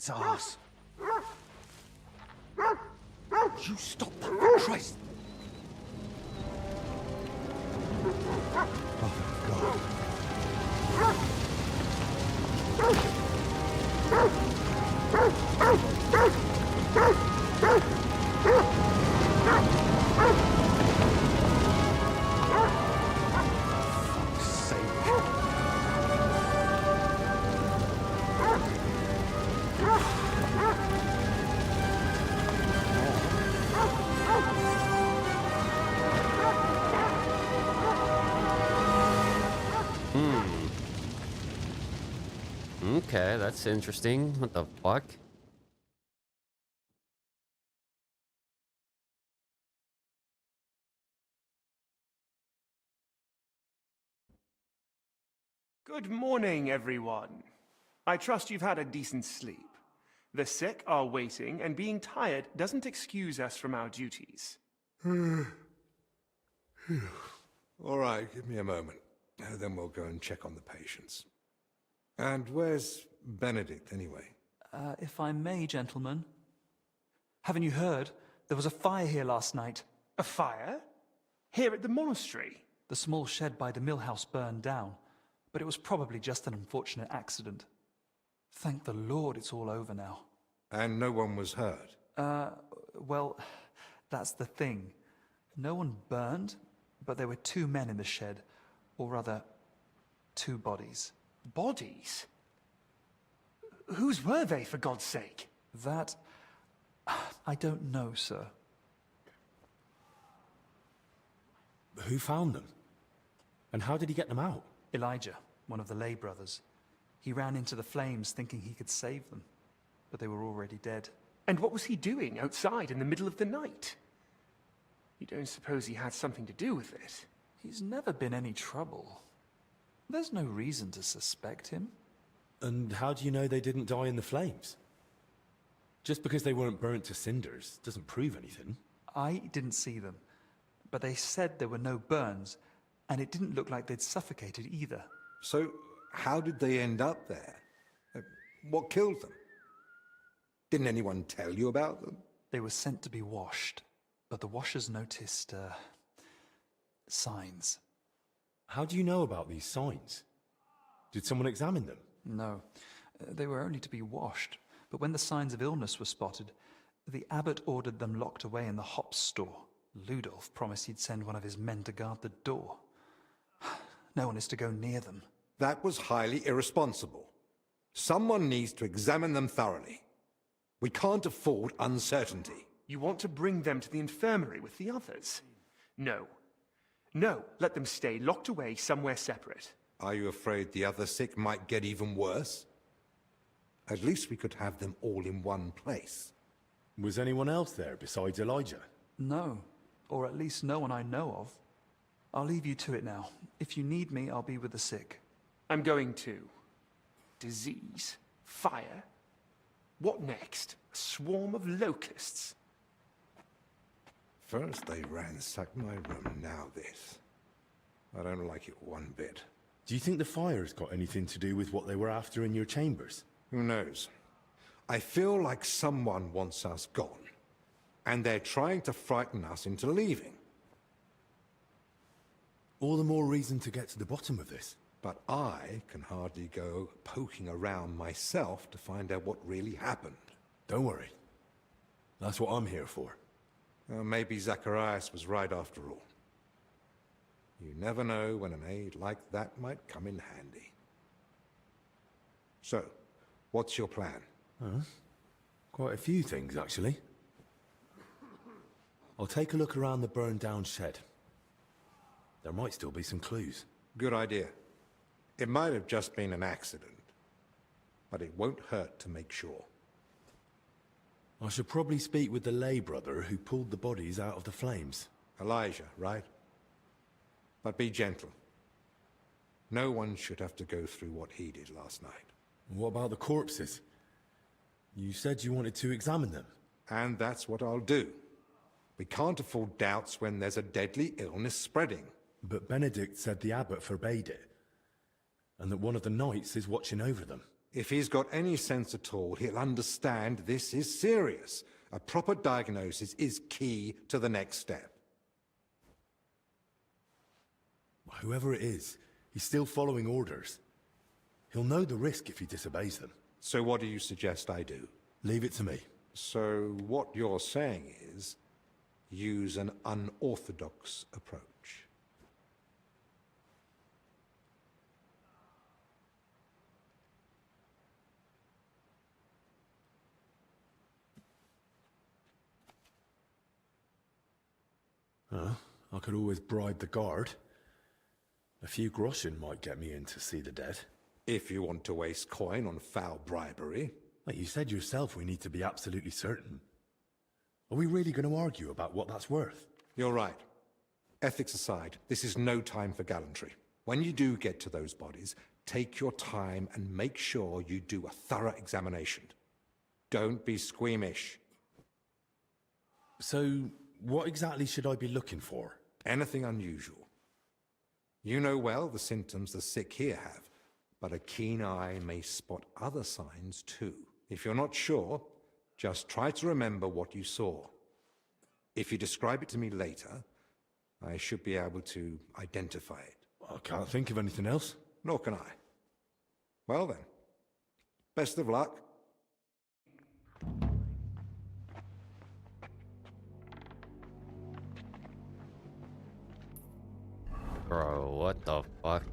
It's ours. You stop that, for Christ!
Okay, that's interesting. What the fuck?
Good morning, everyone. I trust you've had a decent sleep. The sick are waiting, and being tired doesn't excuse us from our duties.
All right, give me a moment. Then we'll go and check on the patients. And where's Benedict, anyway?
If I may, gentlemen. Haven't you heard? There was a fire here last night.
A fire? Here at the monastery?
The small shed by the mill house burned down, but it was probably just an unfortunate accident. Thank the Lord it's all over now.
And no one was hurt?
Well, that's the thing. No one burned, but there were 2 men in the shed. Or rather, 2 bodies.
Bodies? Whose were they, for God's sake?
That... I don't know, sir.
Who found them? And how did he get them out?
Elijah, one of the lay brothers. He ran into the flames thinking he could save them, but they were already dead.
And what was he doing outside in the middle of the night? You don't suppose he had something to do with it?
He's never been any trouble. There's no reason to suspect him.
And how do you know they didn't die in the flames? Just because they weren't burnt to cinders doesn't prove anything.
I didn't see them, but they said there were no burns, and it didn't look like they'd suffocated either.
So, how did they end up there? What killed them? Didn't anyone tell you about them?
They were sent to be washed, but the washers noticed, signs.
How do you know about these signs? Did someone examine them?
No, they were only to be washed, but when the signs of illness were spotted, the abbot ordered them locked away in the hop store. Ludolf promised he'd send one of his men to guard the door. No one is to go near them.
That was highly irresponsible. Someone needs to examine them thoroughly. We can't afford uncertainty.
You want to bring them to the infirmary with the others? No. No, let them stay locked away somewhere separate.
Are you afraid the other sick might get even worse? At least we could have them all in one place.
Was anyone else there besides Elijah?
No, or at least no one I know of. I'll leave you to it now. If you need me, I'll be with the sick.
I'm going too. Disease? Fire? What next? A swarm of locusts?
First they ransacked my room, now this. I don't like it one bit.
Do you think the fire's got anything to do with what they were after in your chambers?
Who knows? I feel like someone wants us gone, and they're trying to frighten us into leaving.
All the more reason to get to the bottom of this.
But I can hardly go poking around myself to find out what really happened.
Don't worry. That's what I'm here for.
Maybe Zacharias was right after all. You never know when an aid like that might come in handy. So, what's your plan?
Quite a few things, actually. I'll take a look around the burned-down shed. There might still be some clues.
Good idea. It might have just been an accident, but it won't hurt to make sure.
I should probably speak with the lay brother who pulled the bodies out of the flames.
Elijah, right? But be gentle. No one should have to go through what he did last night.
What about the corpses? You said you wanted to examine them.
And that's what I'll do. We can't afford doubts when there's a deadly illness spreading.
But Benedict said the abbot forbade it, and that one of the knights is watching over them.
If he's got any sense at all, he'll understand this is serious. A proper diagnosis is key to the next step.
Whoever it is, he's still following orders. He'll know the risk if he disobeys them.
So what do you suggest I do?
Leave it to me.
So what you're saying is, use an unorthodox approach.
I could always bribe the guard. A few groschen might get me in to see the dead.
If you want to waste coin on foul bribery.
Like you said yourself, we need to be absolutely certain. Are we really going to argue about what that's worth?
You're right. Ethics aside, this is no time for gallantry. When you do get to those bodies, take your time and make sure you do a thorough examination. Don't be squeamish.
So, what exactly should I be looking for?
Anything unusual. You know well the symptoms the sick here have, but a keen eye may spot other signs too. If you're not sure, just try to remember what you saw. If you describe it to me later, I should be able to identify it.
I can't think of anything else.
Nor can I. Well then, best of luck.
Bro, what the fuck?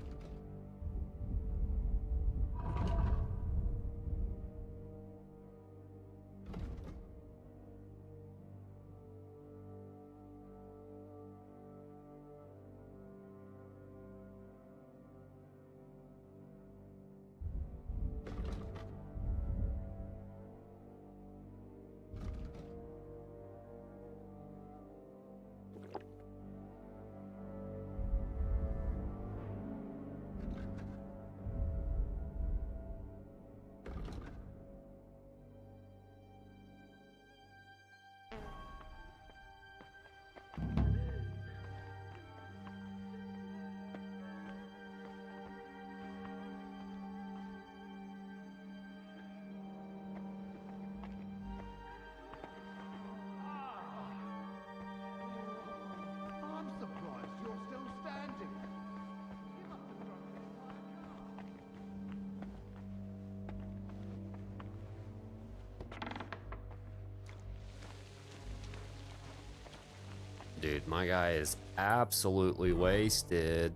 I'm surprised you're still standing.
Dude, my guy is absolutely wasted.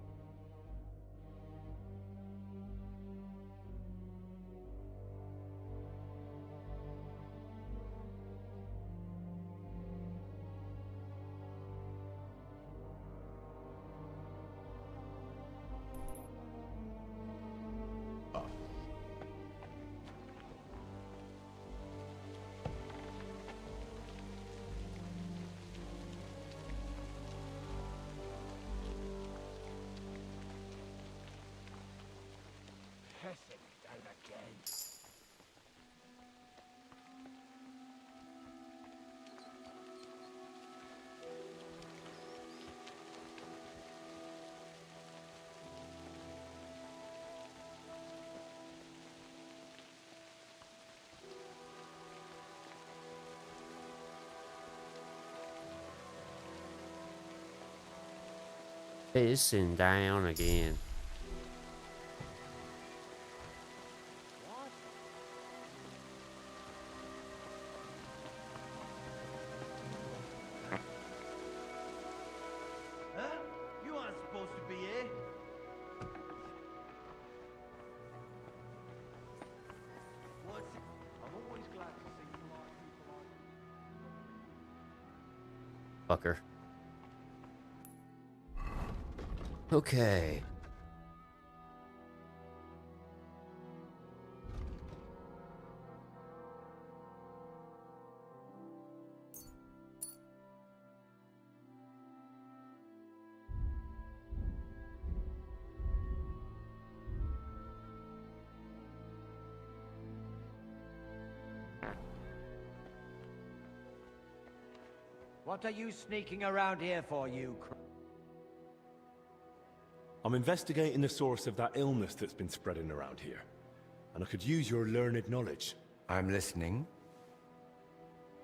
Pissing down again.
Huh? You aren't supposed to be here. What's it? I'm always glad to see polite people like
Fucker. Okay.
What are you sneaking around here for, you
I'm investigating the source of that illness that's been spreading around here. and I could use your learned knowledge.
I'm listening.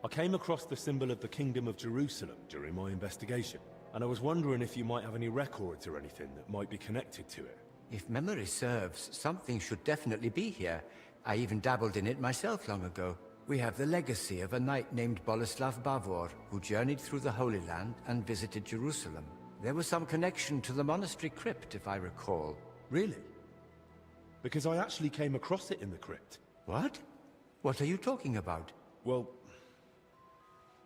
I came across the symbol of the Kingdom of Jerusalem during my investigation, and I was wondering if you might have any records or anything that might be connected to it.
If memory serves, something should definitely be here. I even dabbled in it myself long ago. We have the legacy of a knight named Boleslav Bavor, who journeyed through the Holy Land and visited Jerusalem. There was some connection to the monastery crypt, if I recall.
Really? Because I actually came across it in the crypt.
What? What are you talking about?
Well,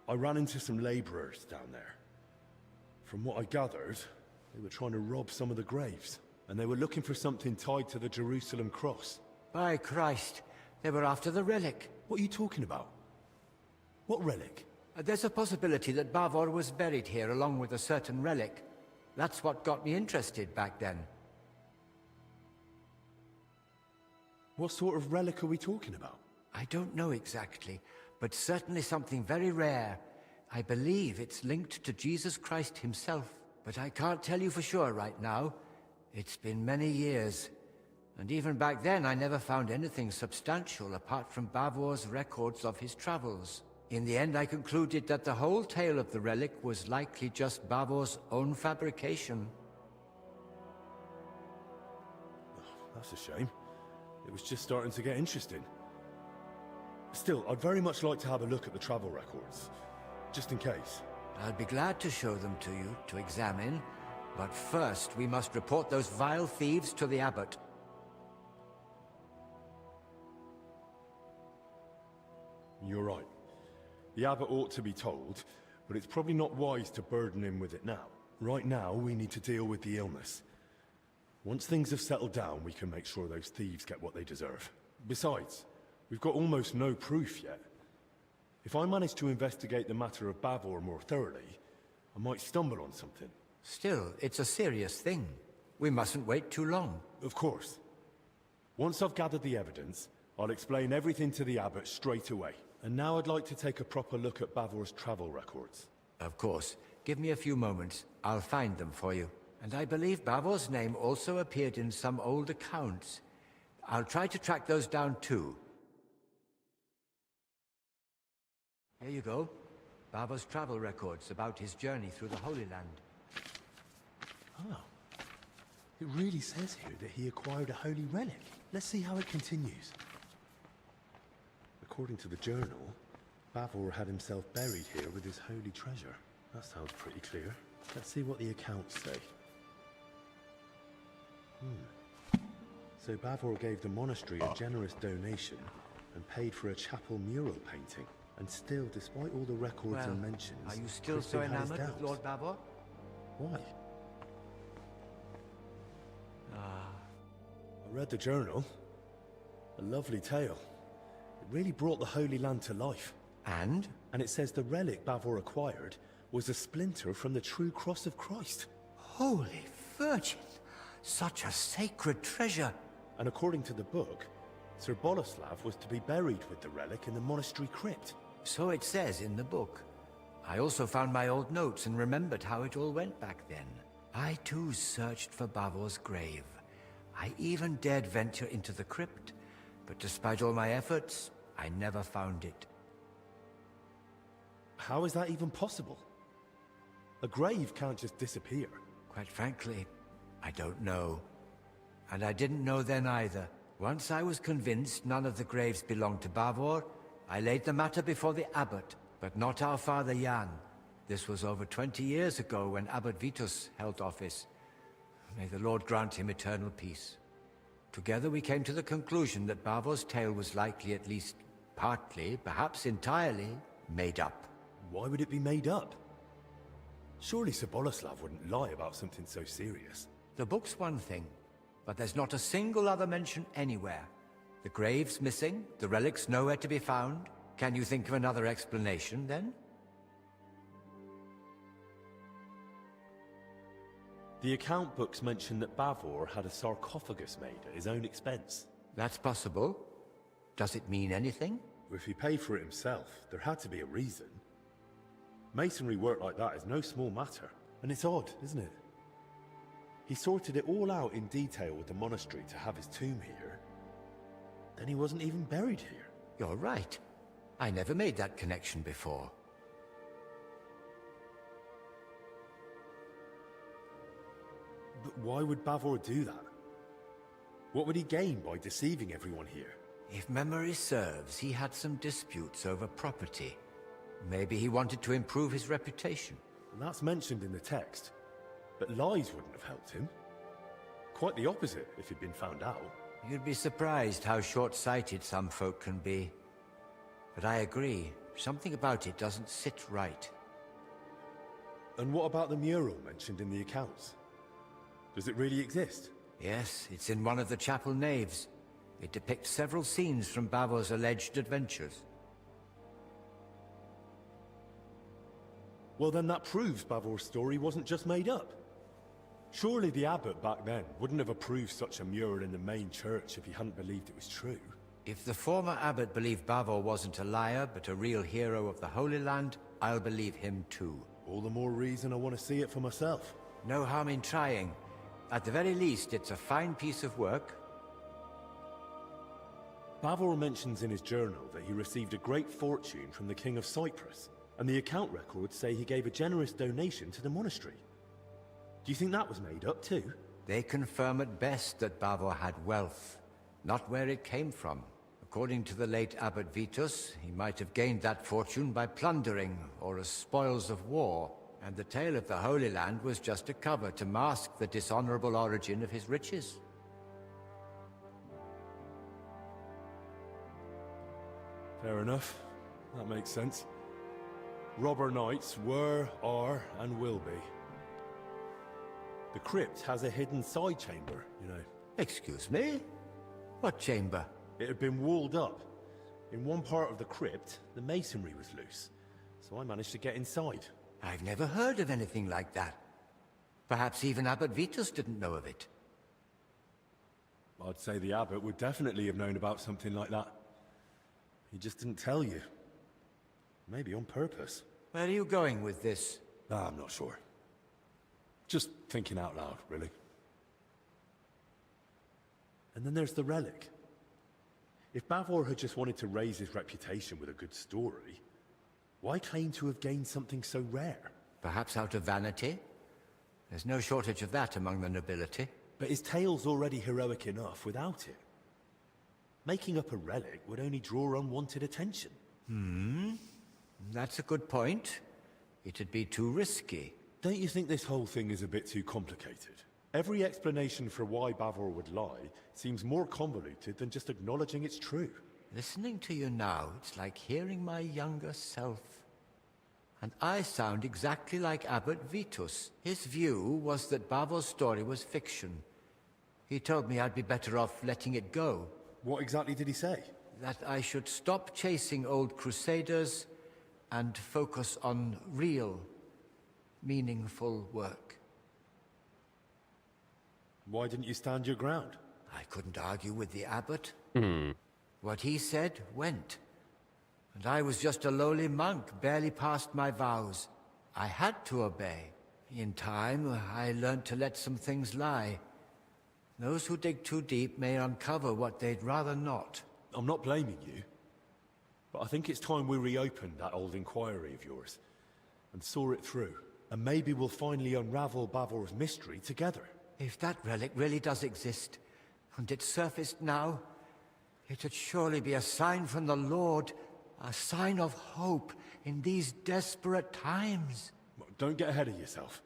I ran into some laborers down there. From what I gathered, they were trying to rob some of the graves, and they were looking for something tied to the Jerusalem cross.
By Christ, they were after the relic.
What are you talking about? What relic?
There's a possibility that Bavor was buried here along with a certain relic. That's what got me interested back then.
What sort of relic are we talking about?
I don't know exactly, but certainly something very rare. I believe it's linked to Jesus Christ himself, but I can't tell you for sure right now. It's been many years, and even back then I never found anything substantial apart from Bavor's records of his travels. In the end, I concluded that the whole tale of the relic was likely just Bavor's own fabrication.
Oh, that's a shame. It was just starting to get interesting. Still, I'd very much like to have a look at the travel records, just in case.
I'll be glad to show them to you, to examine, but first we must report those vile thieves to the abbot.
You're right. The abbot ought to be told, but it's probably not wise to burden him with it now. Right now, we need to deal with the illness. Once things have settled down, we can make sure those thieves get what they deserve. Besides, we've got almost no proof yet. If I manage to investigate the matter of Bavor more thoroughly, I might stumble on something.
Still, it's a serious thing. We mustn't wait too long.
Of course. Once I've gathered the evidence, I'll explain everything to the abbot straight away. And now I'd like to take a proper look at Bavor's travel records.
Of course. Give me a few moments. I'll find them for you. And I believe Bavor's name also appeared in some old accounts. I'll try to track those down too. Here you go. Bavor's travel records about his journey through the Holy Land.
Oh. It really says here that he acquired a holy relic. Let's see how it continues. According to the journal, Bavor had himself buried here with his holy treasure. That sounds pretty clear. Let's see what the accounts say. So Bavor gave the monastery a generous donation and paid for a chapel mural painting. And still, despite all the records and mentions,
are you still
Crispin
so
had his
enamored with
doubts.
Lord Bavor?
Why? I read the journal. A lovely tale. It really brought the Holy Land to life.
And?
And it says the relic Bavor acquired was a splinter from the true cross of Christ.
Holy Virgin! Such a sacred treasure!
And according to the book, Sir Boleslav was to be buried with the relic in the monastery crypt.
So it says in the book. I also found my old notes and remembered how it all went back then. I too searched for Bavor's grave. I even dared venture into the crypt, but despite all my efforts, I never found it.
How is that even possible? A grave can't just disappear.
Quite frankly, I don't know. And I didn't know then either. Once I was convinced none of the graves belonged to Bavor, I laid the matter before the abbot, but not our father Jan. This was over 20 years ago when Abbot Vitus held office. May the Lord grant him eternal peace. Together we came to the conclusion that Bavor's tale was likely at least partly, perhaps entirely, made up.
Why would it be made up? Surely Sir Boleslav wouldn't lie about something so serious.
The book's one thing, but there's not a single other mention anywhere. The grave's missing, the relic's nowhere to be found. Can you think of another explanation, then?
The account books mention that Bavor had a sarcophagus made at his own expense.
That's possible. Does it mean anything?
If he paid for it himself, there had to be a reason. Masonry work like that is no small matter, and it's odd, isn't it? He sorted it all out in detail with the monastery to have his tomb here. Then he wasn't even buried here.
You're right. I never made that connection before.
But why would Bavor do that? What would he gain by deceiving everyone here?
If memory serves, he had some disputes over property. Maybe he wanted to improve his reputation.
And that's mentioned in the text. But lies wouldn't have helped him. Quite the opposite, if he'd been found out.
You'd be surprised how short-sighted some folk can be. But I agree, something about it doesn't sit right.
And what about the mural mentioned in the accounts? Does it really exist?
Yes, it's in one of the chapel naves. It depicts several scenes from Bavor's alleged adventures.
Well, then that proves Bavor's story wasn't just made up. Surely the abbot back then wouldn't have approved such a mural in the main church if he hadn't believed it was true.
If the former abbot believed Bavor wasn't a liar, but a real hero of the Holy Land, I'll believe him too.
All the more reason I want to see it for myself.
No harm in trying. At the very least, it's a fine piece of work.
Bavor mentions in his journal that he received a great fortune from the King of Cyprus, and the account records say he gave a generous donation to the monastery. Do you think that was made up too?
They confirm at best that Bavor had wealth, not where it came from. According to the late Abbot Vitus, he might have gained that fortune by plundering or as spoils of war, and the tale of the Holy Land was just a cover to mask the dishonorable origin of his riches.
Fair enough. That makes sense. Robber knights were, are, and will be. The crypt has a hidden side chamber, you know.
Excuse me? What chamber?
It had been walled up. In one part of the crypt, the masonry was loose, so I managed to get inside.
I've never heard of anything like that. Perhaps even Abbot Vitus didn't know of it.
I'd say the abbot would definitely have known about something like that. He just didn't tell you. Maybe on purpose.
Where are you going with this?
I'm not sure. Just thinking out loud, really. And then there's the relic. If Bavor had just wanted to raise his reputation with a good story, why claim to have gained something so rare?
Perhaps out of vanity? There's no shortage of that among the nobility.
But his tale's already heroic enough without it. Making up a relic would only draw unwanted attention.
That's a good point. It'd be too risky.
Don't you think this whole thing is a bit too complicated? Every explanation for why Bavor would lie seems more convoluted than just acknowledging it's true.
Listening to you now, it's like hearing my younger self. And I sound exactly like Abbot Vitus. His view was that Bavor's story was fiction. He told me I'd be better off letting it go.
What exactly did he say?
That I should stop chasing old crusaders and focus on real, meaningful work.
Why didn't you stand your ground?
I couldn't argue with the abbot. What he said went. And I was just a lowly monk, barely past my vows. I had to obey. In time, I learned to let some things lie. Those who dig too deep may uncover what they'd rather not.
I'm not blaming you. But I think it's time we reopened that old inquiry of yours and saw it through. And maybe we'll finally unravel Bavor's mystery together.
If that relic really does exist, and it surfaced now, it'd surely be a sign from the Lord, a sign of hope in these desperate times.
Don't get ahead of yourself.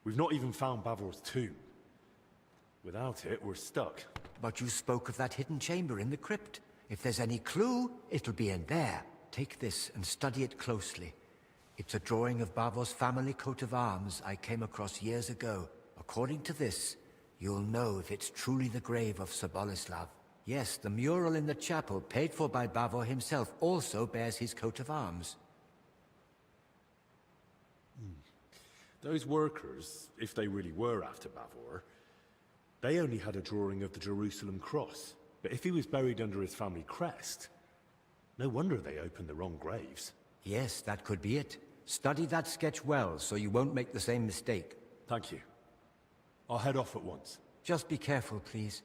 We've not even found Bavor's tomb. Without it, we're stuck.
But you spoke of that hidden chamber in the crypt. If there's any clue, it'll be in there. Take this and study it closely. It's a drawing of Bavor's family coat of arms I came across years ago. According to this, you'll know if it's truly the grave of Sir Boleslav. Yes, the mural in the chapel, paid for by Bavor himself, also bears his coat of arms.
Those workers, if they really were after Bavor, they only had a drawing of the Jerusalem cross. But if he was buried under his family crest, no wonder they opened the wrong graves.
Yes, that could be it. Study that sketch well, so you won't make the same mistake.
Thank you. I'll head off at once.
Just be careful, please.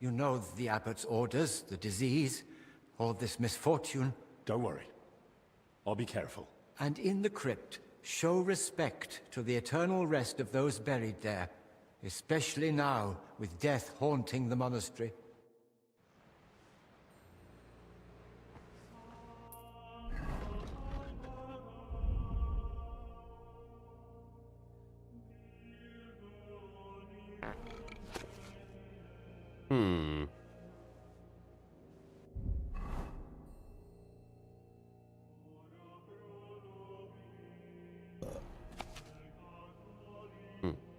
You know the abbot's orders, the disease, all this misfortune.
Don't worry. I'll be careful.
And in the crypt, show respect to the eternal rest of those buried there, especially now, with death haunting the monastery.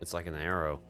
It's like an arrow.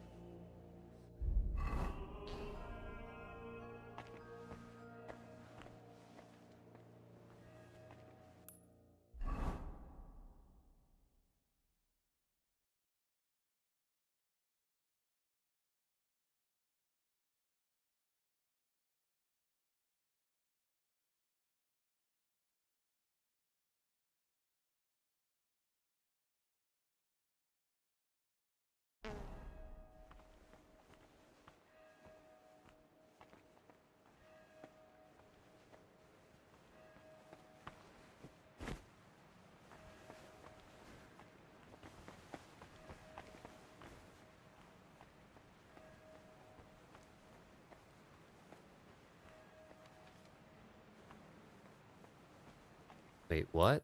Wait, what?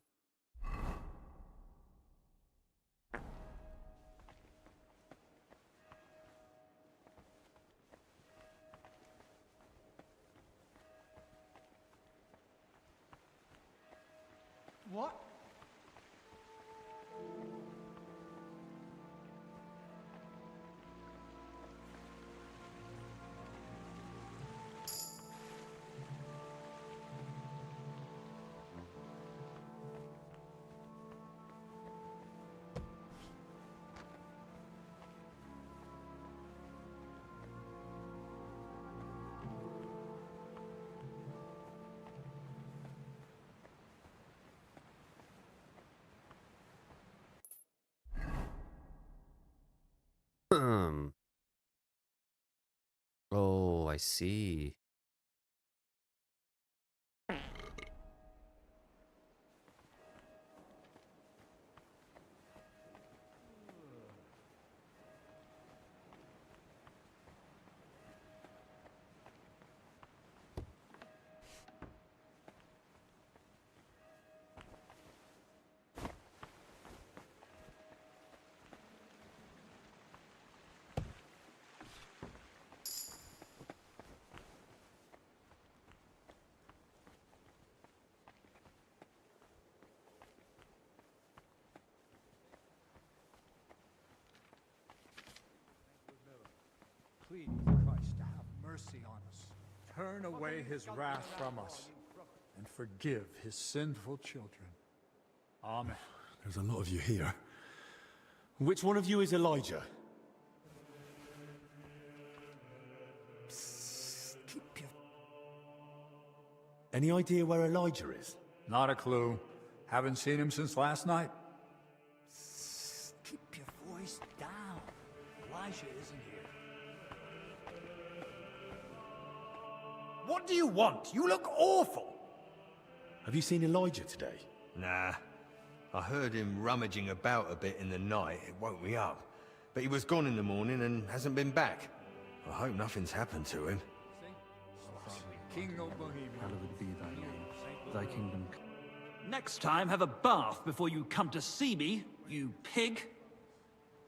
What?
Oh, I see.
Please, Christ, to have mercy on us. Turn away his wrath from us, and forgive his sinful children. Amen.
There's a lot of you here. Which one of you is Elijah? Any idea where Elijah is?
Not a clue. Haven't seen him since last night.
Keep your voice down. Elijah isn't here.
What do you want? You look awful.
Have you seen Elijah today?
Nah. I heard him rummaging about a bit in the night. It woke me up. But he was gone in the morning and hasn't been back. I hope nothing's happened to him.
King of Bohemia.
Hallowed be thy name. Thy kingdom.
Next time, have a bath before you come to see me, you pig.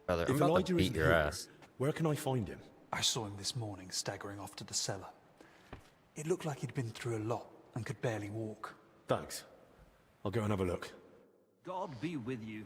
Brother, I'm
If
about
Elijah
to beat
isn't
your
here,
ass.
where can I find him?
I saw him this morning staggering off to the cellar. It looked like he'd been through a lot and could barely walk.
Thanks. I'll go and have a look.
God be with you.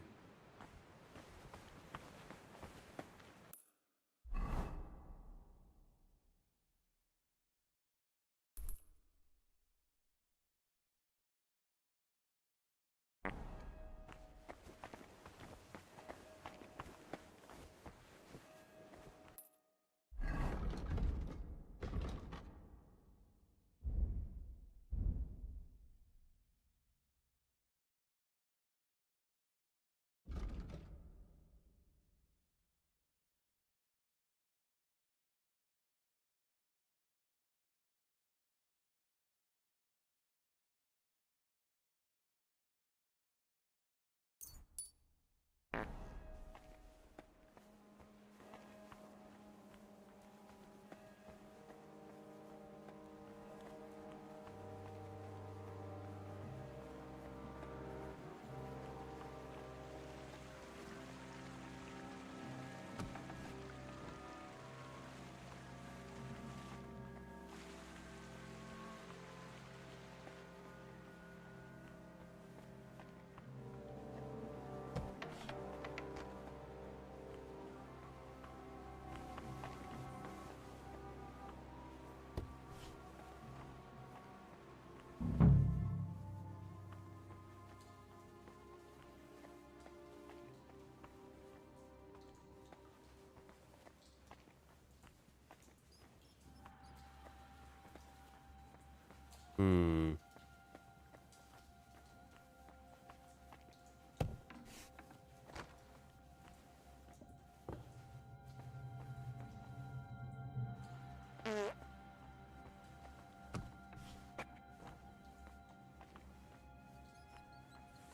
Hmm.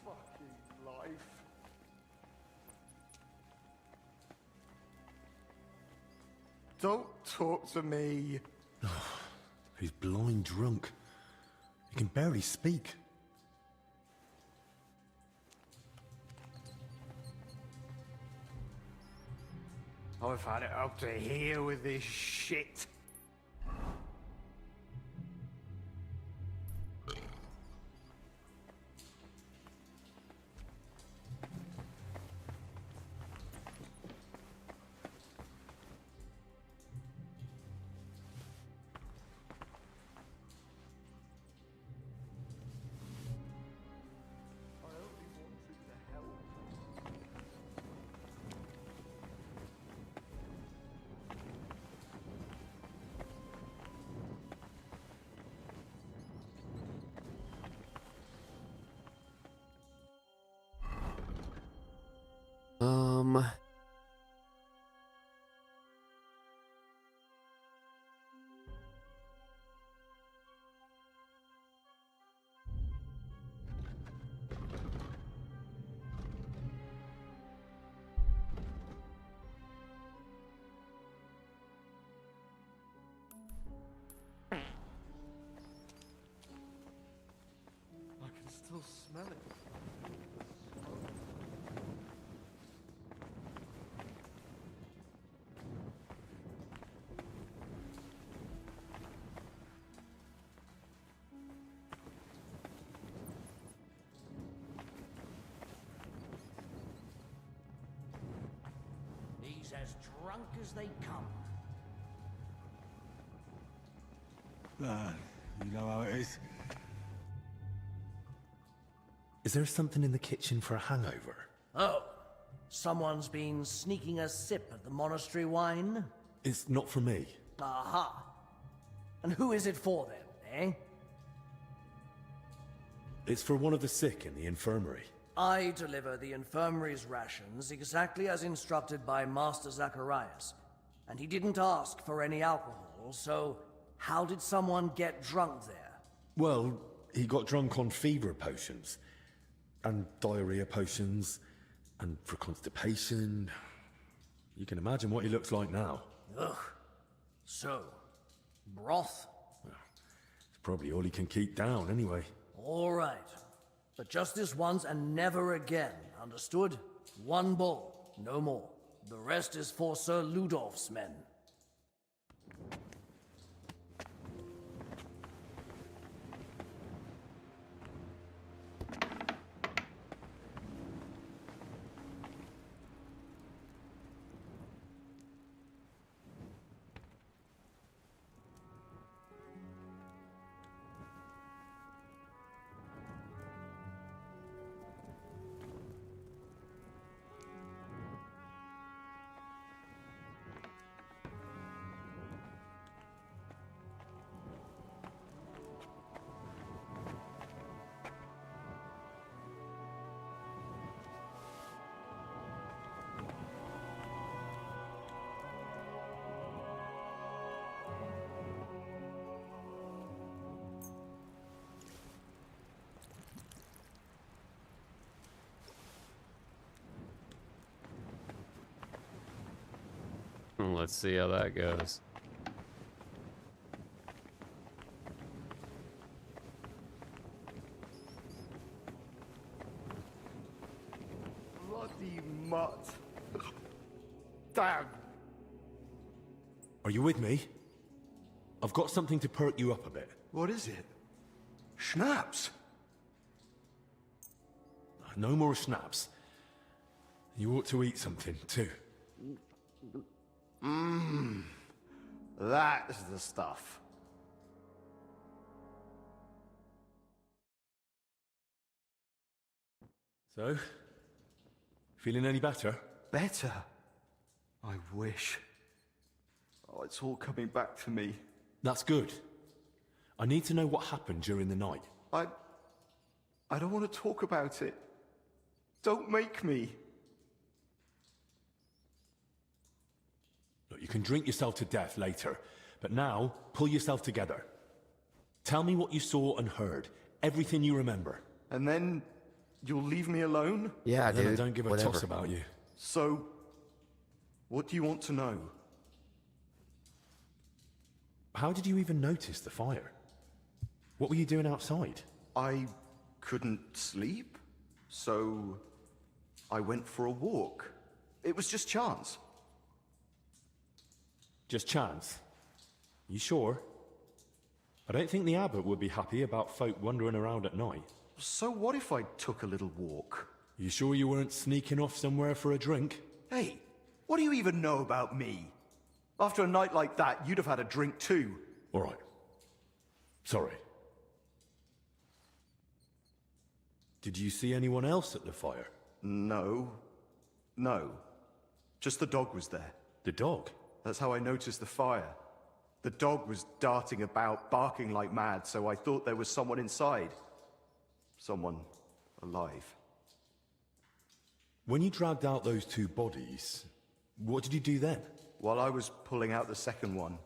Fucking life. Don't talk to me.
He's blind drunk. He can barely speak.
I've had it up to here with this shit.
Um.
I can still smell it.
He's as drunk as they come.
You know how it is. Is there something in the kitchen for a hangover?
Oh, someone's been sneaking a sip of the monastery wine?
It's not for me.
Aha. And who is it for then, eh?
It's for one of the sick in the infirmary.
I deliver the infirmary's rations exactly as instructed by Master Zacharias. And he didn't ask for any alcohol, so how did someone get drunk there?
Well, he got drunk on fever potions. And diarrhea potions. And for constipation. You can imagine what he looks like now.
Ugh. So, broth?
It's probably all he can keep down anyway.
All right. But just this once and never again, understood? One bull, no more. The rest is for Sir Ludolf's men.
Let's see how that goes.
Bloody mutt. Damn.
Are you with me? I've got something to perk you up a bit.
What is it? Schnapps?
No more schnapps. You ought to eat something, too.
Mmm. That's the stuff.
So, feeling any better?
Better? I wish. Oh, it's all coming back to me.
That's good. I need to know what happened during the night.
I don't want to talk about it. Don't make me.
Look, you can drink yourself to death later, but now, pull yourself together. Tell me what you saw and heard. Everything you remember.
And then you'll leave me alone?
Yeah,
Then
dude.
I don't give a
Whatever.
toss about you.
So, what do you want to know?
How did you even notice the fire? What were you doing outside?
I couldn't sleep, so I went for a walk. It was just chance.
Just chance? You sure? I don't think the abbot would be happy about folk wandering around at night.
So what if I took a little walk?
You sure you weren't sneaking off somewhere for a drink?
Hey, what do you even know about me? After a night like that, you'd have had a drink too.
All right. Sorry. Did you see anyone else at the fire?
No. Just the dog was there.
The dog?
That's how I noticed the fire. The dog was darting about, barking like mad, so I thought there was someone inside. Someone alive.
When you dragged out those two bodies, what did you do then?
While I was pulling out the second one,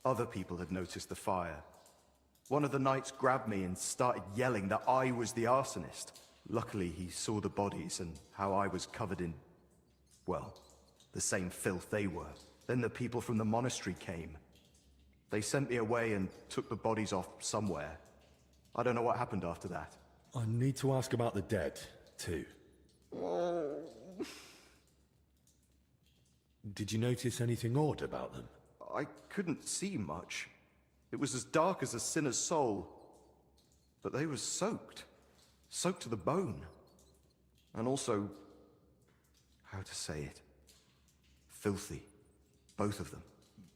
other people had noticed the fire. One of the knights grabbed me and started yelling that I was the arsonist. Luckily, he saw the bodies and how I was covered in, well, the same filth they were. Then the people from the monastery came. They sent me away and took the bodies off somewhere. I don't know what happened after that.
I need to ask about the dead, too. Did you notice anything odd about them?
I couldn't see much. It was as dark as a sinner's soul. But they were soaked. Soaked to the bone. And also, how to say it? Filthy. Both of them.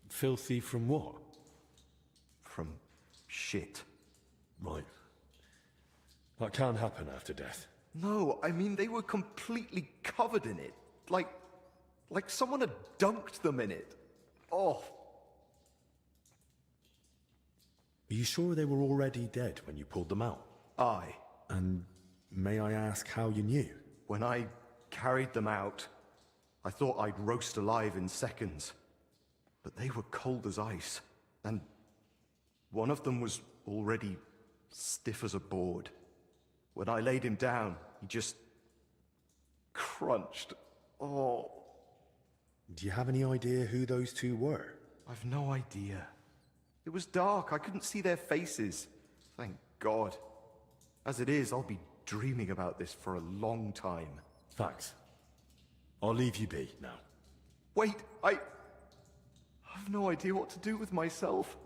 Filthy from what?
From shit.
Right. That can happen after death.
No, I mean they were completely covered in it. Like someone had dunked them in it. Oh.
Are you sure they were already dead when you pulled them out?
Aye.
And may I ask how you knew?
When I carried them out, I thought I'd roast alive in seconds. But they were cold as ice. And one of them was already stiff as a board. When I laid him down, he just crunched. Oh.
Do you have any idea who those two were?
I've no idea. It was dark. I couldn't see their faces. Thank God. As it is, I'll be dreaming about this for a long time.
Thanks. I'll leave you be now.
Wait, I've no idea what to do with myself.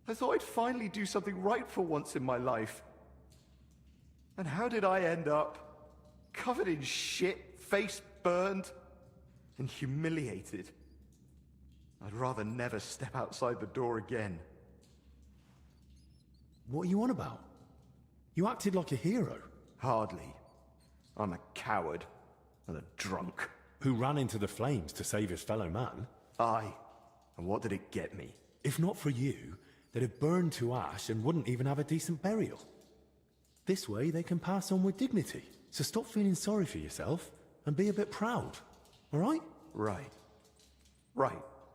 I thought I'd finally do something right for once in my life. And how did I end up? Covered in shit, face burned, and humiliated. I'd rather never step outside the door again.
What are you on about? You acted like a hero.
Hardly. I'm a coward and a drunk.
Who ran into the flames to save his fellow man.
Aye. And what did it get me?
If not for you, they'd have burned to ash and wouldn't even have a decent burial. This way they can pass on with dignity. So stop feeling sorry for yourself and be a bit proud. All right?
Right.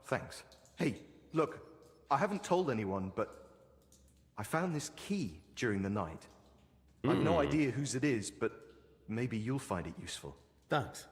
Thanks. Hey, look, I haven't told anyone, but I found this key during the night. I've no idea whose it is, but maybe you'll find it useful.
Thanks.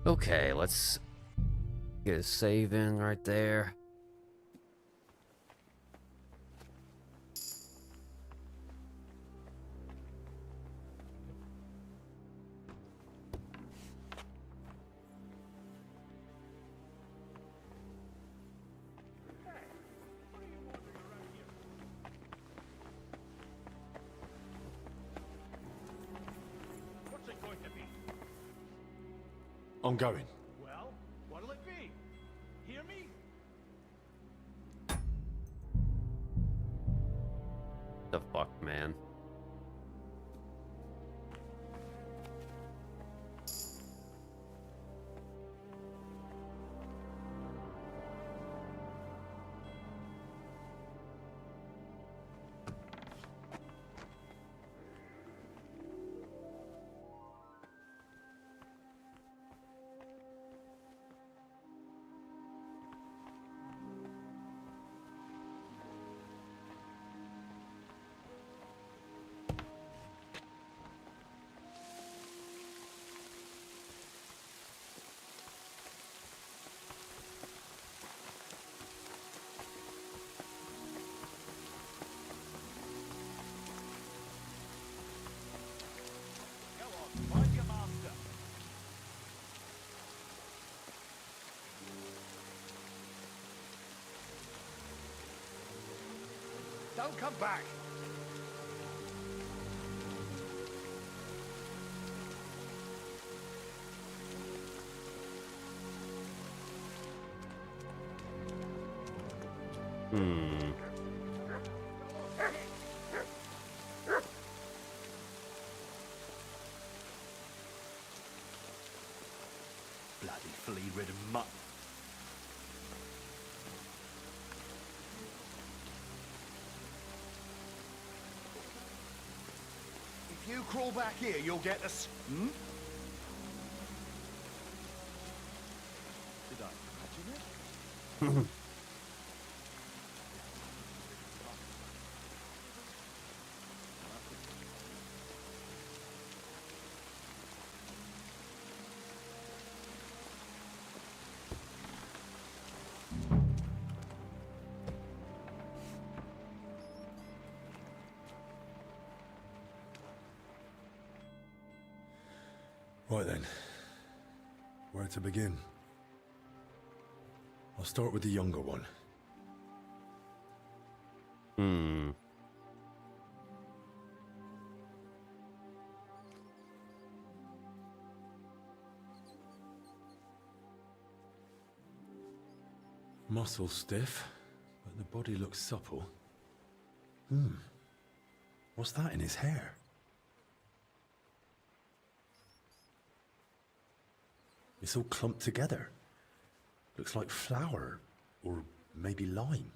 Okay, let's Get a save in right there.
What's it going to be?
I'm going.
Well, what'll it be? Hear me?
The fuck, man.
Go on, find your master. Don't come back.
Bloody flea-ridden mutt.
If you crawl back here, you'll get us. Hmm? Did I imagine it?
Right then. Where to begin? I'll start with the younger one. Muscle stiff, but the body looks supple. What's that in his hair? It's all clumped together. Looks like flour, or maybe lime.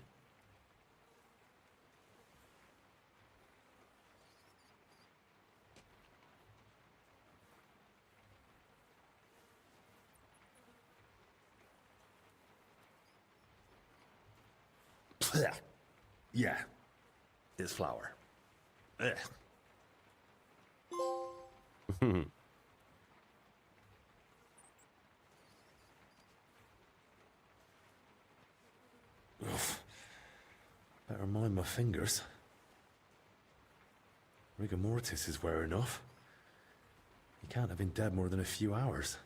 Yeah, it's flour. Ugh. Better mind my fingers. Rigor mortis is wearing off. He can't have been dead more than a few hours.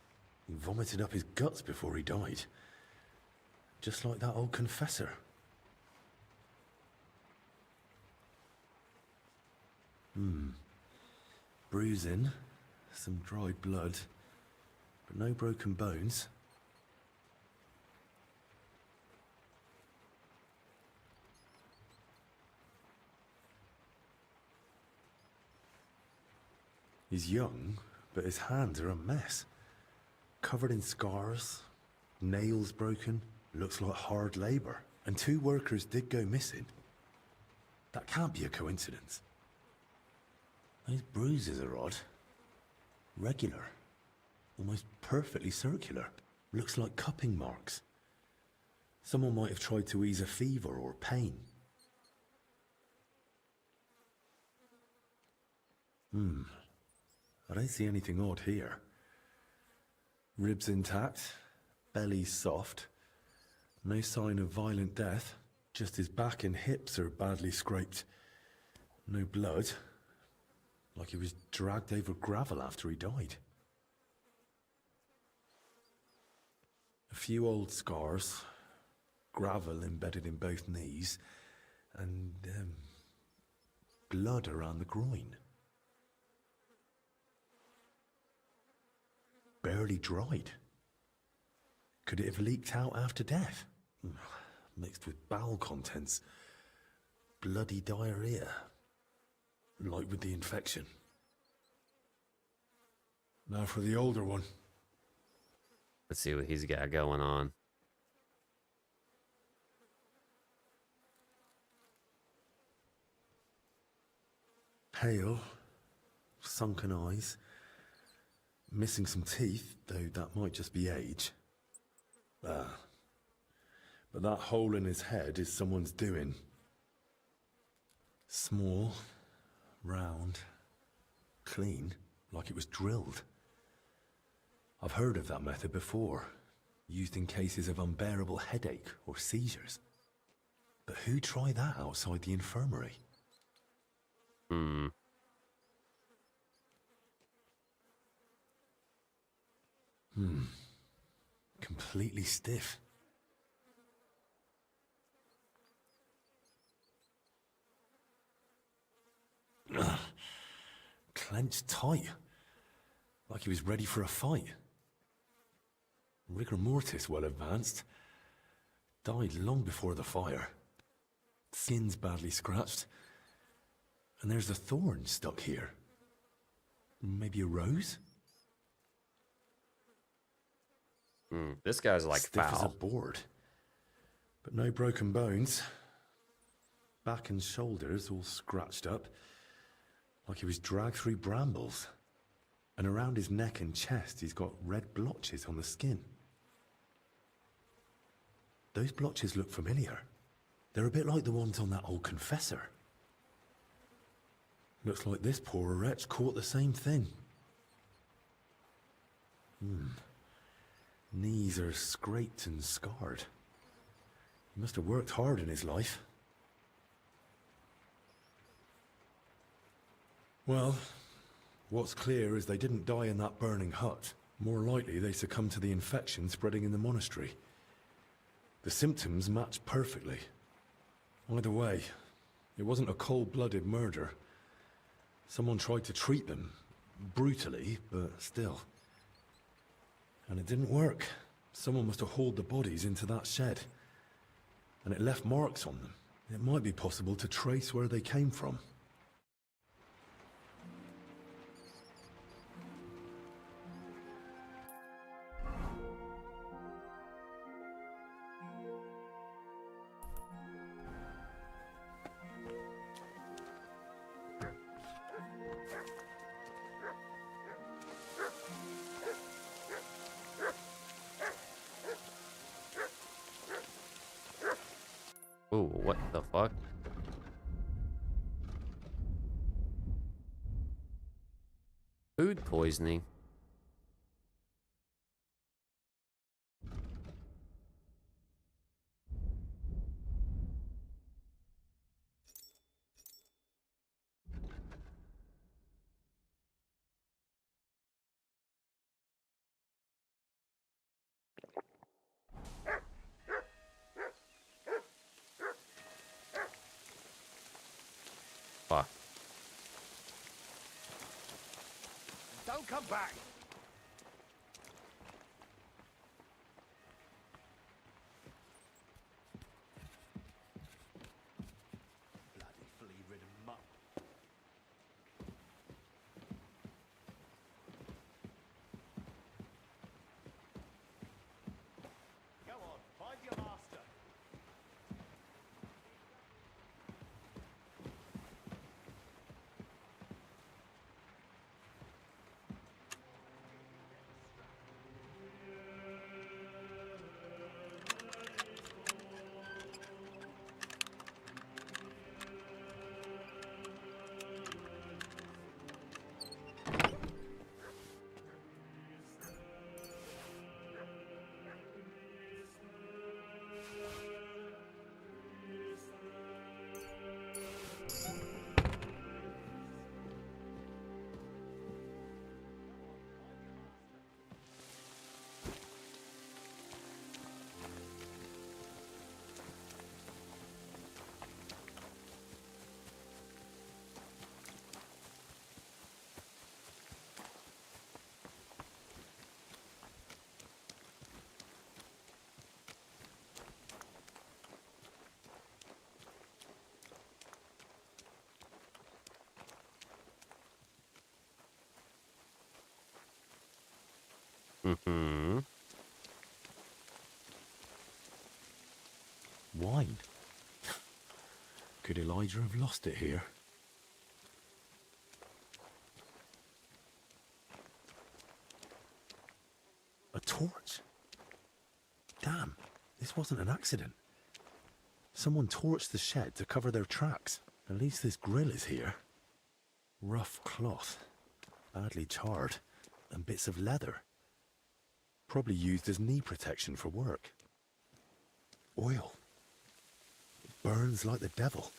He vomited up his guts before he died. Just like that old confessor. Bruising, some dried blood, but no broken bones. He's young, but his hands are a mess. Covered in scars, nails broken, looks like hard labor. And 2 workers did go missing. That can't be a coincidence. Those bruises are odd. Regular. Almost perfectly circular. Looks like cupping marks. Someone might have tried to ease a fever or pain. I don't see anything odd here. Ribs intact, belly soft, No sign of violent death. Just his back and hips are badly scraped. No blood. Like he was dragged over gravel after he died. A few old scars. Gravel embedded in both knees. And, blood around the groin. Barely dried. Could it have leaked out after death? Mixed with bowel contents. Bloody diarrhea. Like with the infection. Now for the older one.
Let's see what he's got going on.
Pale. Sunken eyes. Missing some teeth, though that might just be age. But that hole in his head is someone's doing. Small, round, clean, like it was drilled. I've heard of that method before, used in cases of unbearable headache or seizures. But who tried that outside the infirmary? Completely stiff. Clenched tight. Like he was ready for a fight. Rigor mortis well advanced. Died long before the fire. Skin's badly scratched. And there's a thorn stuck here. Maybe a rose?
This guy's like
Stiff as a
foul.
board. But no broken bones. Back and shoulders all scratched up. Like he was dragged through brambles. And around his neck and chest he's got red blotches on the skin. Those blotches look familiar. They're a bit like the ones on that old confessor. Looks like this poor wretch caught the same thing. Knees are scraped and scarred. He must have worked hard in his life. Well, what's clear is they didn't die in that burning hut. More likely they succumbed to the infection spreading in the monastery. The symptoms match perfectly. Either way, it wasn't a cold-blooded murder. Someone tried to treat them, brutally, but still. And it didn't work. Someone must have hauled the bodies into that shed. And it left marks on them. It might be possible to trace where they came from.
Ooh, what the fuck? Food poisoning. Fuck.
Don't come back! Bloody flea-ridden mutt. Go on, find your master.
Mm-hmm.
Wine. Could Elijah have lost it here? A torch? Damn, this wasn't an accident. Someone torched the shed to cover their tracks. At least this grill is here. Rough cloth, badly charred, and bits of leather. Probably used as knee protection for work. Oil. It burns like the devil.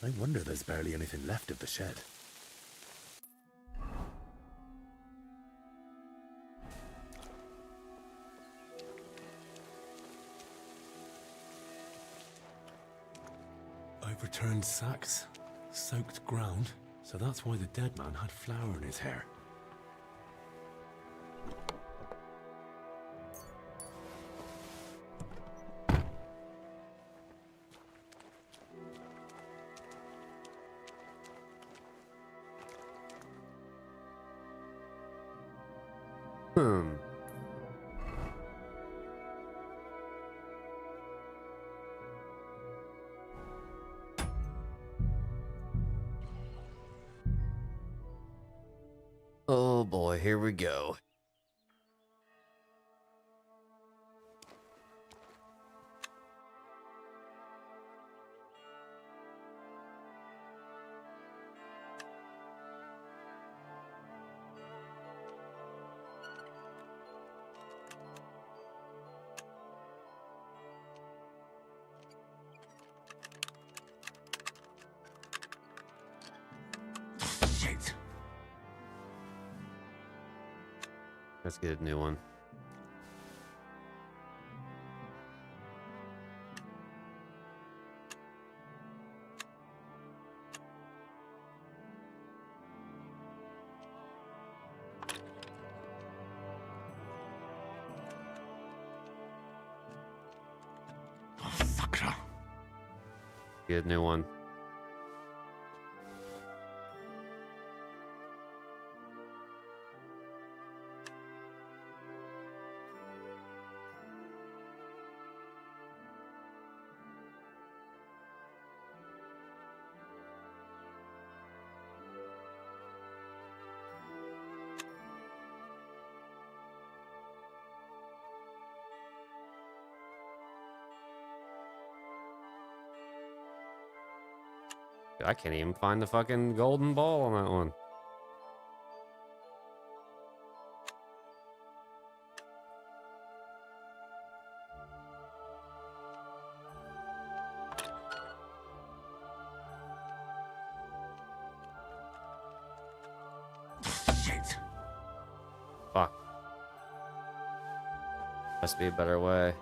No wonder there's barely anything left of the shed. Overturned sacks, soaked ground, so that's why the dead man had flour in his hair.
Oh boy, here we go.
Shit.
Let's get a new one. Get a new one. I can't even find the fucking golden ball on that one.
Shit.
Fuck. Must be a better way.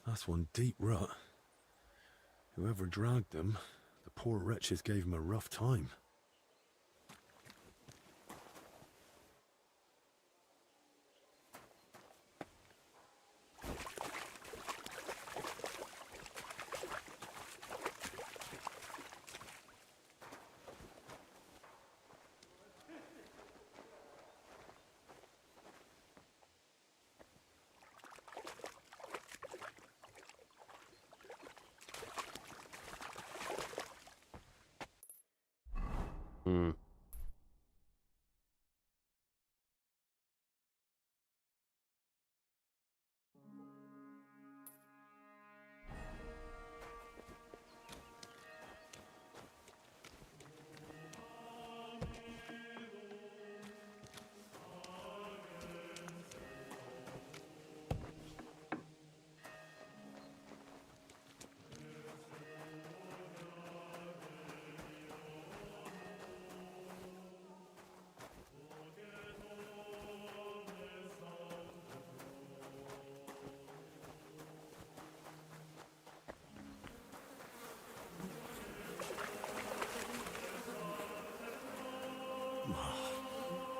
That's one deep rut. Whoever dragged them, the poor wretches gave him a rough time.
Hmm.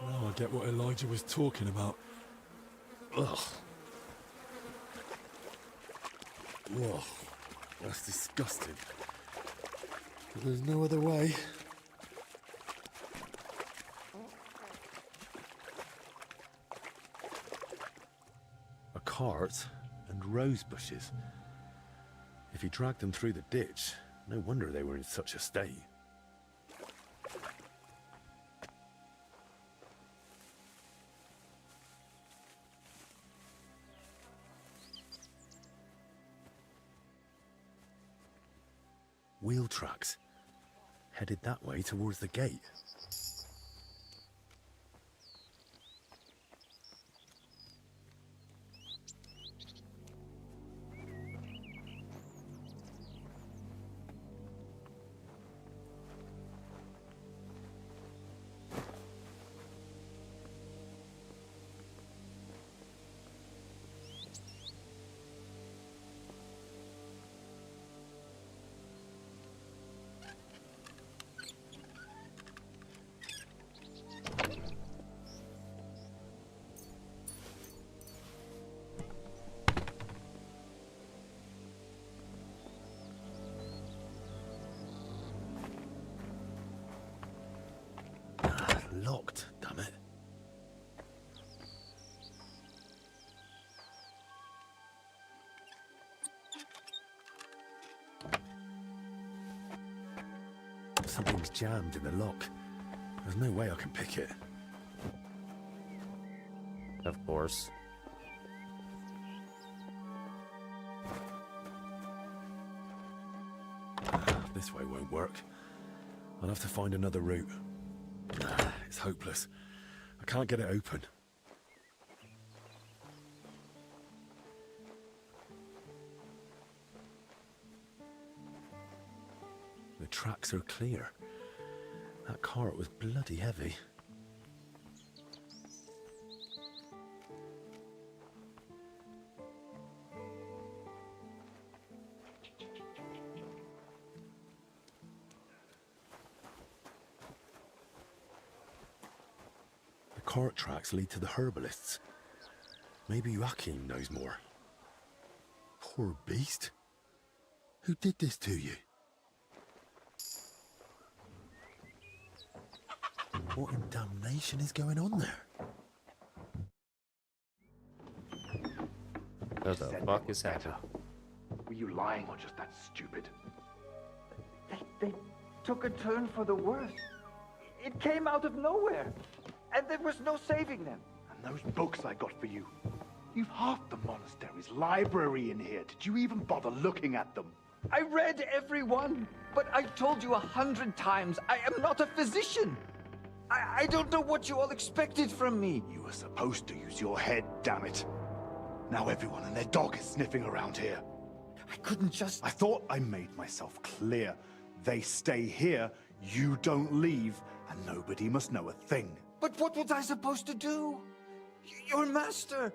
Now I get what Elijah was talking about. Ugh. Whoa, that's disgusting. But there's no other way. A cart and rose bushes. If he dragged them through the ditch, no wonder they were in such a state. Wheel tracks, headed that way towards the gate. Locked, damn it. Something's jammed in the lock. There's no way I can pick it.
Of course.
This way won't work. I'll have to find another route. It's hopeless. I can't get it open. The tracks are clear. That cart was bloody heavy. Cart tracks lead to the herbalists. Maybe Joachim knows more. Poor beast. Who did this to you? What in damnation is going on there?
What the fuck is happening?
Were you lying or just that stupid?
They took a turn for the worse. It came out of nowhere. And there was no saving them.
And those books I got for you. You've half the monastery's library in here. Did you even bother looking at them?
I read every one, but I told you 100 times, I am not a physician. I don't know what you all expected from me.
You were supposed to use your head, damn it. Now everyone and their dog is sniffing around here.
I couldn't just...
I thought I made myself clear. They stay here, you don't leave, and nobody must know a thing.
But what was I supposed to do? Your master...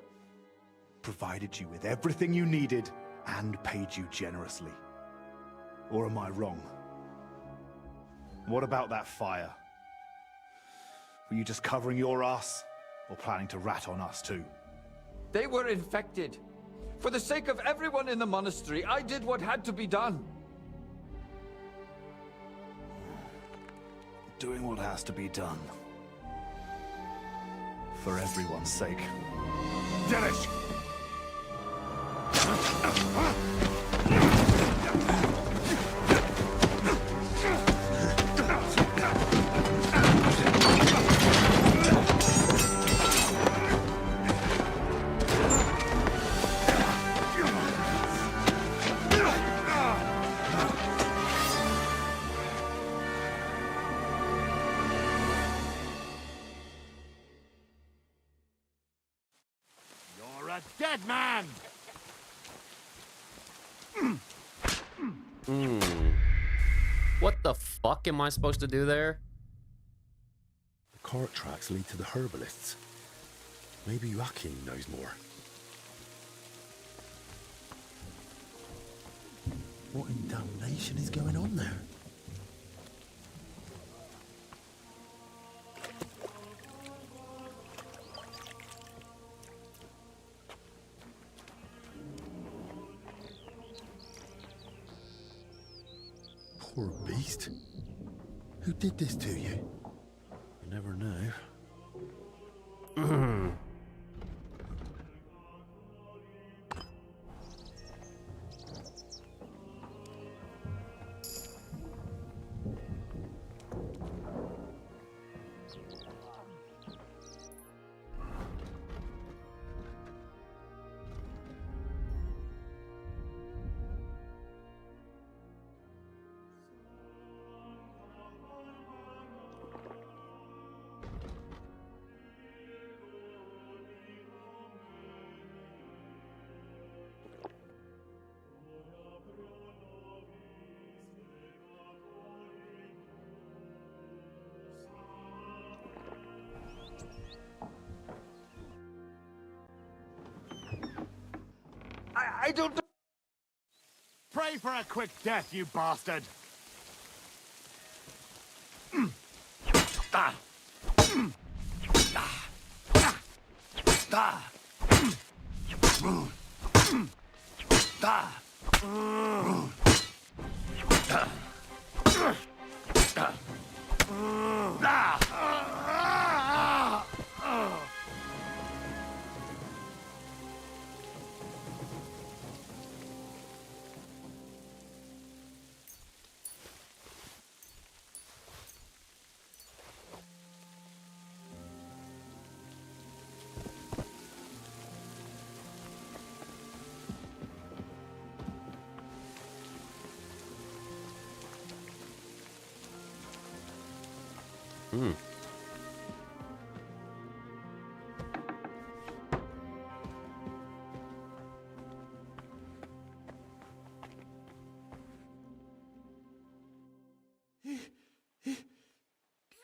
Provided you with everything you needed, and paid you generously. Or am I wrong? What about that fire? Were you just covering your ass, or planning to rat on us too?
They were infected. For the sake of everyone in the monastery, I did what had to be done.
Doing what has to be done. For everyone's sake. Dennis!
dead man!
What the fuck am I supposed to do there?
The cart tracks lead to the herbalists. Maybe Joachim knows more. What in damnation is going on there? Poor beast. Who did this to you? You never know.
I don't know.
Pray for a quick death, you bastard!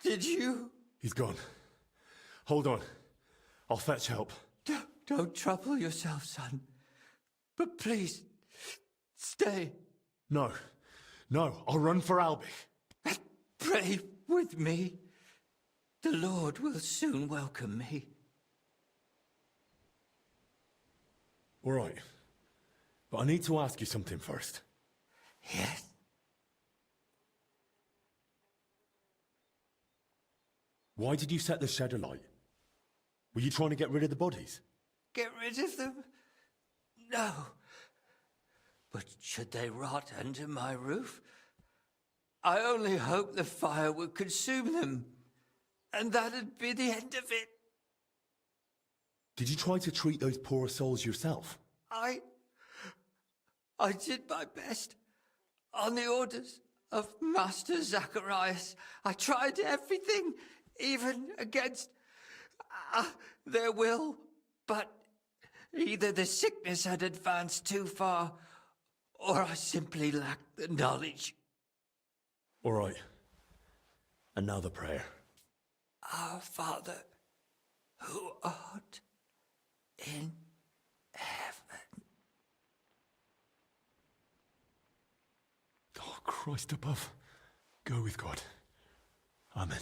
Did you?
He's gone. Hold on. I'll fetch help.
Don't trouble yourself, son. But please, stay.
No. No, I'll run for Albie.
Pray with me. The Lord will soon welcome me.
All right. But I need to ask you something first.
Yes.
Why did you set the shed alight? Were you trying to get rid of the bodies?
Get rid of them? No. But should they rot under my roof? I only hoped the fire would consume them, and that'd be the end of it.
Did you try to treat those poor souls yourself?
I did my best. On the orders of Master Zacharias, I tried everything, even against their will, but either the sickness had advanced too far, or I simply lacked the knowledge.
All right. And now the prayer.
Our Father, who art in heaven.
Oh, Christ above. Go with God. Amen.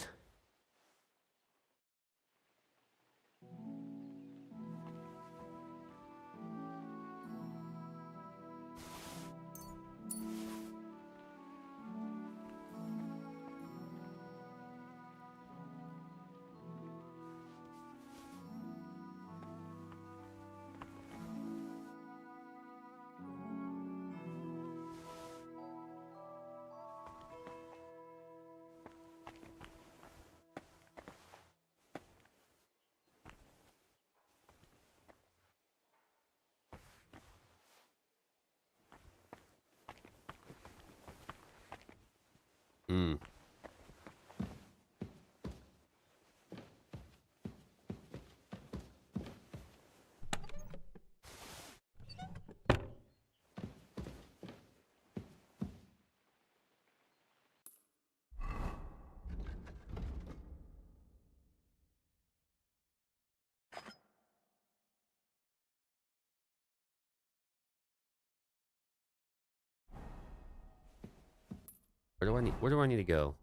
Where do I need to go?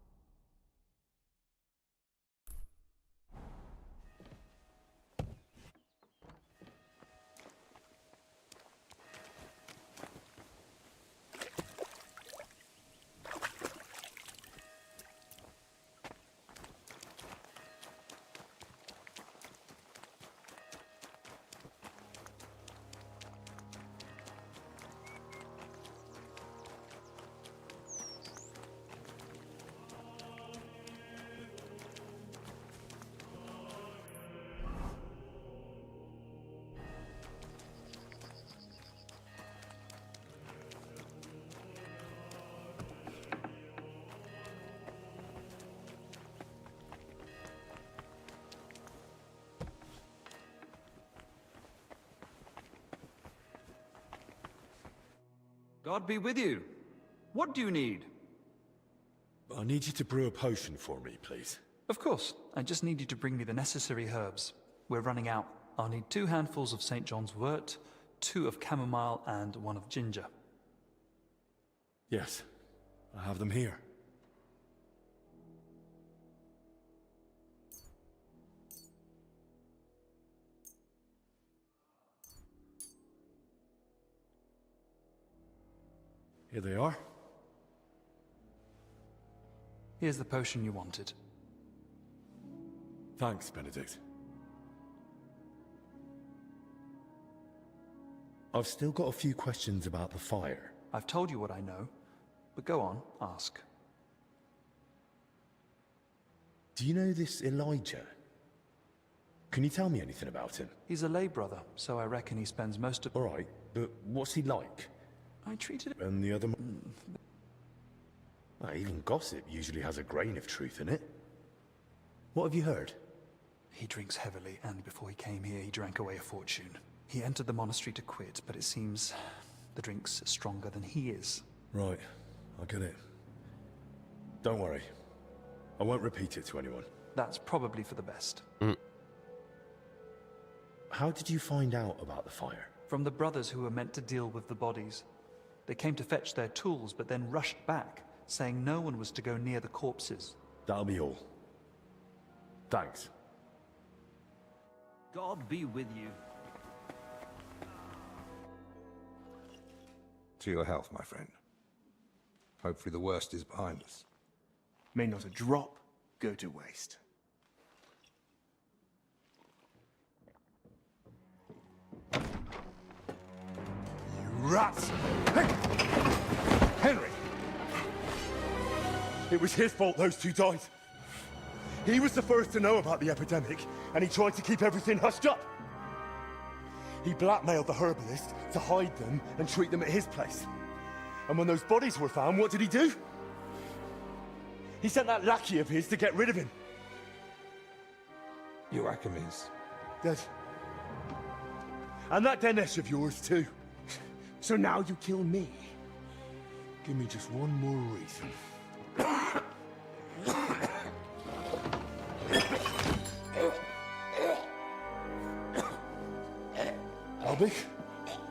God be with you. What do you need?
I need you to brew a potion for me, please.
Of course. I just need you to bring me the necessary herbs. We're running out. I'll need 2 handfuls of St. John's wort, 2 of chamomile, and 1 of ginger.
Yes, I have them here. Here they are.
Here's the potion you wanted.
Thanks, Benedict. I've still got a few questions about the fire.
I've told you what I know, but go on, ask.
Do you know this Elijah? Can you tell me anything about him?
He's a lay brother, so I reckon he spends most of...
All right, but what's he like?
I treated him...
And the other... Even gossip usually has a grain of truth in it. What have you heard?
He drinks heavily, and before he came here, he drank away a fortune. He entered the monastery to quit, but it seems the drink's stronger than he is.
Right, I get it. Don't worry. I won't repeat it to anyone.
That's probably for the best.
How did you find out about the fire?
From the brothers who were meant to deal with the bodies. They came to fetch their tools, but then rushed back, saying no one was to go near the corpses.
That'll be all. Thanks.
God be with you.
To your health, my friend. Hopefully the worst is behind us.
May not a drop go to waste.
You rats! Hey! Henry! It was his fault those 2 died. He was the first to know about the epidemic, and he tried to keep everything hushed up. He blackmailed the herbalist to hide them and treat them at his place. And when those bodies were found, what did he do? He sent that lackey of his to get rid of him.
Joachim's
dead. And that Dinesh of yours, too.
So now you kill me.
Give me just one more reason.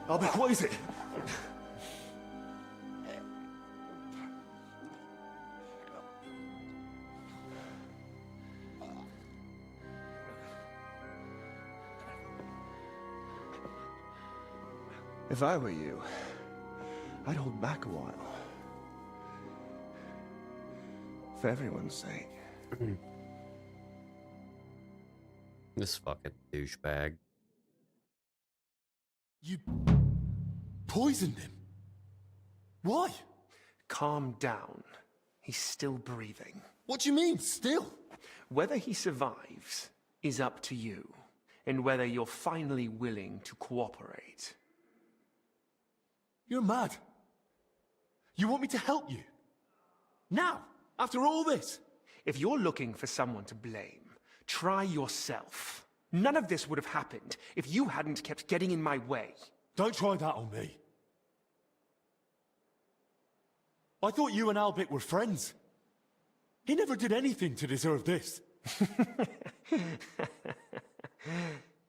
Albik, what is it?
If I were you, I'd hold back a while. For everyone's sake.
This fucking douchebag.
You poisoned him? Why?
Calm down. He's still breathing.
What do you mean, still?
Whether he survives is up to you, and whether you're finally willing to cooperate.
You're mad. You want me to help you? Now? After all this?
If you're looking for someone to blame, try yourself. None of this would have happened if you hadn't kept getting in my way.
Don't try that on me. I thought you and Albik were friends. He never did anything to deserve this.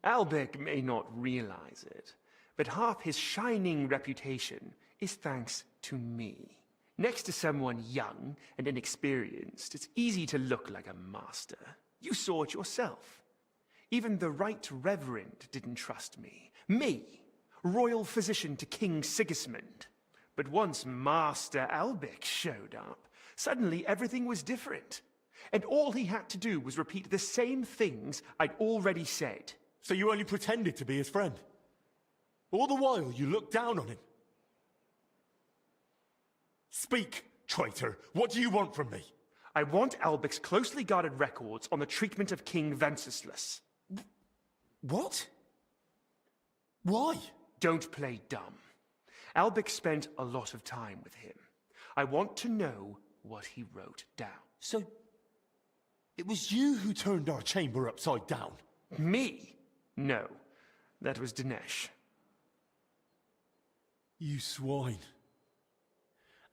Albik may not realize it, but half his shining reputation is thanks to me. Next to someone young and inexperienced, it's easy to look like a master. You saw it yourself. Even the Right Reverend didn't trust me. Me, royal physician to King Sigismund. But once Master Albec showed up, suddenly everything was different. And all he had to do was repeat the same things I'd already said.
So you only pretended to be his friend? All the while you looked down on him? Speak, traitor. What do you want from me?
I want Albec's closely guarded records on the treatment of King Wenceslas.
What? Why?
Don't play dumb. Albec spent a lot of time with him. I want to know what he wrote down.
So, it was you who turned our chamber upside down?
Me? No, that was Dinesh.
You swine.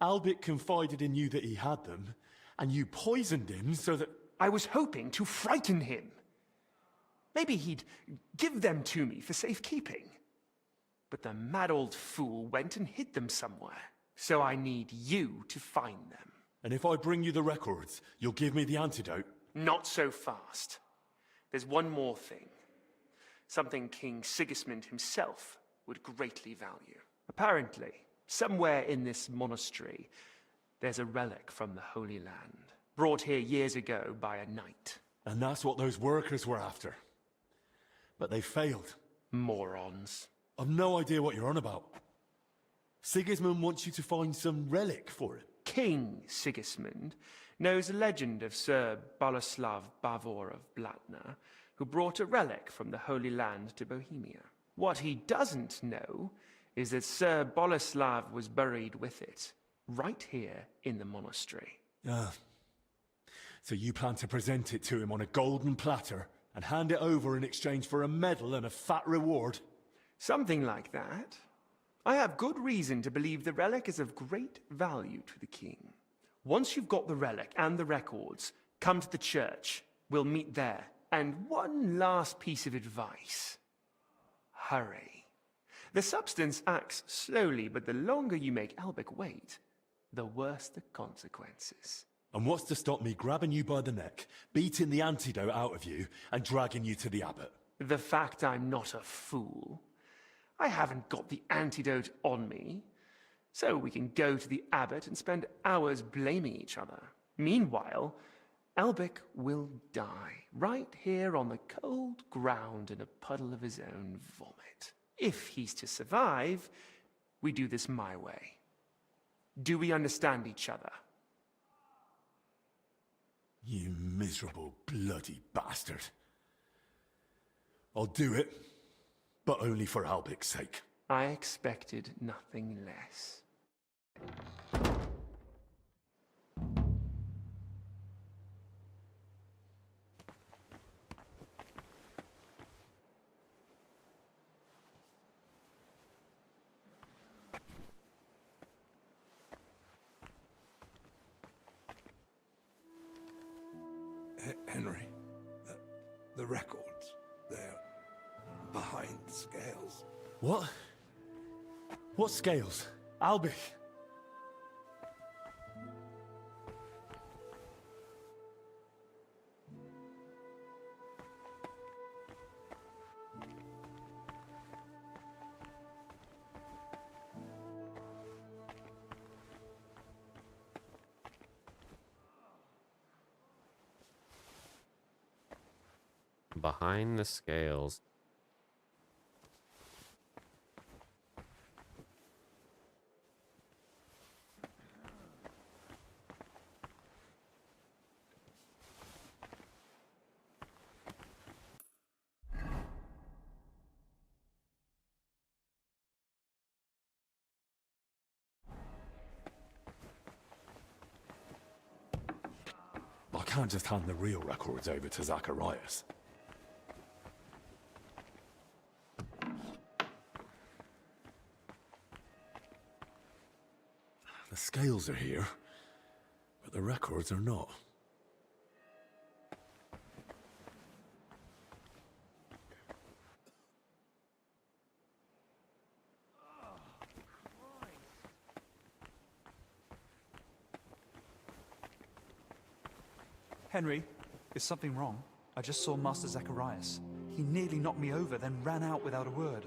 Albec confided in you that he had them, and you poisoned him so that...
I was hoping to frighten him. Maybe he'd give them to me for safekeeping. But the mad old fool went and hid them somewhere. So I need you to find them.
And if I bring you the records, you'll give me the antidote?
Not so fast. There's one more thing. Something King Sigismund himself would greatly value. Apparently, somewhere in this monastery, there's a relic from the Holy Land, brought here years ago by a knight.
And that's what those workers were after. But they failed.
Morons.
I've no idea what you're on about. Sigismund wants you to find some relic for him.
King Sigismund knows a legend of Sir Boleslav Bavor of Blatna, who brought a relic from the Holy Land to Bohemia. What he doesn't know is that Sir Boleslav was buried with it, right here in the monastery.
So you plan to present it to him on a golden platter and hand it over in exchange for a medal and a fat reward?
Something like that. I have good reason to believe the relic is of great value to the king. Once you've got the relic and the records, come to the church. We'll meet there. And one last piece of advice. Hurry. The substance acts slowly, but the longer you make Albec wait, the worse the consequences.
And what's to stop me grabbing you by the neck, beating the antidote out of you, and dragging you to the abbot?
The fact I'm not a fool. I haven't got the antidote on me, so we can go to the abbot and spend hours blaming each other. Meanwhile, Albec will die right here on the cold ground in a puddle of his own vomit. If he's to survive, we do this my way. Do we understand each other?
You miserable bloody bastard. I'll do it, but only for Albec's sake.
I expected nothing less.
Henry, the records, they're behind the scales.
What? What scales? Albec?
Behind the scales.
I can't just hand the real records over to Zacharias. The scales are here, but the records are not.
Henry, is something wrong? I just saw Master Zacharias. He nearly knocked me over, then ran out without a word.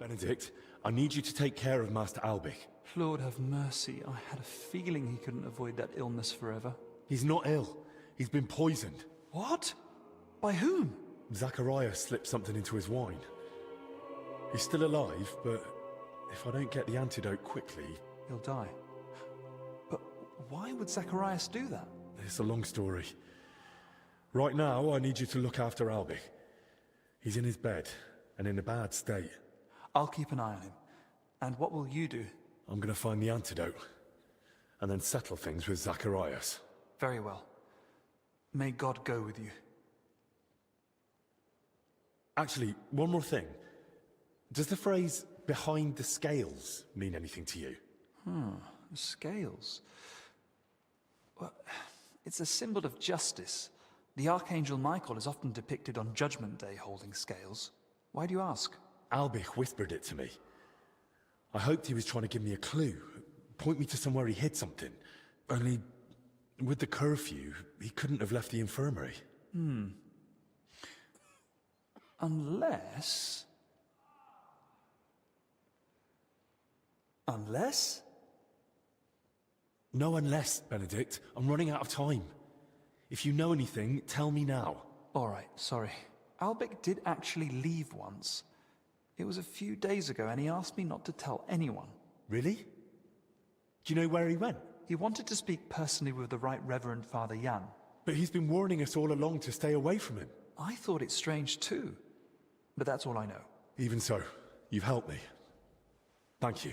Benedict, I need you to take care of Master Albic.
Lord have mercy. I had a feeling he couldn't avoid that illness forever.
He's not ill. He's been poisoned.
What? By whom?
Zacharias slipped something into his wine. He's still alive, but if I don't get the antidote quickly...
He'll die. But why would Zacharias do that?
It's a long story. Right now, I need you to look after Albic. He's in his bed, and in a bad state.
I'll keep an eye on him. And what will you do?
I'm gonna find the antidote, and then settle things with Zacharias.
Very well. May God go with you.
Actually, one more thing. Does the phrase, behind the scales, mean anything to you?
Scales. Well, it's a symbol of justice. The Archangel Michael is often depicted on Judgment Day holding scales. Why do you ask?
Albic whispered it to me. I hoped he was trying to give me a clue, point me to somewhere he hid something. Only, with the curfew, he couldn't have left the infirmary.
Unless... Unless?
No unless, Benedict. I'm running out of time. If you know anything, tell me now.
All right, sorry. Albic did actually leave once. It was a few days ago, and he asked me not to tell anyone.
Really? Do you know where he went?
He wanted to speak personally with the Right Reverend Father Jan.
But he's been warning us all along to stay away from him.
I thought it strange too. But that's all I know.
Even so, you've helped me. Thank you.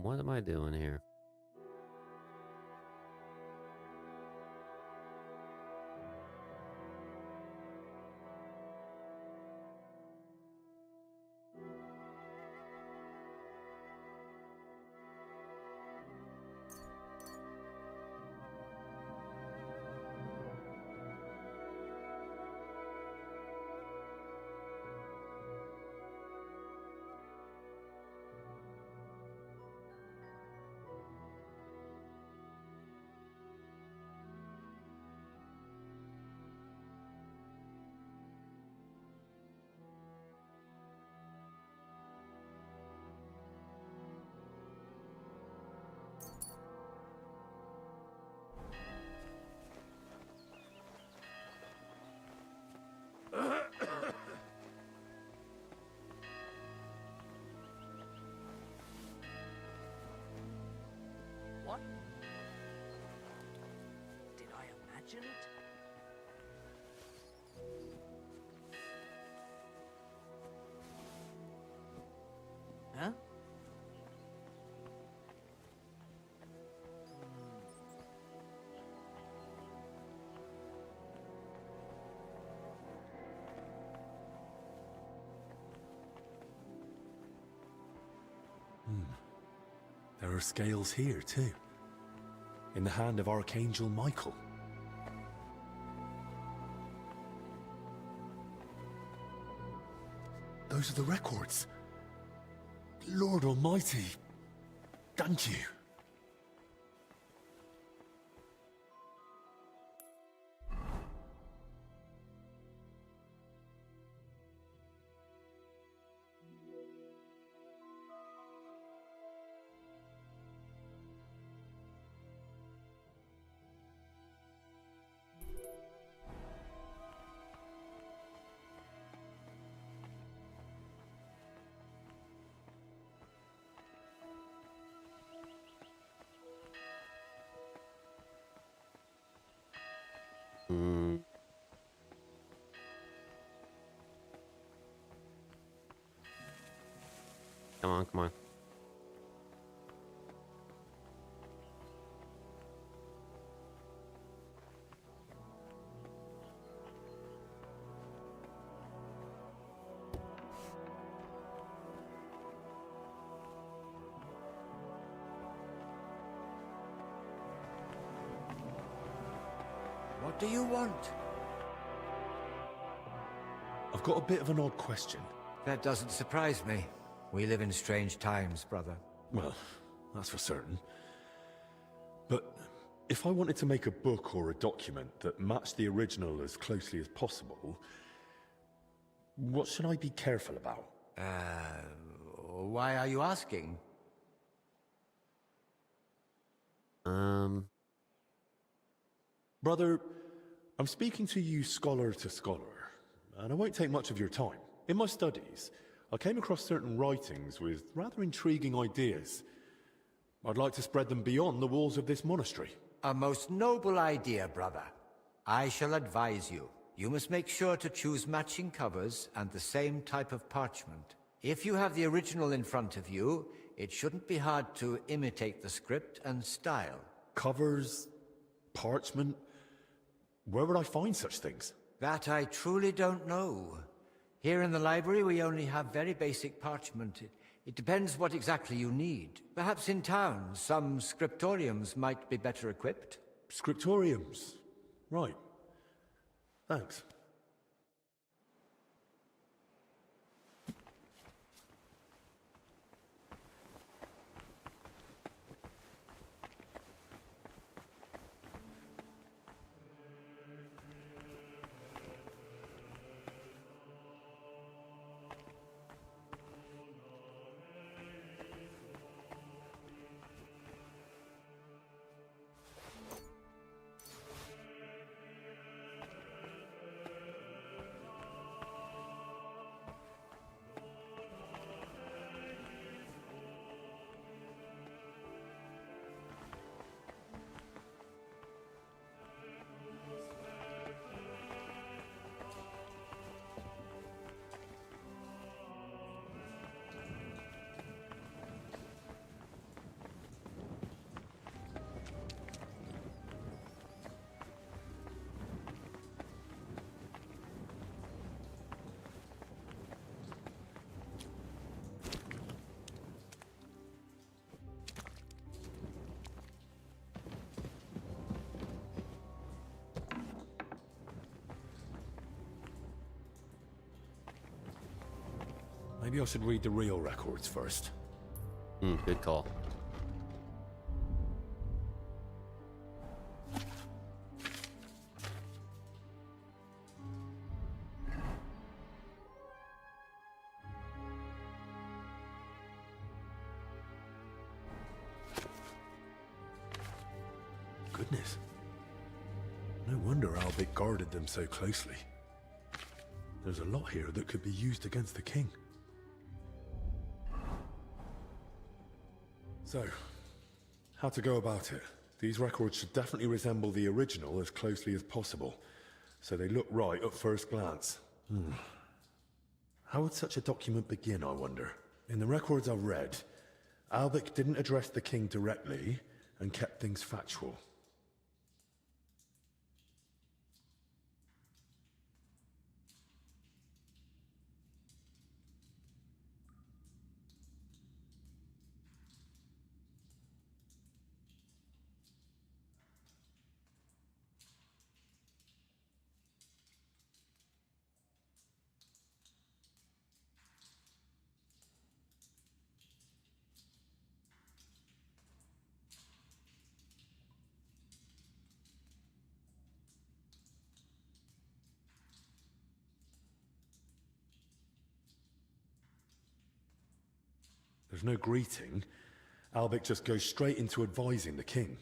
What am I doing here?
What? Did I imagine it? Huh?
There are scales here, too. In the hand of Archangel Michael. Those are the records. Lord Almighty, thank you.
Hmm. Come on, come on.
What do you want?
I've got a bit of an odd question.
That doesn't surprise me. We live in strange times, brother.
Well, that's for certain. But if I wanted to make a book or a document that matched the original as closely as possible, what should I be careful about?
Why are you asking?
Brother, I'm speaking to you scholar to scholar, and I won't take much of your time. In my studies, I came across certain writings with rather intriguing ideas. I'd like to spread them beyond the walls of this monastery.
A most noble idea, brother. I shall advise you. You must make sure to choose matching covers and the same type of parchment. If you have the original in front of you, it shouldn't be hard to imitate the script and style.
Covers? Parchment? Where would I find such things?
That I truly don't know. Here in the library, we only have very basic parchment. It depends what exactly you need. Perhaps in town, some scriptoriums might be better equipped.
Scriptoriums? Right. Thanks. Maybe I should read the real records first.
Good call.
Goodness. No wonder Albert guarded them so closely. There's a lot here that could be used against the king. So, how to go about it? These records should definitely resemble the original as closely as possible, so they look right at first glance. How would such a document begin, I wonder? In the records I've read, Albert didn't address the king directly and kept things factual. There's no greeting. Albert just goes straight into advising the king.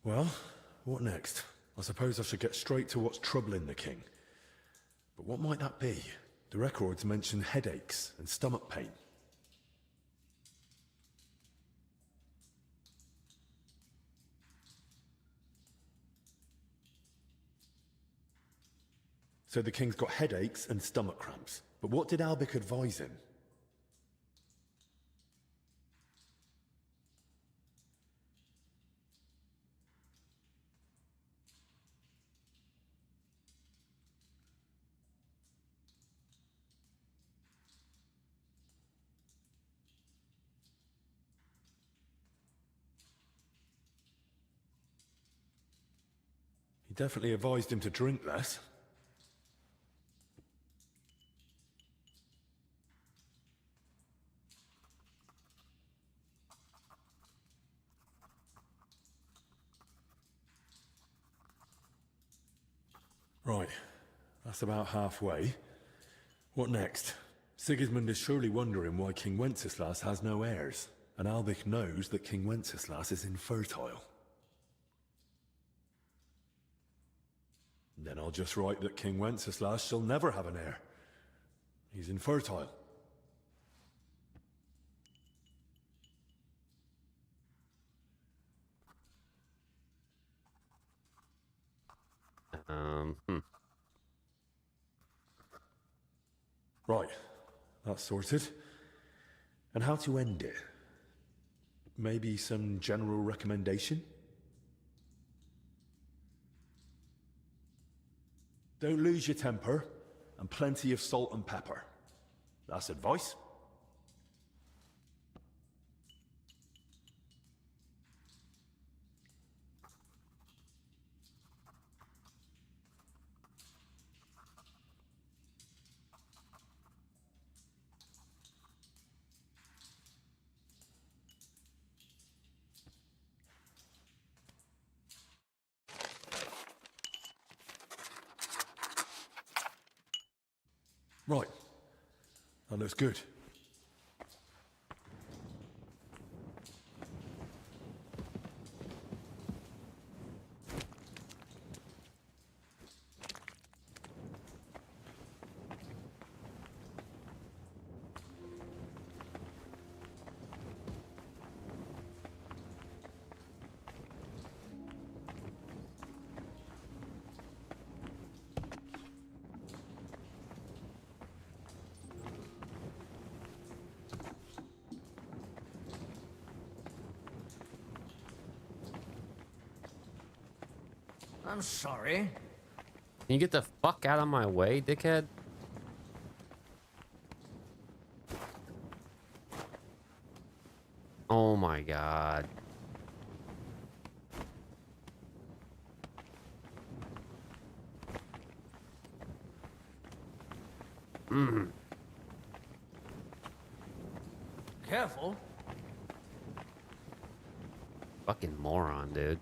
Well, what next? I suppose I should get straight to what's troubling the king. But what might that be? The records mention headaches and stomach pain. So the king's got headaches and stomach cramps. But what did Albic advise him? He definitely advised him to drink less. Right, that's about halfway. What next? Sigismund is surely wondering why King Wenceslas has no heirs, and Albic knows that King Wenceslas is infertile. Then I'll just write that King Wenceslas shall never have an heir. He's infertile. Right, that's sorted. And how to end it? Maybe some general recommendation? Don't lose your temper, and plenty of salt and pepper. That's advice. Right. That looks good.
I'm sorry.
Can you get the fuck out of my way, dickhead? Oh my god.
Careful.
Fucking moron, dude.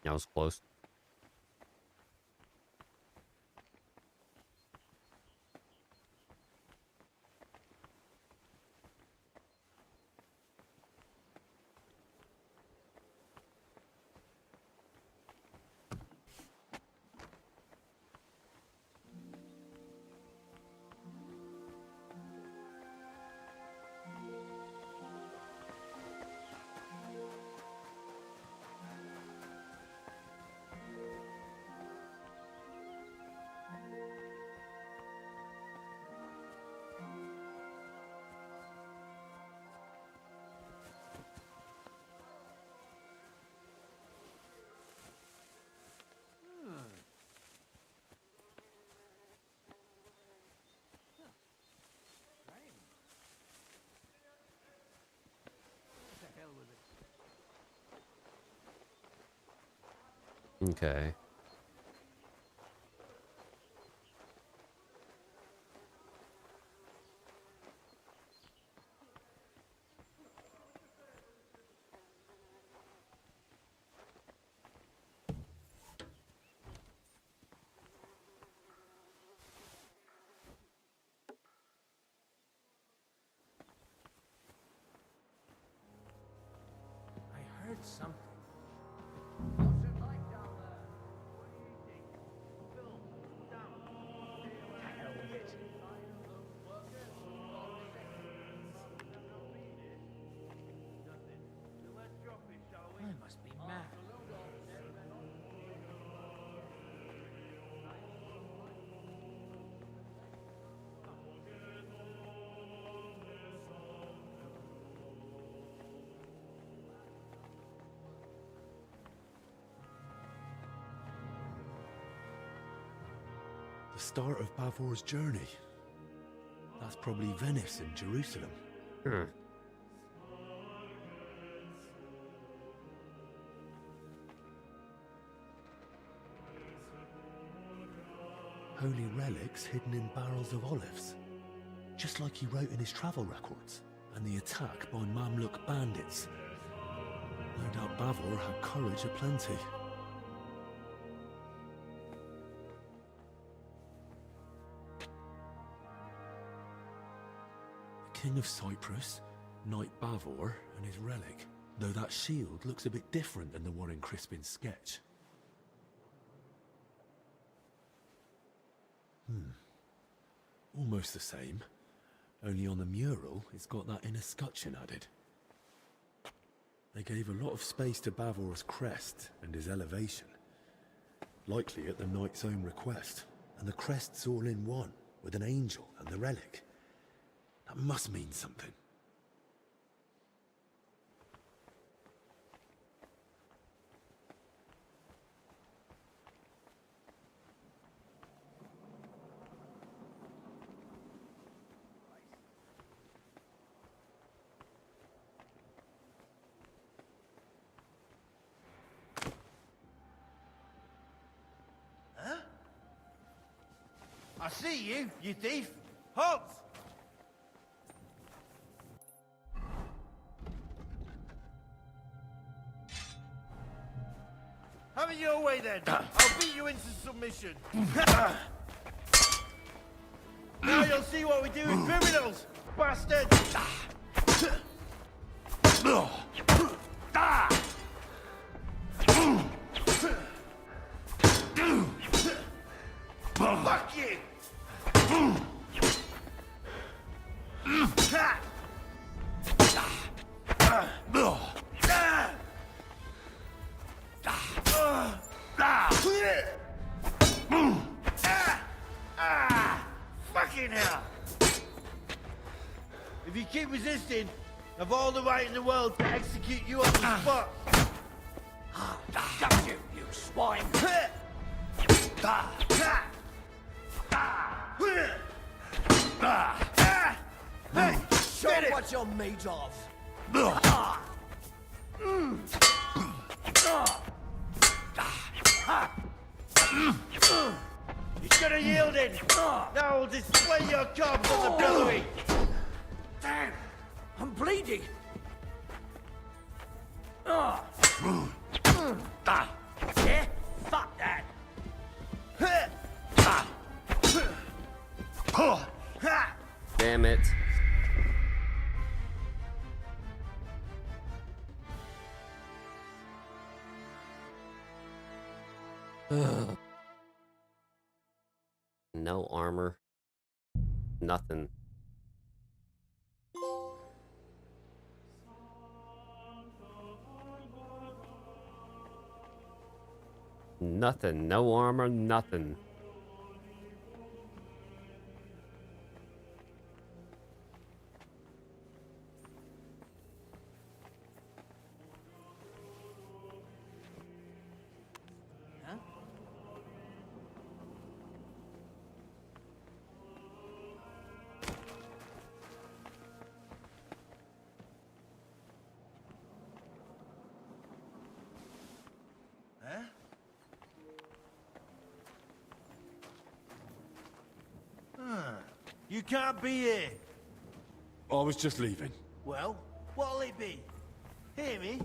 That was close. Okay.
I heard something. I must be mad.
The start of Bavor's journey. That's probably Venice and Jerusalem. Holy relics hidden in barrels of olives. Just like he wrote in his travel records. And the attack by Mamluk bandits. No doubt Bavor had courage aplenty. King of Cyprus, Knight Bavor, and his relic. Though that shield looks a bit different than the one in Crispin's sketch. Almost the same. Only on the mural, it's got that inner scutcheon added. They gave a lot of space to Bavor's crest and his elevation. Likely at the knight's own request. And the crest's all in one, with an angel and the relic. That must mean something.
Huh? I see you, you thief. Halt! Have it your way then. I'll beat you into submission. Now you'll see what we do with criminals, bastard! Fuck you! Fucking hell! If you keep resisting, I've all the right in the world to execute you on the spot.
Got you, you swine!
Hey,
Show what you're made of!
You should have yielded! Now we'll display your corpse on the pillory!
Damn! I'm bleeding! Yeah? Fuck that!
Damn it. No armor. Nothing. Nothing. No armor, nothing.
You can't be here.
I was just leaving.
Well, what'll it be? Hear me?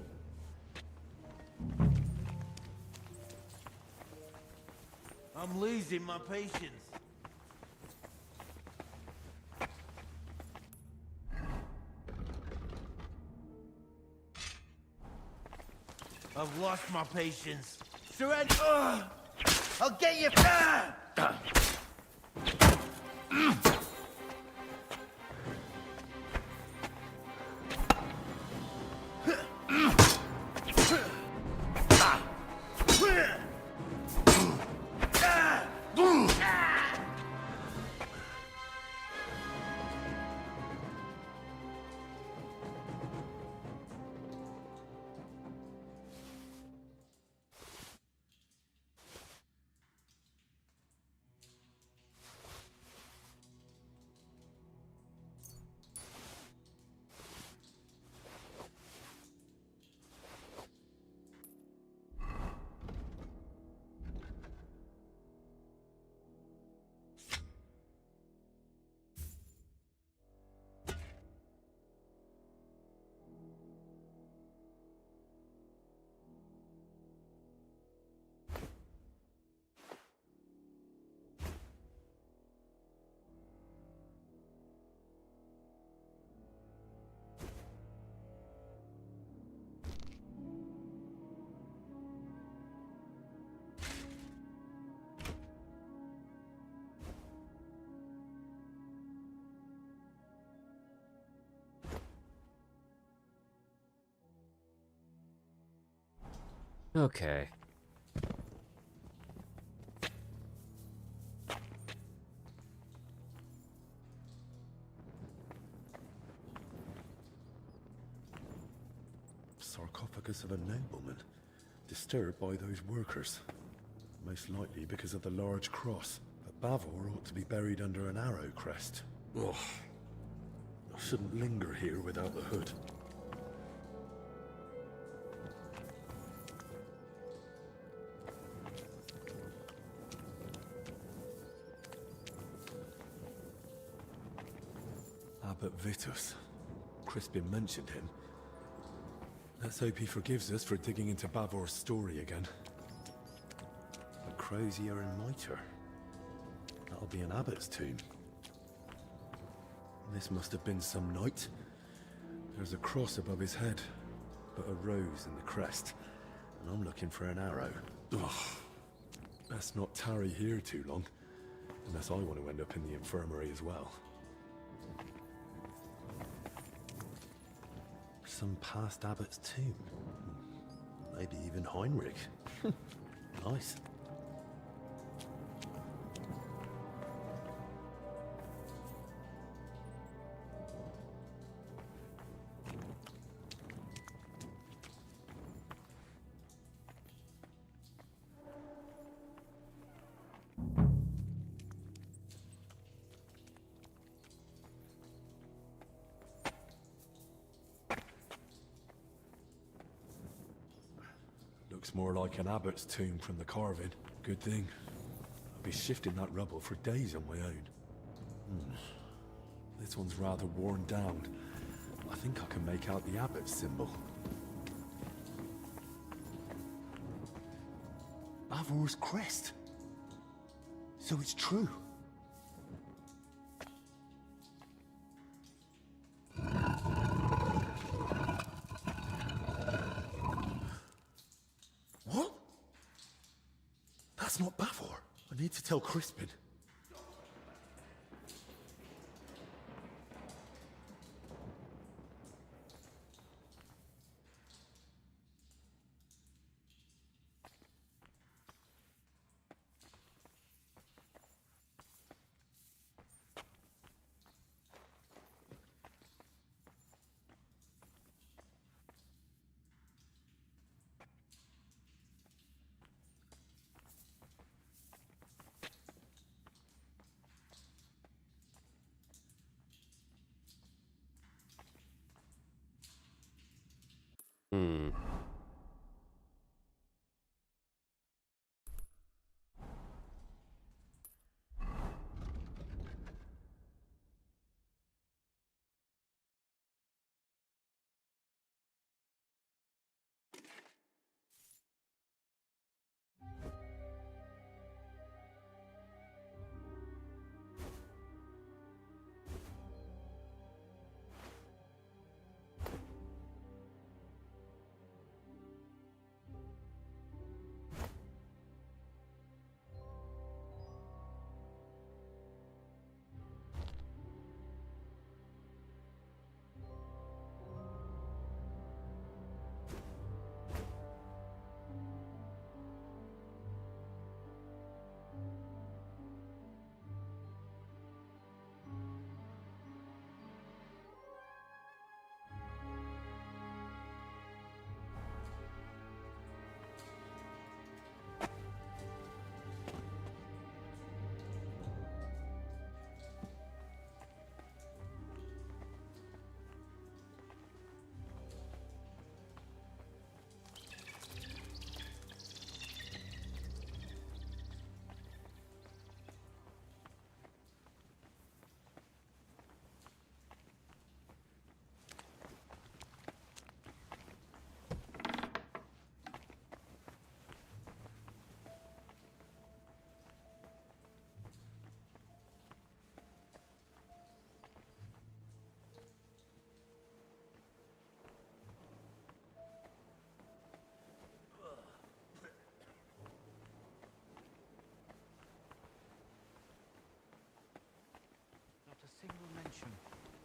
I'm losing my patience. I've lost my patience. Surrender! I'll get you!
Okay.
Sarcophagus of a nobleman, disturbed by those workers. Most likely because of the large cross. But Bavor ought to be buried under an arrow crest. Ugh. I shouldn't linger here without the hood. Abbot Vitus. Crispin mentioned him. Let's hope he forgives us for digging into Bavor's story again. A crozier and mitre. That'll be an abbot's tomb. This must have been some knight. There's a cross above his head, but a rose in the crest. And I'm looking for an arrow. Ugh. Best not tarry here too long. Unless I want to end up in the infirmary as well. Some past abbot's tomb. Maybe even Heinrich. Nice. Looks more like an abbot's tomb from the carving. Good thing. I'll be shifting that rubble for days on my own. This one's rather worn down. I think I can make out the abbot's symbol. Bavor's crest. So it's true. What? That's not Bavor. I need to tell Crispin.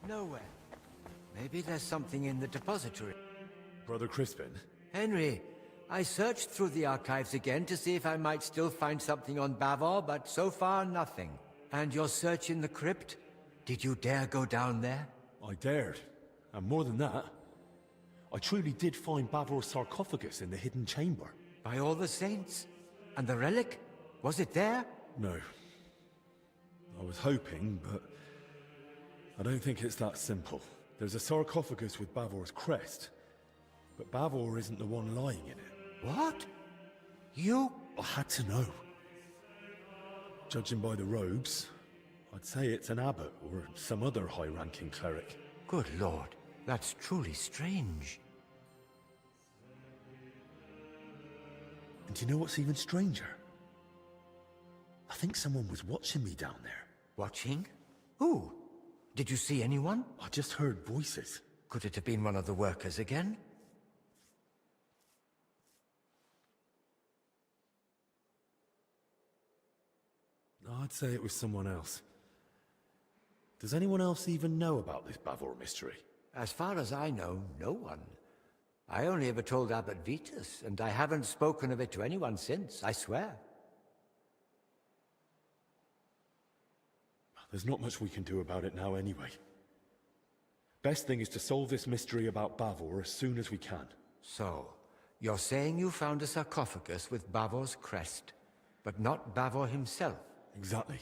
Nowhere. Maybe there's something in the depository.
Brother Crispin?
Henry, I searched through the archives again to see if I might still find something on Bavor, but so far nothing. And your search in the crypt? Did you dare go down there?
I dared. And more than that, I truly did find Bavor's sarcophagus in the hidden chamber.
By all the saints? And the relic? Was it there?
No. I was hoping, but I don't think it's that simple. There's a sarcophagus with Bavor's crest, but Bavor isn't the one lying in it.
What? You?
I had to know. Judging by the robes, I'd say it's an abbot or some other high-ranking cleric.
Good lord, that's truly strange.
And do you know what's even stranger? I think someone was watching me down there.
Watching? Who? Did you see anyone?
I just heard voices.
Could it have been one of the workers again?
I'd say it was someone else. Does anyone else even know about this Bavor mystery?
As far as I know, no one. I only ever told Abbot Vitus, and I haven't spoken of it to anyone since, I swear.
There's not much we can do about it now anyway. Best thing is to solve this mystery about Bavor as soon as we can.
So, you're saying you found a sarcophagus with Bavor's crest, but not Bavor himself?
Exactly.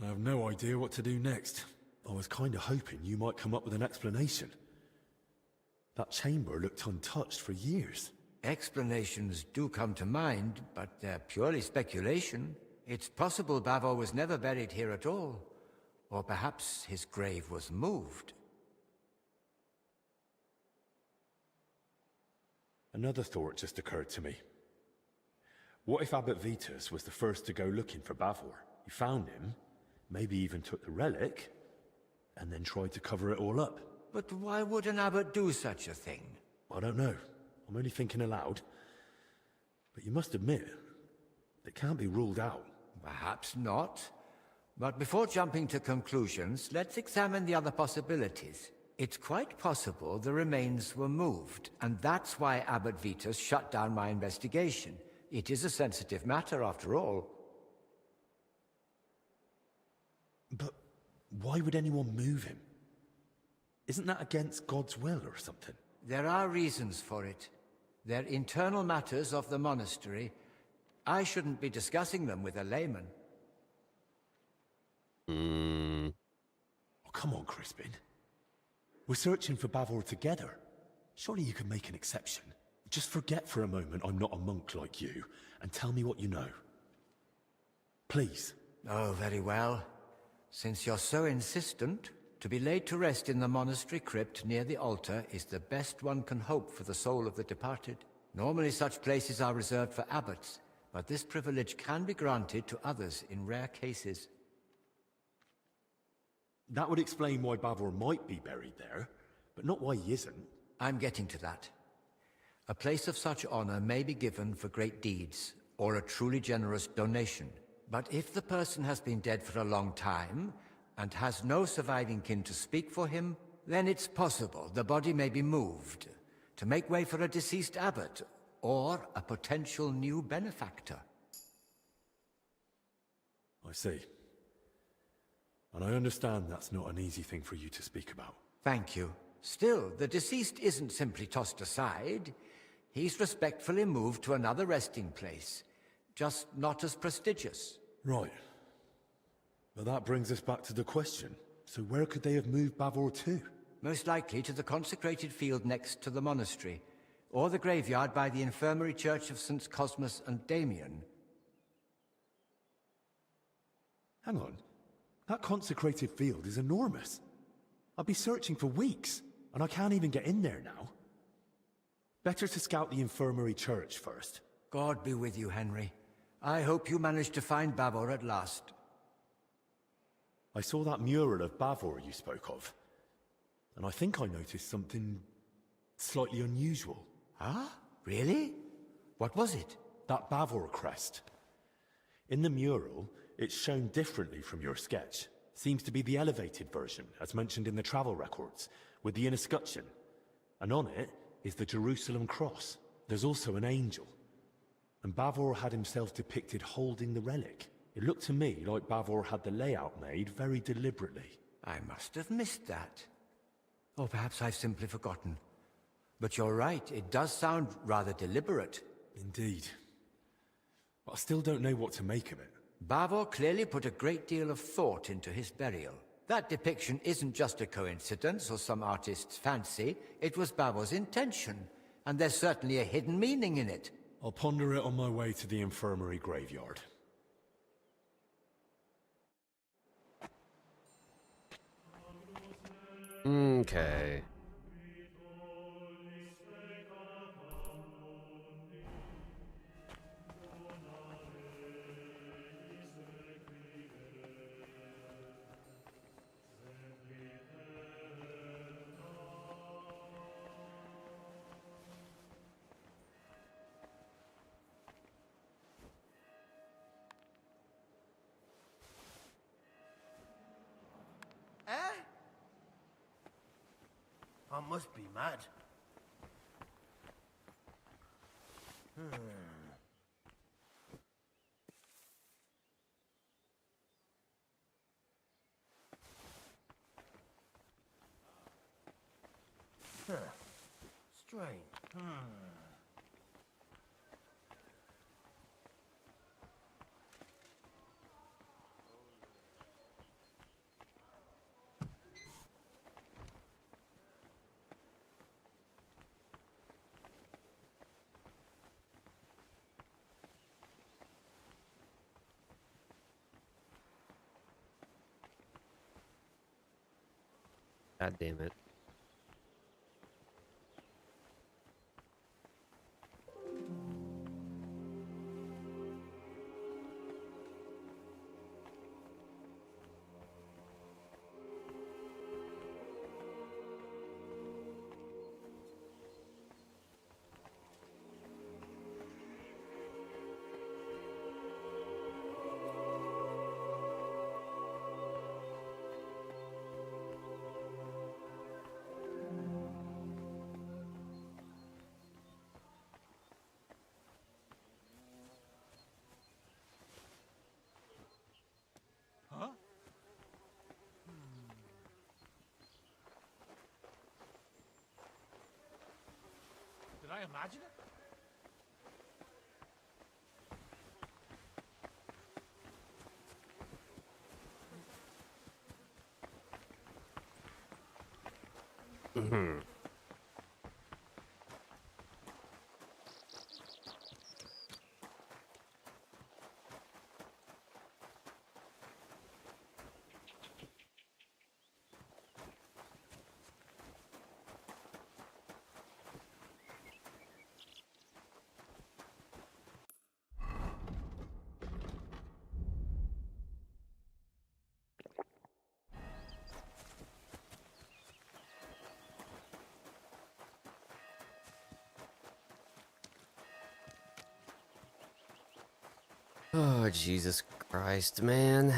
I have no idea what to do next. I was kind of hoping you might come up with an explanation. That chamber looked untouched for years.
Explanations do come to mind, but they're purely speculation. It's possible Bavor was never buried here at all. Or perhaps his grave was moved.
Another thought just occurred to me. What if Abbot Vitus was the first to go looking for Bavor? He found him, maybe even took the relic, and then tried to cover it all up.
But why would an abbot do such a thing?
I don't know. I'm only thinking aloud. But you must admit, it can't be ruled out.
Perhaps not. But before jumping to conclusions, let's examine the other possibilities. It's quite possible the remains were moved, and that's why Abbot Vitus shut down my investigation. It is a sensitive matter, after all.
But why would anyone move him? Isn't that against God's will or something?
There are reasons for it. They're internal matters of the monastery. I shouldn't be discussing them with a layman.
Oh, come on, Crispin. We're searching for Bavor together. Surely you can make an exception. Just forget for a moment I'm not a monk like you, and tell me what you know. Please.
Oh, very well. Since you're so insistent, to be laid to rest in the monastery crypt near the altar is the best one can hope for the soul of the departed. Normally such places are reserved for abbots, but this privilege can be granted to others in rare cases.
That would explain why Bavor might be buried there, but not why he isn't.
I'm getting to that. A place of such honor may be given for great deeds, or a truly generous donation. But if the person has been dead for a long time, and has no surviving kin to speak for him, then it's possible the body may be moved, to make way for a deceased abbot, or a potential new benefactor.
I see. And I understand that's not an easy thing for you to speak about.
Thank you. Still, the deceased isn't simply tossed aside. He's respectfully moved to another resting place, just not as prestigious.
Right. But that brings us back to the question. So where could they have moved Bavor to?
Most likely to the consecrated field next to the monastery, or the graveyard by the infirmary church of St. Cosmas and Damian.
Hang on. That consecrated field is enormous. I'll be searching for weeks, and I can't even get in there now. Better to scout the infirmary church first.
God be with you, Henry. I hope you manage to find Bavor at last.
I saw that mural of Bavor you spoke of, and I think I noticed something slightly unusual.
Ah? Really? What was it?
That Bavor crest. In the mural, it's shown differently from your sketch. Seems to be the elevated version, as mentioned in the travel records, with the inner scutcheon. And on it is the Jerusalem cross. There's also an angel. And Bavor had himself depicted holding the relic. It looked to me like Bavor had the layout made very deliberately.
I must have missed that. Or perhaps I've simply forgotten. But you're right, it does sound rather deliberate.
Indeed. But I still don't know what to make of it.
Bavor clearly put a great deal of thought into his burial. That depiction isn't just a coincidence or some artist's fancy. It was Bavor's intention, and there's certainly a hidden meaning in it.
I'll ponder it on my way to the infirmary graveyard.
Okay.
I must be mad. Strange.
God damn it.
Did I imagine it?
Mm-hmm. Oh, Jesus Christ, man.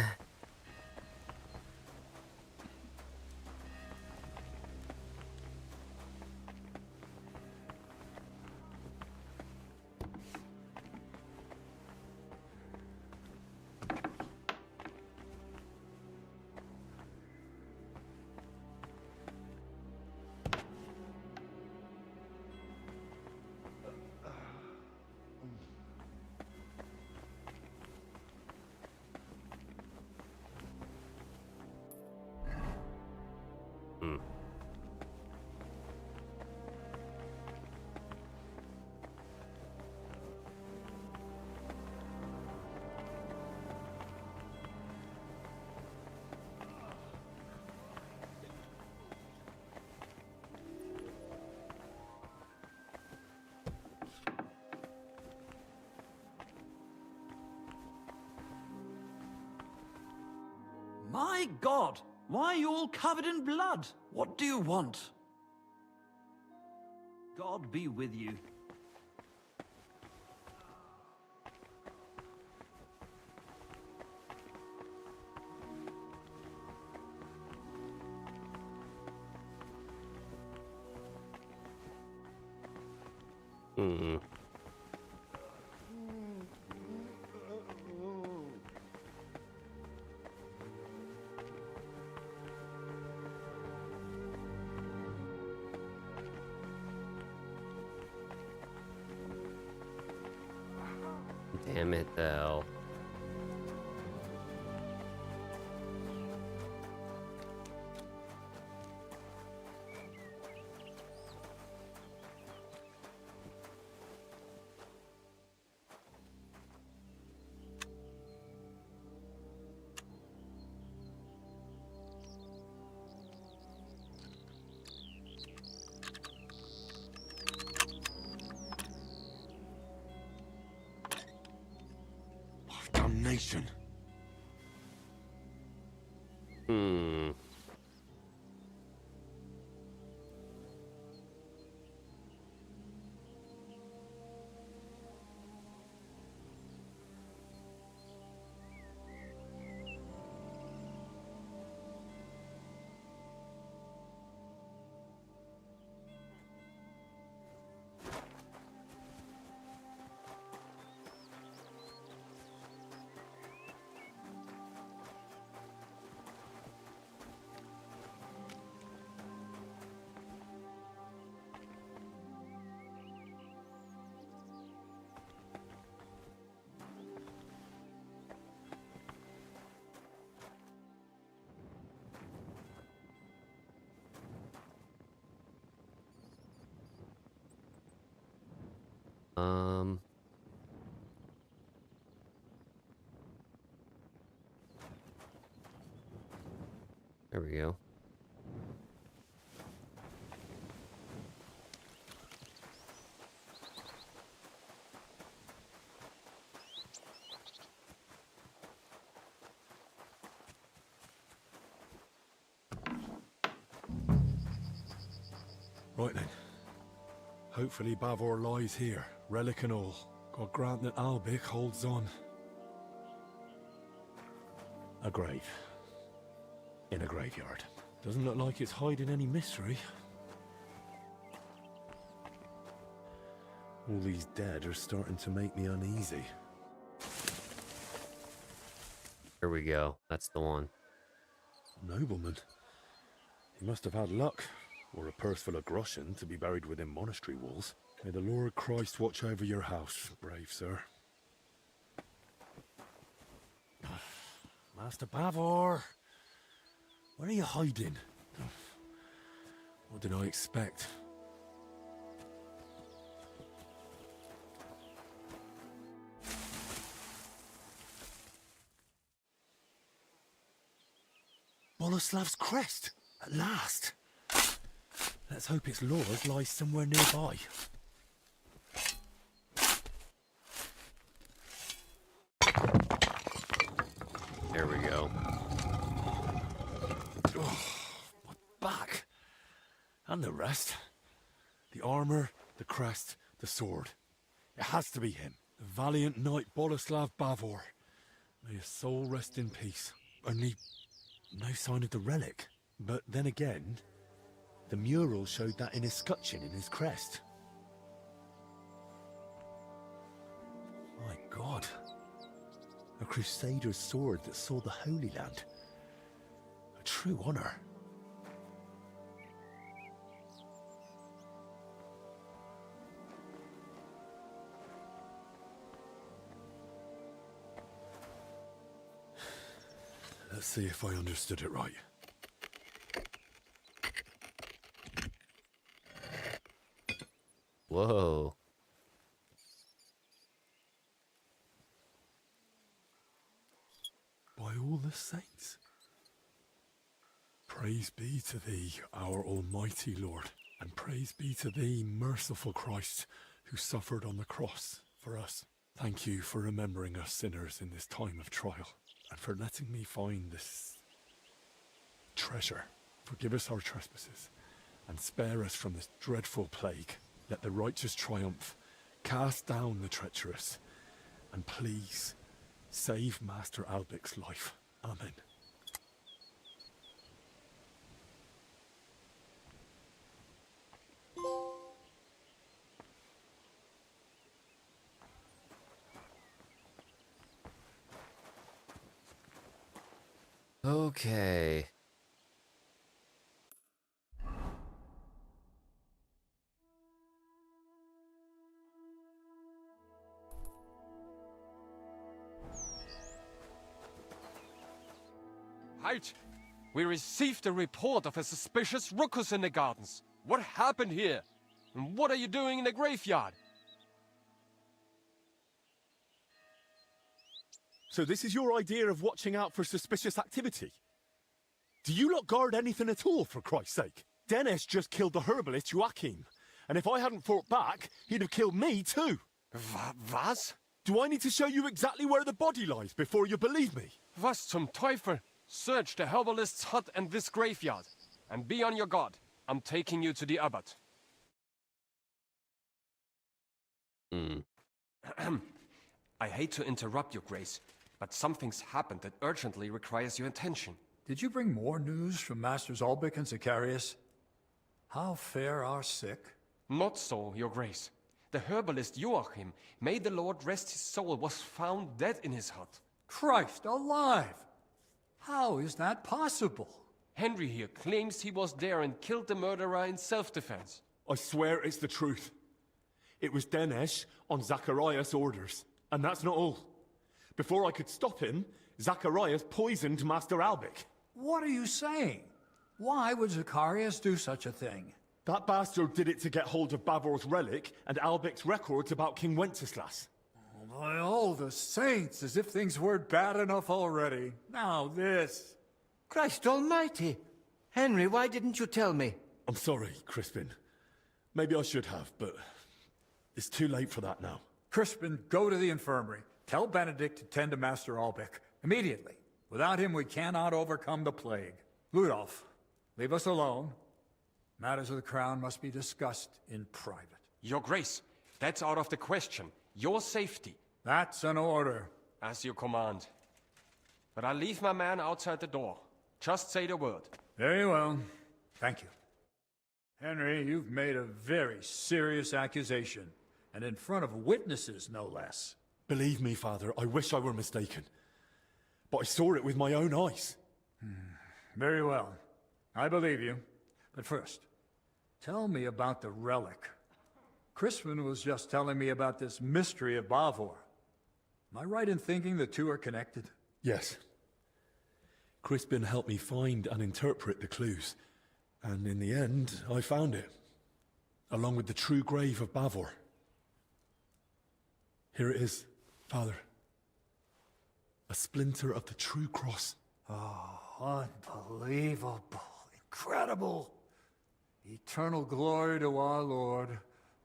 My God! Why are you all covered in blood? What do you want? God be with you.
Hmm. Damn it, Del.
Damnation.
Hmm. There we go.
Right then. Hopefully Bavor lies here, relic and all. God grant that Albic holds on. A grave. In a graveyard. Doesn't look like it's hiding any mystery. All these dead are starting to make me uneasy.
Here we go. That's the one.
Nobleman. He must have had luck, or a purse full of groschen to be buried within monastery walls. May the Lord Christ watch over your house, brave sir. Master Bavor, where are you hiding? What did I expect? Boleslav's crest, at last. Let's hope its lord lies somewhere nearby.
There we go.
Oh, my back. And the rest. The armor, the crest, the sword. It has to be him. The valiant knight Boleslav Bavor. May his soul rest in peace. Only no sign of the relic. But then again, the mural showed that in his scutcheon in his crest. My God. A crusader's sword that saw the Holy Land. A true honor. Let's see if I understood it right.
Whoa.
By all the saints. Praise be to thee, our almighty Lord, and praise be to thee, merciful Christ, who suffered on the cross for us. Thank you for remembering us sinners in this time of trial, and for letting me find this treasure. Forgive us our trespasses, and spare us from this dreadful plague. Let the righteous triumph, cast down the treacherous, and please save Master Albic's life. Amen.
Okay.
Halt! We received a report of a suspicious ruckus in the gardens. What happened here? And what are you doing in the graveyard?
So this is your idea of watching out for suspicious activity? Do you not guard anything at all, for Christ's sake? Dennis just killed the herbalist Joachim, and if I hadn't fought back, he'd have killed me too.
Was?
Do I need to show you exactly where the body lies before you believe me?
Was zum Teufel? Search the herbalist's hut and this graveyard. And be on your guard. I'm taking you to the abbot. I hate to interrupt your grace, but something's happened that urgently requires your attention.
Did you bring more news from Masters Albic and Zacharias? How fare our sick?
Not so, your grace. The herbalist Joachim, may the Lord rest his soul, was found dead in his hut.
Christ alive! How is that possible?
Henry here claims he was there and killed the murderer in self-defense.
I swear it's the truth. It was Dinesh on Zacharias' orders, and that's not all. Before I could stop him, Zacharias poisoned Master Albic.
What are you saying? Why would Zacharias do such a thing?
That bastard did it to get hold of Bavor's relic and Albic's records about King Wenceslas.
By all the saints, as if things weren't bad enough already. Now this.
Christ almighty! Henry, why didn't you tell me?
I'm sorry, Crispin. Maybe I should have, but it's too late for that now.
Crispin, go to the infirmary. Tell Benedict to tend to Master Albic. Immediately. Without him, we cannot overcome the plague. Ludolf, leave us alone. Matters of the crown must be discussed in private.
Your grace, that's out of the question. Your safety.
That's an order.
As you command. But I'll leave my man outside the door. Just say the word.
Very well. Thank you. Henry, you've made a very serious accusation. And in front of witnesses, no less.
Believe me, Father, I wish I were mistaken. But I saw it with my own eyes.
Very well. I believe you. But first, tell me about the relic. Crispin was just telling me about this mystery of Bavor. Am I right in thinking the two are connected?
Yes. Crispin helped me find and interpret the clues. And in the end, I found it. Along with the true grave of Bavor. Here it is, Father. A splinter of the true cross.
Oh, unbelievable. Incredible. Eternal glory to our Lord.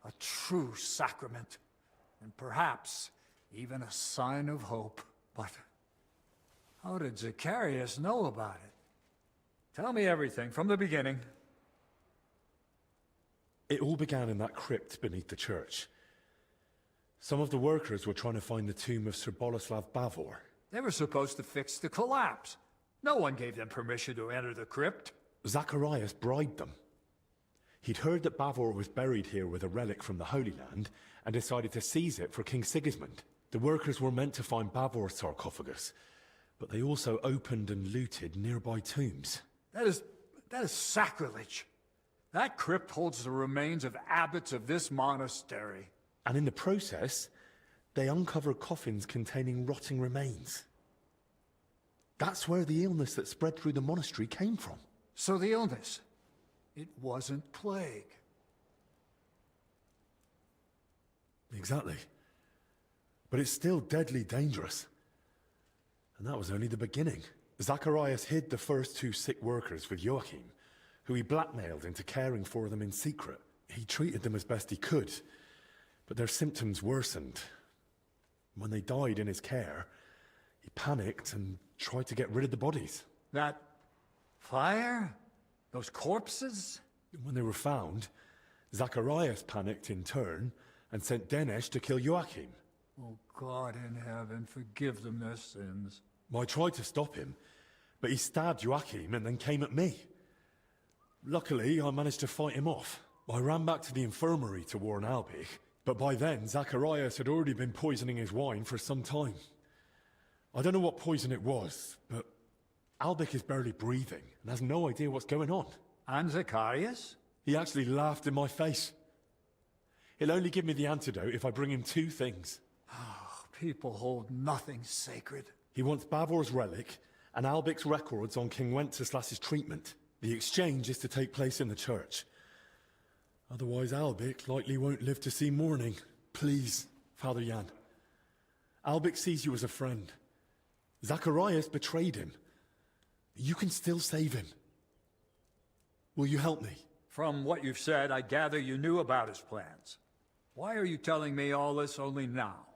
A true sacrament. And perhaps even a sign of hope. But how did Zacharias know about it? Tell me everything from the beginning.
It all began in that crypt beneath the church. Some of the workers were trying to find the tomb of Sir Boleslav Bavor.
They were supposed to fix the collapse. No one gave them permission to enter the crypt.
Zacharias bribed them. He'd heard that Bavor was buried here with a relic from the Holy Land and decided to seize it for King Sigismund. The workers were meant to find Bavor's sarcophagus, but they also opened and looted nearby tombs.
That is sacrilege. That crypt holds the remains of abbots of this monastery.
And in the process, they uncovered coffins containing rotting remains. That's where the illness that spread through the monastery came from.
So the illness, it wasn't plague.
Exactly. But it's still deadly dangerous. And that was only the beginning. Zacharias hid the first two sick workers with Joachim, who he blackmailed into caring for them in secret. He treated them as best he could, but their symptoms worsened. When they died in his care, he panicked and tried to get rid of the bodies.
That fire? Those corpses?
When they were found, Zacharias panicked in turn and sent Dinesh to kill Joachim.
Oh, God in heaven, forgive them their sins.
I tried to stop him, but he stabbed Joachim and then came at me. Luckily, I managed to fight him off. I ran back to the infirmary to warn Albic, but by then, Zacharias had already been poisoning his wine for some time. I don't know what poison it was, but Albic is barely breathing and has no idea what's going on.
And Zacharias?
He actually laughed in my face. He'll only give me the antidote if I bring him 2 things.
Oh, people hold nothing sacred.
He wants Bavor's relic and Albic's records on King Wenceslas's treatment. The exchange is to take place in the church. Otherwise, Albic likely won't live to see morning. Please, Father Jan. Albic sees you as a friend. Zacharias betrayed him. You can still save him. Will you help me?
From what you've said, I gather you knew about his plans. Why are you telling me all this only now?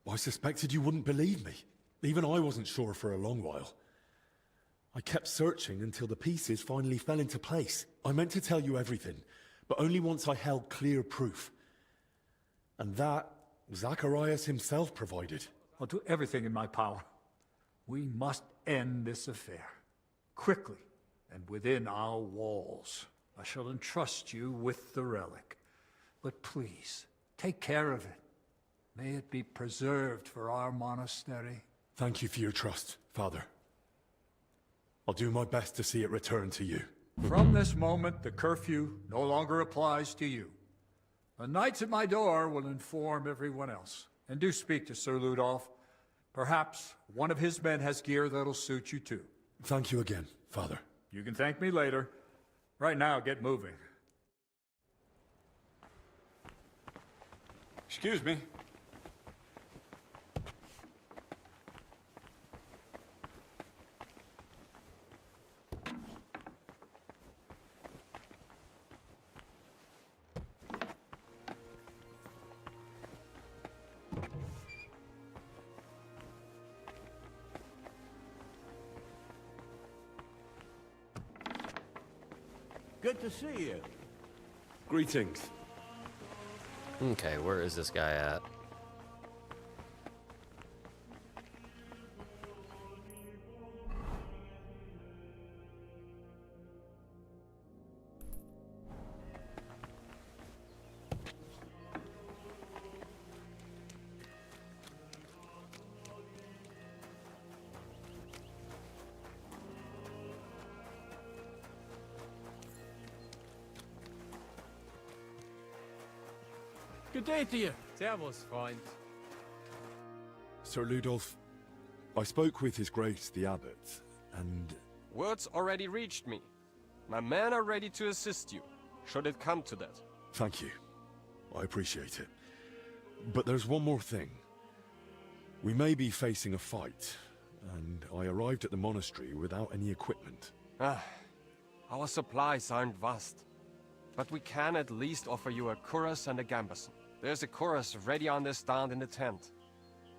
I suspected you wouldn't believe me. Even I wasn't sure for a long while. I kept searching until the pieces finally fell into place. I meant to tell you everything, but only once I held clear proof. And that, Zacharias himself provided.
I'll do everything in my power. We must end this affair. Quickly, and within our walls. I shall entrust you with the relic. But please, take care of it. May it be preserved for our monastery.
Thank you for your trust, Father. I'll do my best to see it return to you.
From this moment, the curfew no longer applies to you. The knights at my door will inform everyone else. And do speak to Sir Ludolf. Perhaps one of his men has gear that'll suit you too.
Thank you again, Father.
You can thank me later. Right now, get moving. Excuse me.
Good to see you.
Greetings.
Okay, where is this guy at?
Good day to you.
That was fine.
Sir Ludolf, I spoke with His Grace the Abbot, and...
Words already reached me. My men are ready to assist you, should it come to that.
Thank you. I appreciate it. But there's one more thing. We may be facing a fight, and I arrived at the monastery without any equipment.
Our supplies aren't vast, but we can at least offer you a cuirass and a gambeson. There's a cuirass ready on the stand in the tent.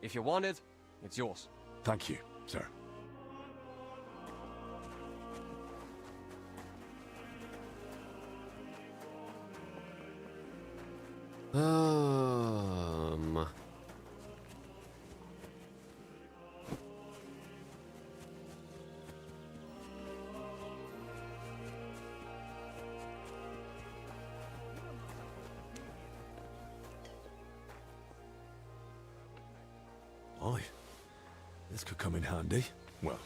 If you want it, it's yours.
Thank you, sir. Aye. This could come in handy. Well,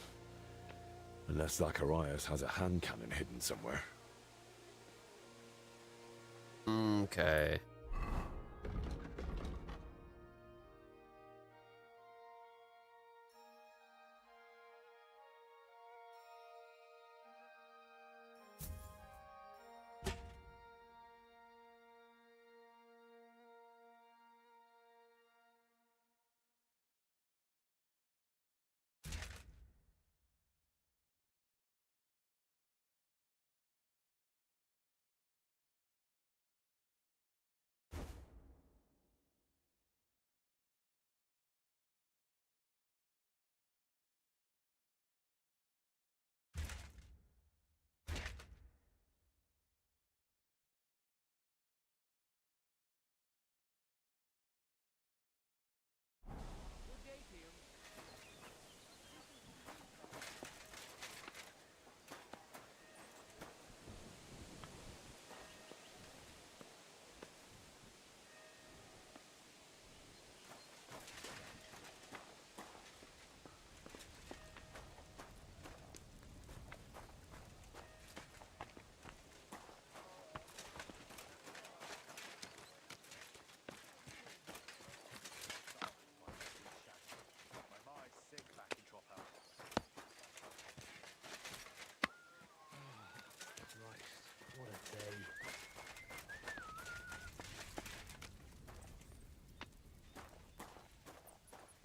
unless Zacharias has a hand cannon hidden somewhere.
Okay.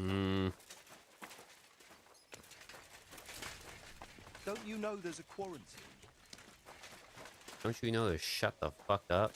Hmm.
Don't you know there's a quarantine?
Don't you know to shut the fuck up?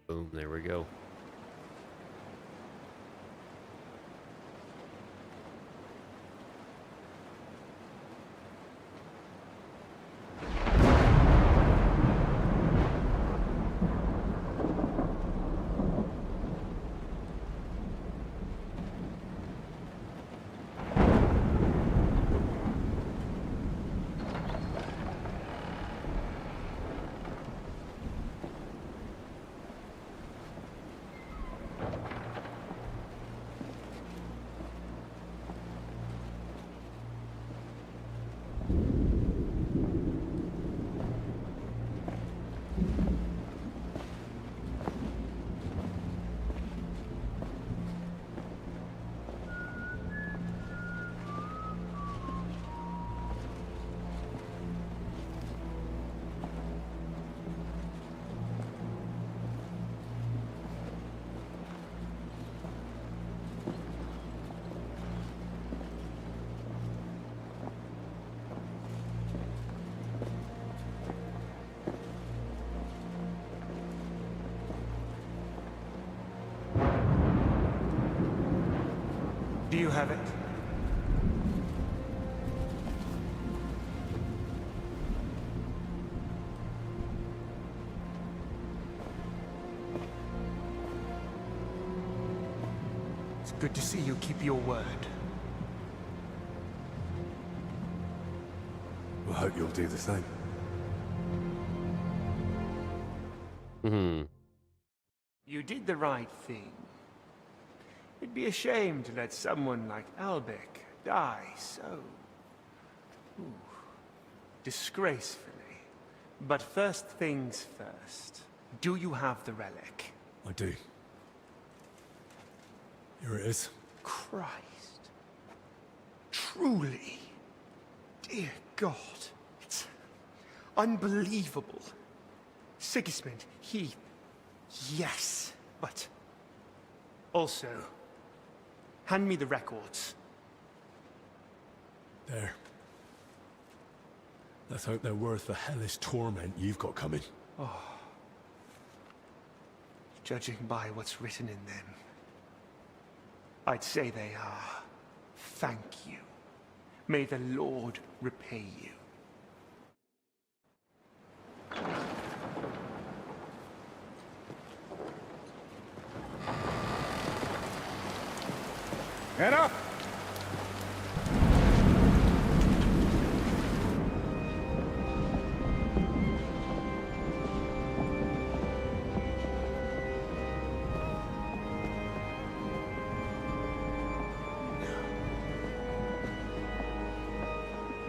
Boom, there we go.
Do you have it? It's good to see you keep your word.
I hope you'll do the same.
You did the right thing. It'd be a shame to let someone like Albec die so... disgracefully. But first things first. Do you have the relic?
I do. Here it is.
Christ. Truly. Dear God. It's unbelievable. Sigismund, he... Yes, but... Also... Hand me the records.
There. Let's hope they're worth the hellish torment you've got coming.
Oh. Judging by what's written in them, I'd say they are. Thank you. May the Lord repay you.
Get up!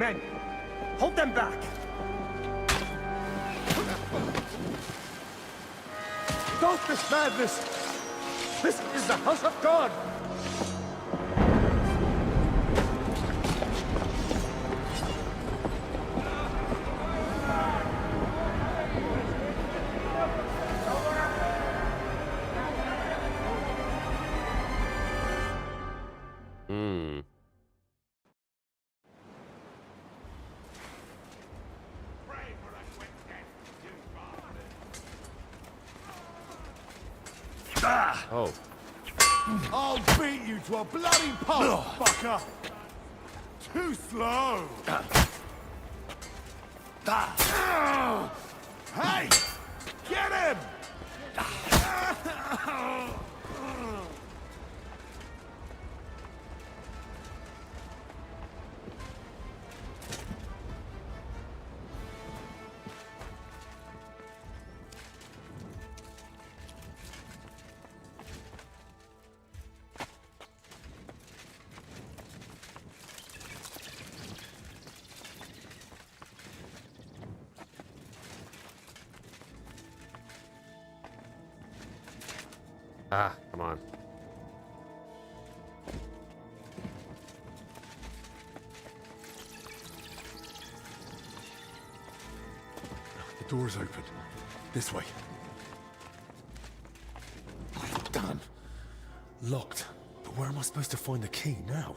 Men, hold them back!
Stop this madness! This is the house of God!
Hmm. Oh.
I'll beat you to a bloody pulp, fucker! Too slow! Hey! Get him!
Ah, come on.
The door's open. This way. Damn. Locked. But where am I supposed to find the key now?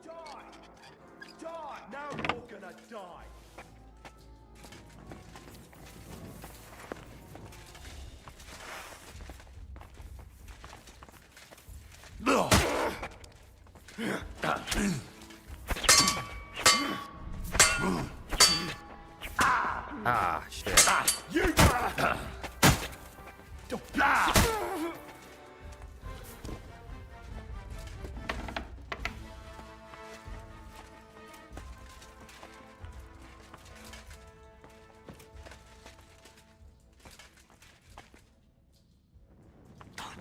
Die! Now you're gonna die!
Ah, shit.
You!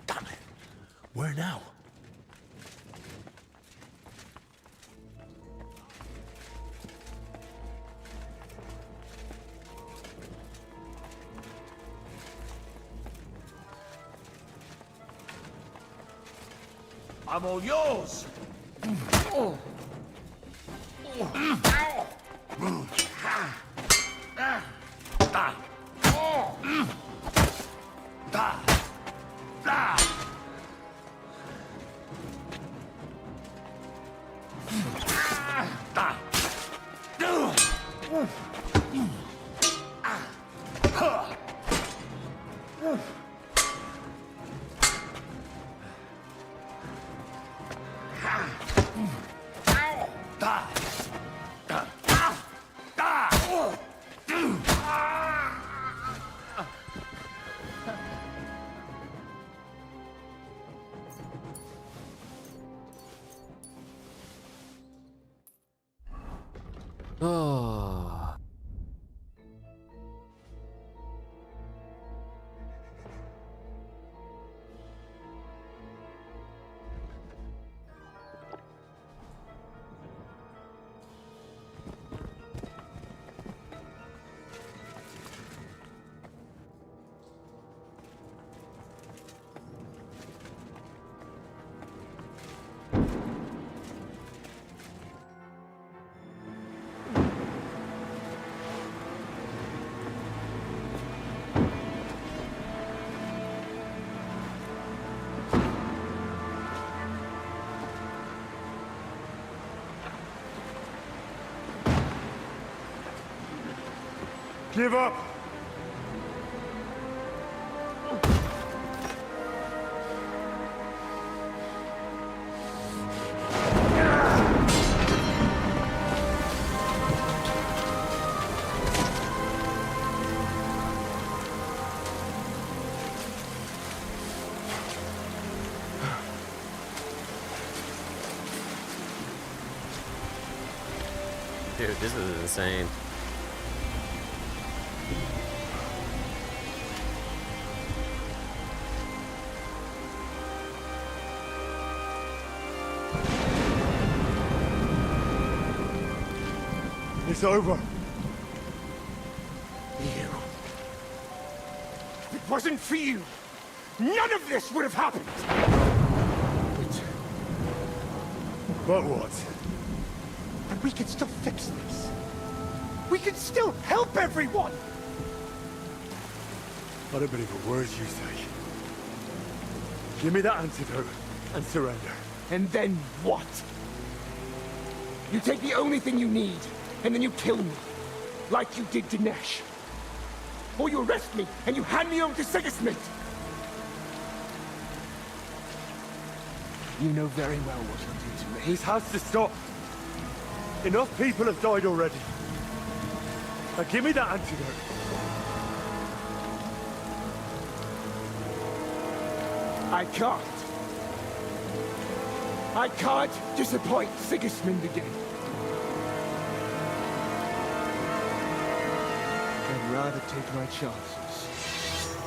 Damn it. Where now?
I'm all yours!
Oh.
Give up!
Dude, this is insane.
It's over.
You.
wasn't for you, none of this would have happened!
But what?
But we can still fix this. We can still help everyone!
I don't believe a word you say. Give me that antidote and surrender.
And then what? You take the only thing you need, and then you kill me. Like you did Dinesh. Or you arrest me, and you hand me over to Sigismund. You know very well what you'll do to me.
This has to stop. Enough people have died already. Now give me that antidote.
I can't. I can't disappoint Sigismund again. I'd rather take my chances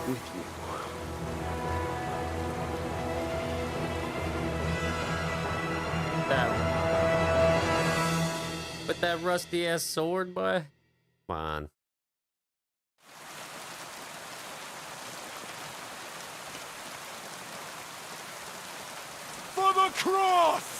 with you.
With that rusty ass sword, boy. Come on.
For the cross!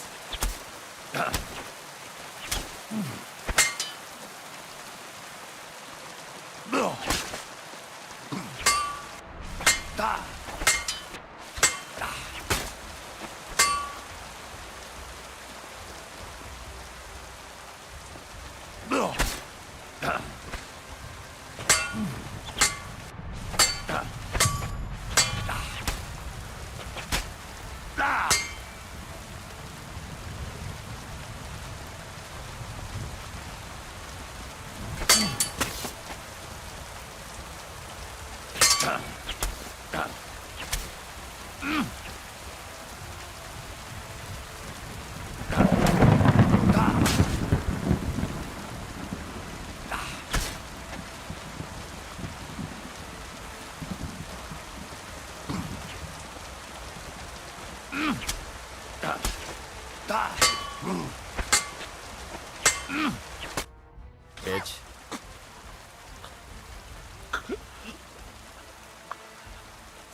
Bitch.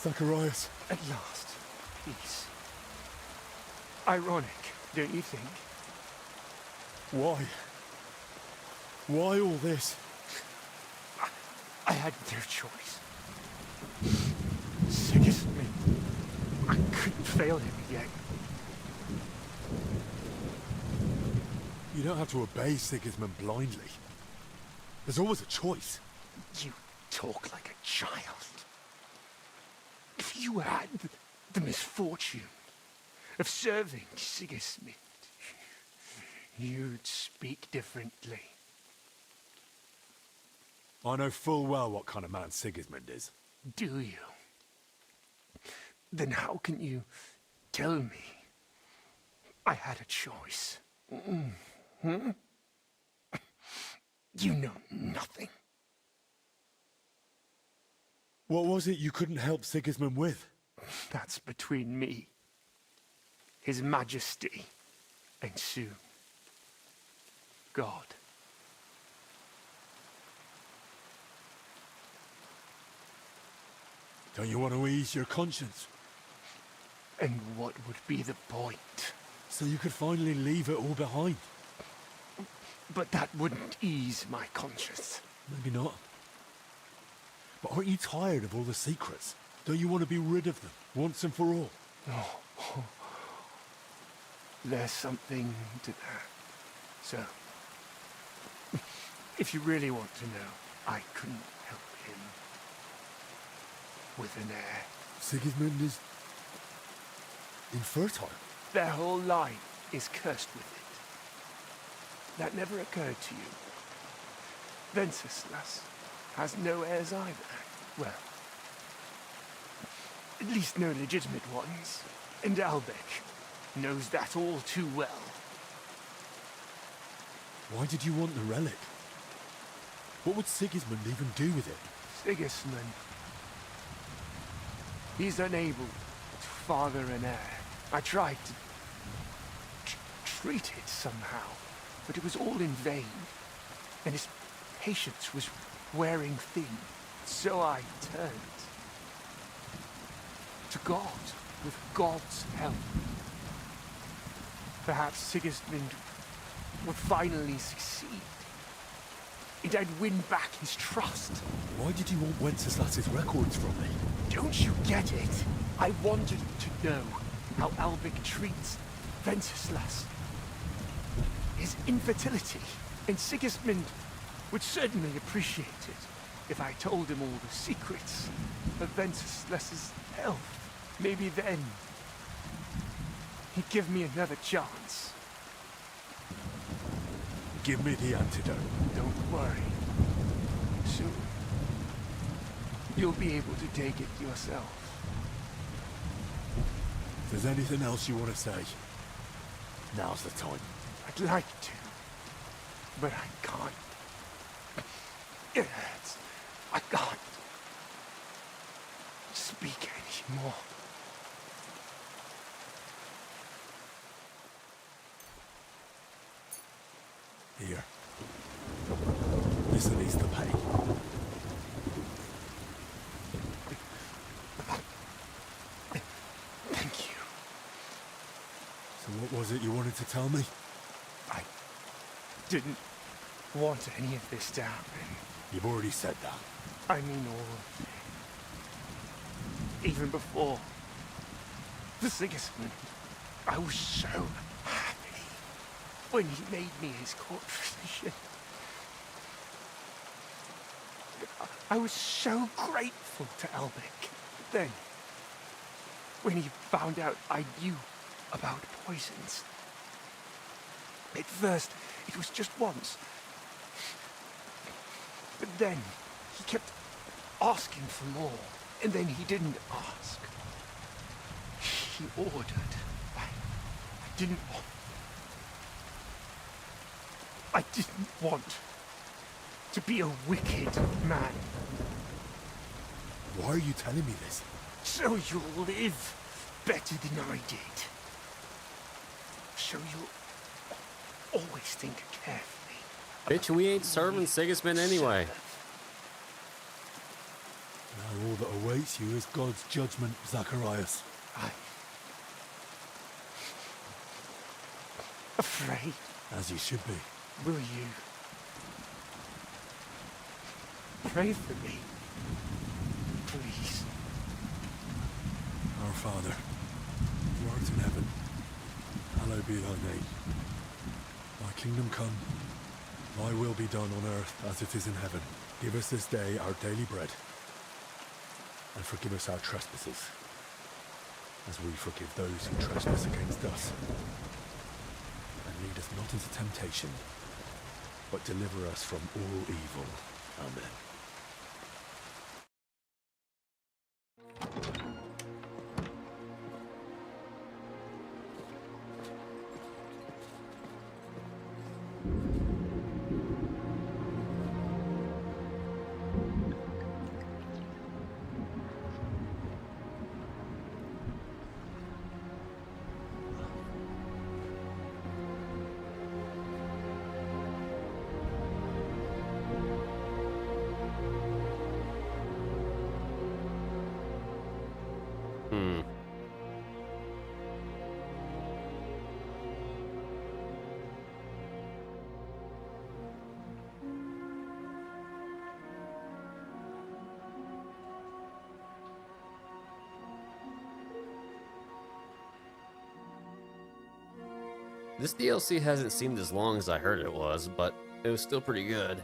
Zacharias.
At last, peace. Ironic, don't you think?
Why? Why all this?
I had no choice. Sigismund. I couldn't fail him again.
You don't have to obey Sigismund blindly. There's always a choice.
You talk like a child. If you had the misfortune of serving Sigismund, you'd speak differently.
I know full well what kind of man Sigismund is.
Do you? Then how can you tell me I had a choice? Hmm? You know nothing.
What was it you couldn't help Sigismund with?
That's between me, His Majesty, and soon, God.
Don't you want to ease your conscience?
And what would be the point?
So you could finally leave it all behind.
But that wouldn't ease my conscience.
Maybe not. But aren't you tired of all the secrets? Don't you want to be rid of them, once and for all?
Oh. There's something to that. So, if you really want to know, I couldn't help him with an heir.
Sigismund is infertile.
Their whole line is cursed with it. That never occurred to you. Venceslas has no heirs either. Well, at least no legitimate ones. And Albec knows that all too well.
Why did you want the relic? What would Sigismund even do with it?
Sigismund. He's unable to father an heir. I tried to treat it somehow, but it was all in vain. And his patience was wearing thin. So I turned to God with God's help. Perhaps Sigismund would finally succeed. And I'd win back his trust.
Why did you want Wenceslas's records from me?
Don't you get it? I wanted to know how Albic treats Wenceslas. His infertility. And Sigismund would certainly appreciate it if I told him all the secrets of Wenceslas's health. Maybe then he'd give me another chance.
Give me the antidote.
Don't worry. Soon, you'll be able to take it yourself.
If there's anything else you want to say, now's the time.
I'd like to, but I can't. It hurts. I can't speak anymore.
Here. This'll ease the pain.
Thank you.
So what was it you wanted to tell me?
I didn't want any of this to happen.
You've already said that.
I mean all of it. Even before the Sigismund, I was so happy when he made me his court physician. I was so grateful to Albic. Then, when he found out I knew about poisons, at first it was just once. But then he kept asking for more, and then he didn't ask. He ordered. I didn't want. I didn't want to be a wicked man.
Why are you telling me this?
So you'll live better than I did. So you'll always think carefully.
Bitch, we ain't serving Sigismund anyway.
Now all that awaits you is God's judgment, Zacharias.
I'm afraid.
As you should be.
Will you pray for me, please?
Our Father, who art in heaven, hallowed be thy name. Thy kingdom come, thy will be done on earth as it is in heaven. Give us this day our daily bread, and forgive us our trespasses, as we forgive those who trespass against us. And lead us not into temptation, but deliver us from all evil. Amen.
This DLC hasn't seemed as long as I heard it was, but it was still pretty good.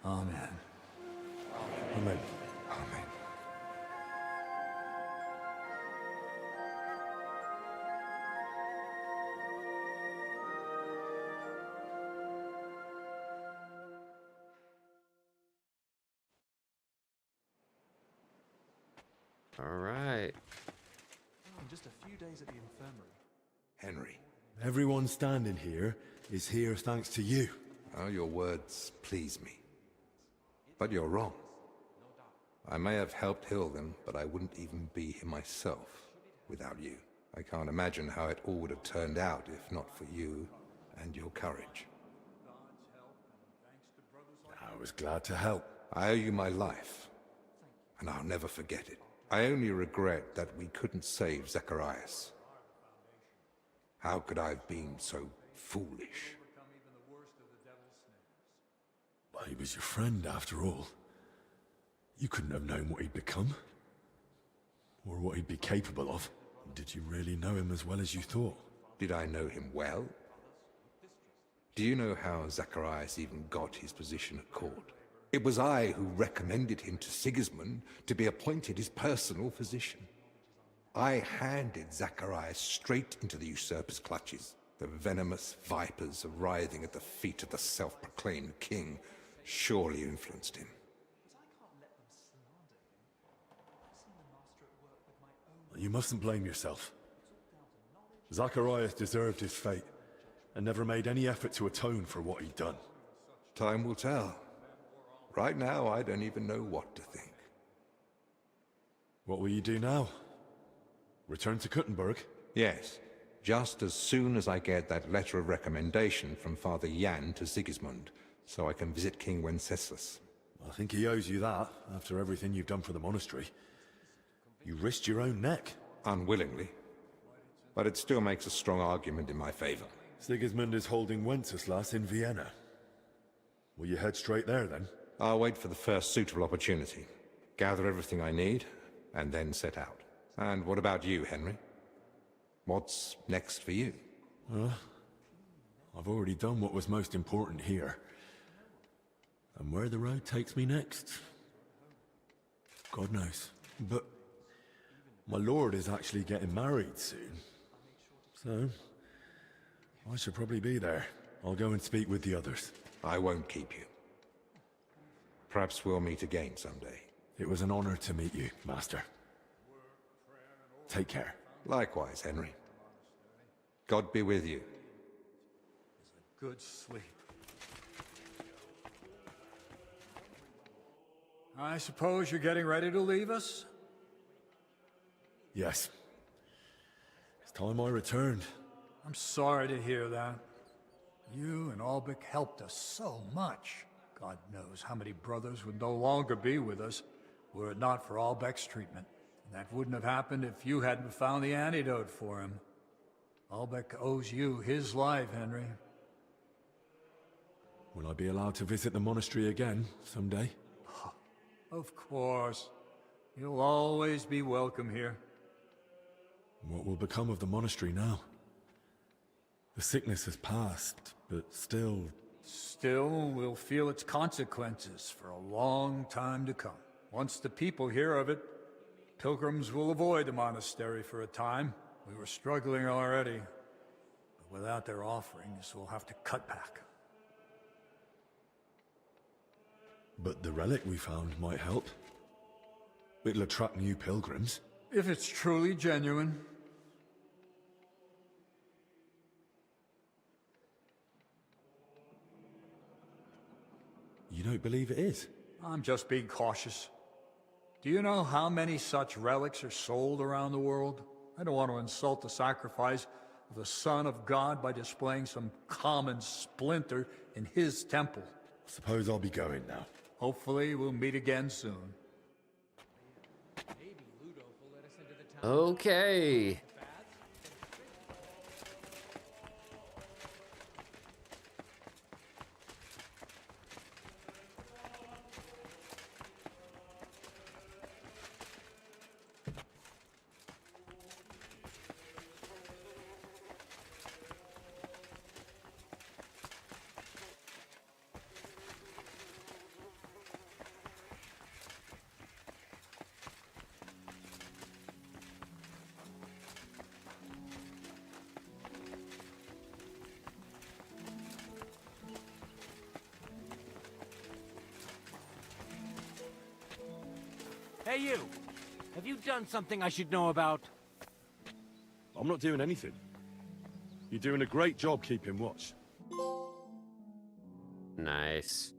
Amen.
Amen.
Amen.
All right.
In just a few days at the infirmary.
Henry.
Everyone standing here is here thanks to you.
Oh, your words please me. But you're wrong. I may have helped Hilden, but I wouldn't even be here myself without you. I can't imagine how it all would have turned out if not for you and your courage.
I was glad to help.
I owe you my life, and I'll never forget it. I only regret that we couldn't save Zacharias. How could I have been so foolish?
Well, he was your friend, after all. You couldn't have known what he'd become. Or what he'd be capable of. Did you really know him as well as you thought?
Did I know him well? Do you know how Zacharias even got his position at court? It was I who recommended him to Sigismund to be appointed his personal physician. I handed Zacharias straight into the usurper's clutches. The venomous vipers writhing at the feet of the self-proclaimed king surely influenced him.
You mustn't blame yourself. Zacharias deserved his fate, and never made any effort to atone for what he'd done.
Time will tell. Right now, I don't even know what to think.
What will you do now? Return to Kuttenberg?
Yes, just as soon as I get that letter of recommendation from Father Jan to Sigismund, so I can visit King Wenceslas.
I think he owes you that, after everything you've done for the monastery. You risked your own neck.
Unwillingly. But it still makes a strong argument in my favor.
Sigismund is holding Wenceslas in Vienna. Will you head straight there, then?
I'll wait for the first suitable opportunity, gather everything I need, and then set out. And what about you, Henry? What's next for you?
Well, I've already done what was most important here. And where the road takes me next, God knows. But my lord is actually getting married soon. So, I should probably be there. I'll go and speak with the others.
I won't keep you. Perhaps we'll meet again someday.
It was an honor to meet you, Master. Take care.
Likewise, Henry. God be with you.
Good sleep. I suppose you're getting ready to leave us?
Yes. It's time I returned.
I'm sorry to hear that. You and Albec helped us so much. God knows how many brothers would no longer be with us were it not for Albec's treatment. And that wouldn't have happened if you hadn't found the antidote for him. Albec owes you his life, Henry.
Will I be allowed to visit the monastery again someday?
Of course. You'll always be welcome here.
What will become of the monastery now? The sickness has passed, but still...
Still, we'll feel its consequences for a long time to come. Once the people hear of it, pilgrims will avoid the monastery for a time. We were struggling already, but without their offerings, we'll have to cut back.
But the relic we found might help. It'll attract new pilgrims.
If it's truly genuine.
You don't believe it is?
I'm just being cautious. Do you know how many such relics are sold around the world? I don't want to insult the sacrifice of the Son of God by displaying some common splinter in his temple.
Suppose I'll be going now.
Hopefully we'll meet again soon.
Okay.
Hey, you! Have you done something I should know about?
I'm not doing anything. You're doing a great job keeping watch.
Nice.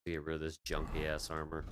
Get rid of this junky ass armor.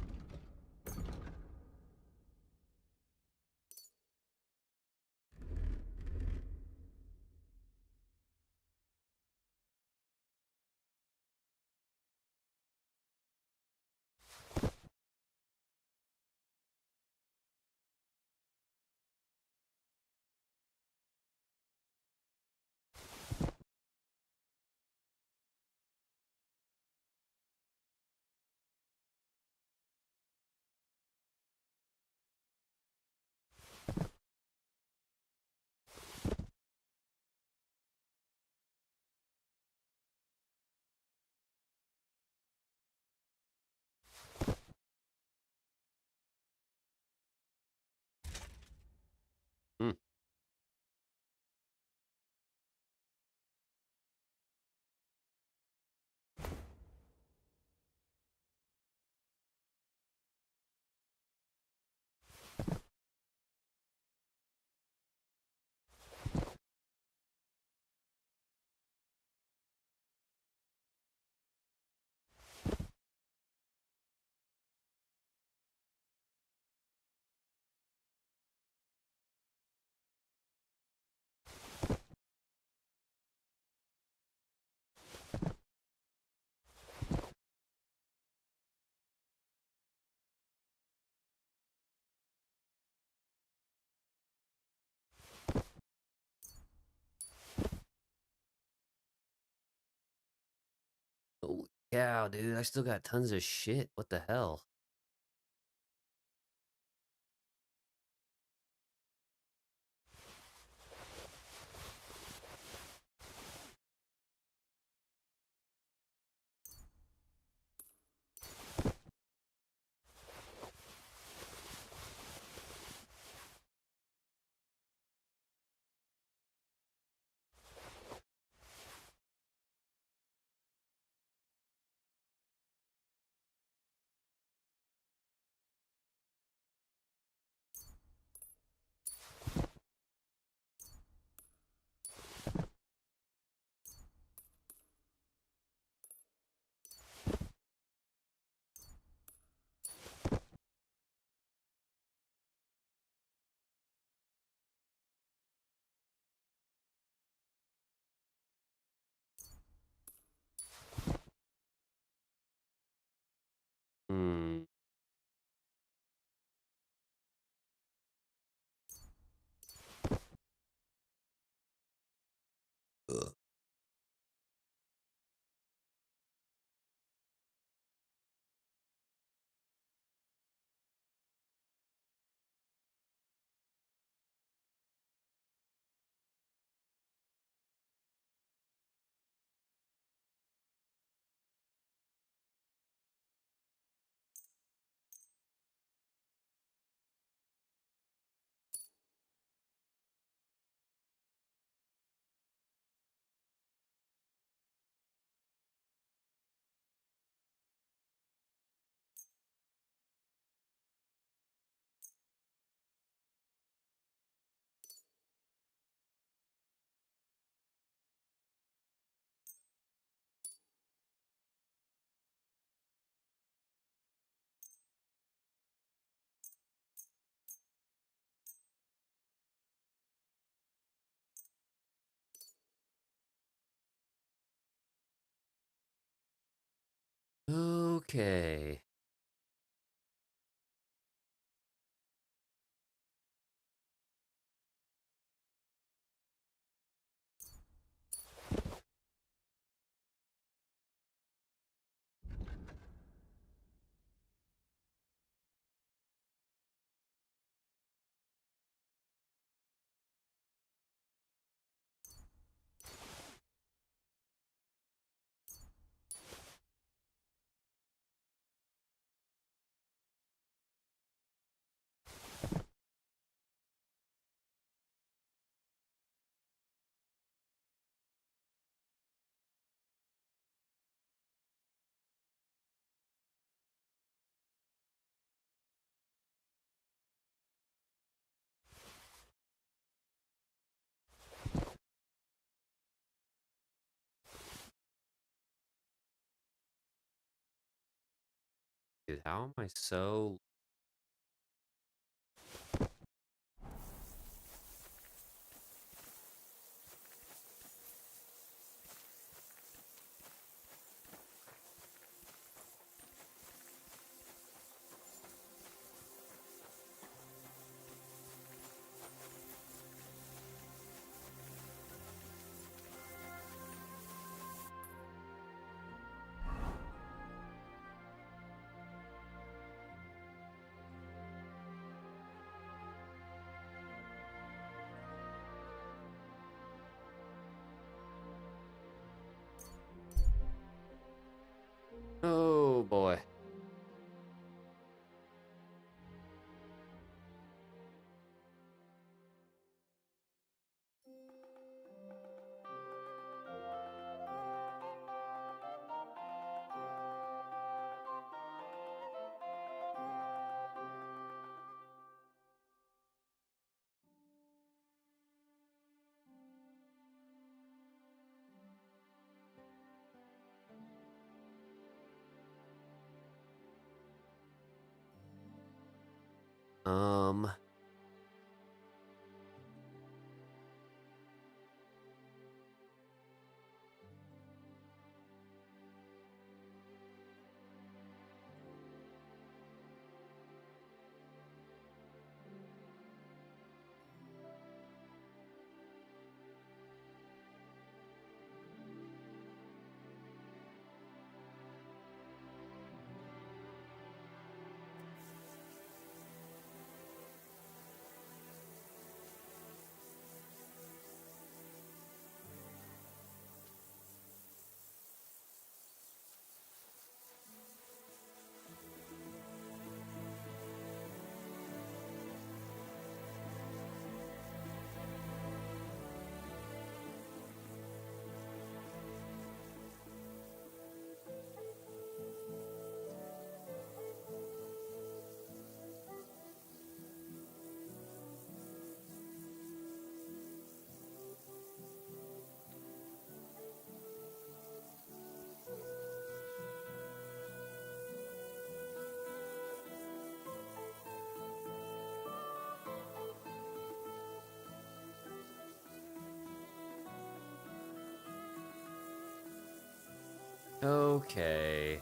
Hmm. Holy cow, dude. I still got tons of shit. What the hell? Hmm. Ugh. Okay. Dude, how am I so... Oh boy. Um... Okay.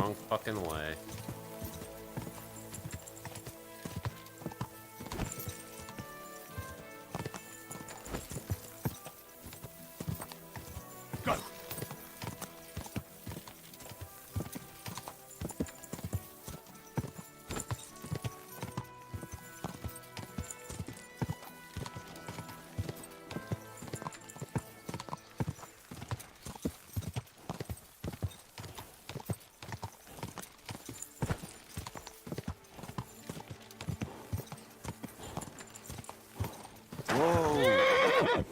wrong fucking way.
Go!
Whoa!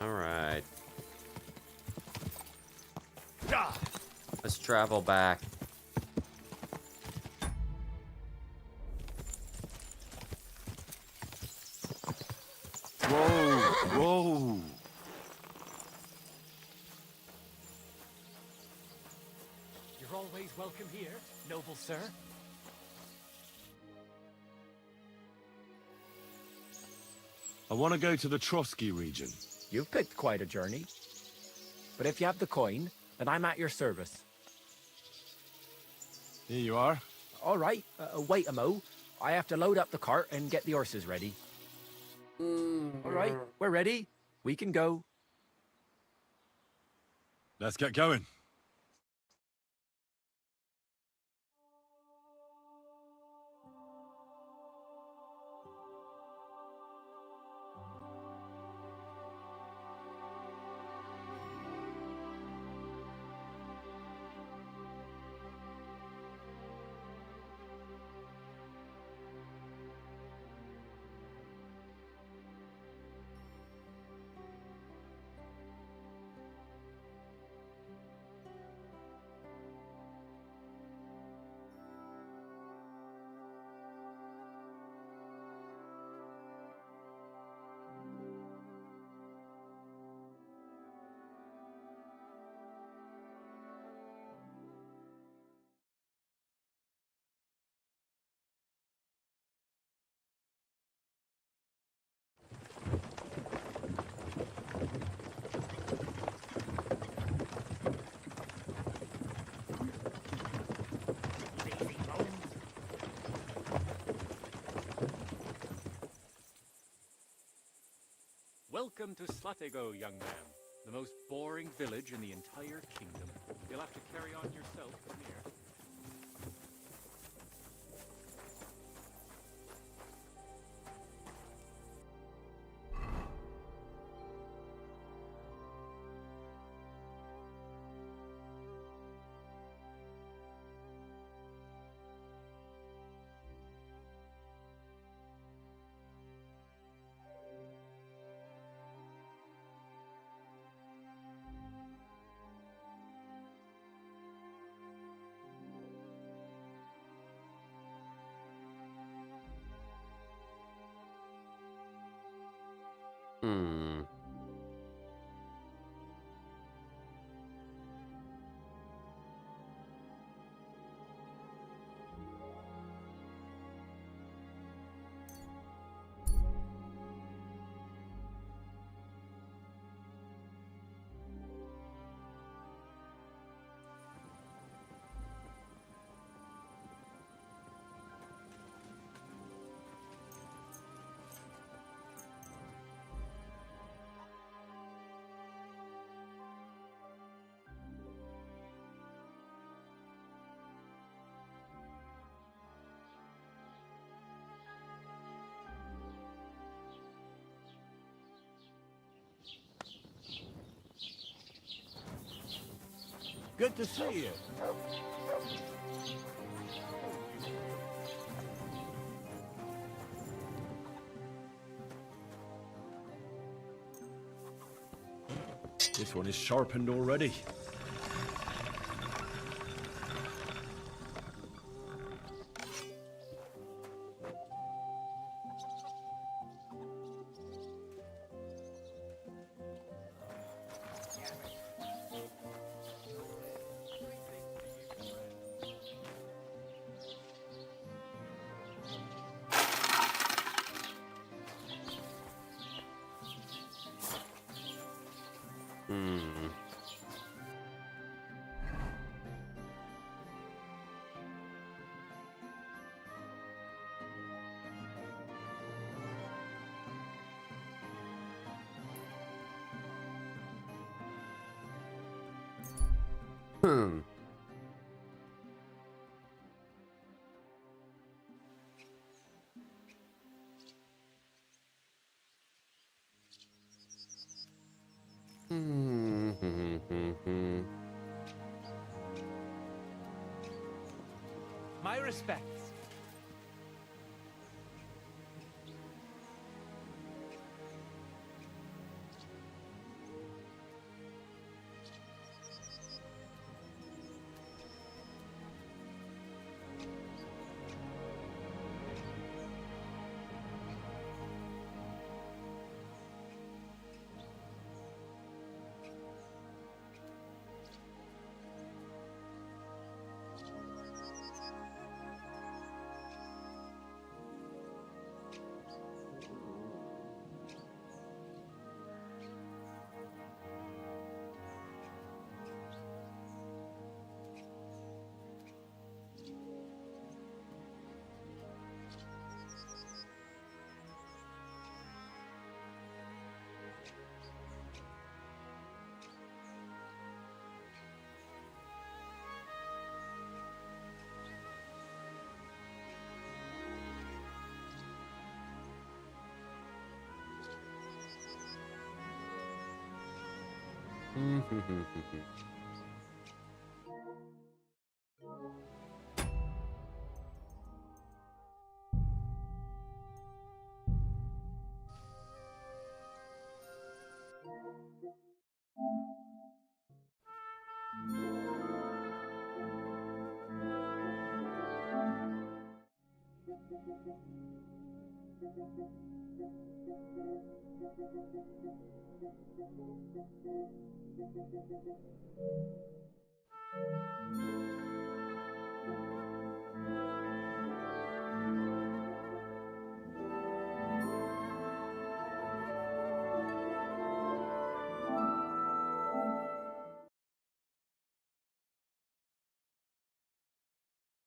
Alright. Let's travel back.
Whoa! Whoa!
You're always welcome here, noble sir.
I want to go to the Trotsky region.
You've picked quite a journey. But if you have the coin, then I'm at your service.
Here you are.
All right, wait a mo. I have to load up the cart and get the horses ready. All right, we're ready. We can go.
Let's get going.
Welcome to Slatego, young man. The most boring village in the entire kingdom. You'll have to carry on yourself from here.
Hmm.
Good to see you.
This one is sharpened already.
My respects.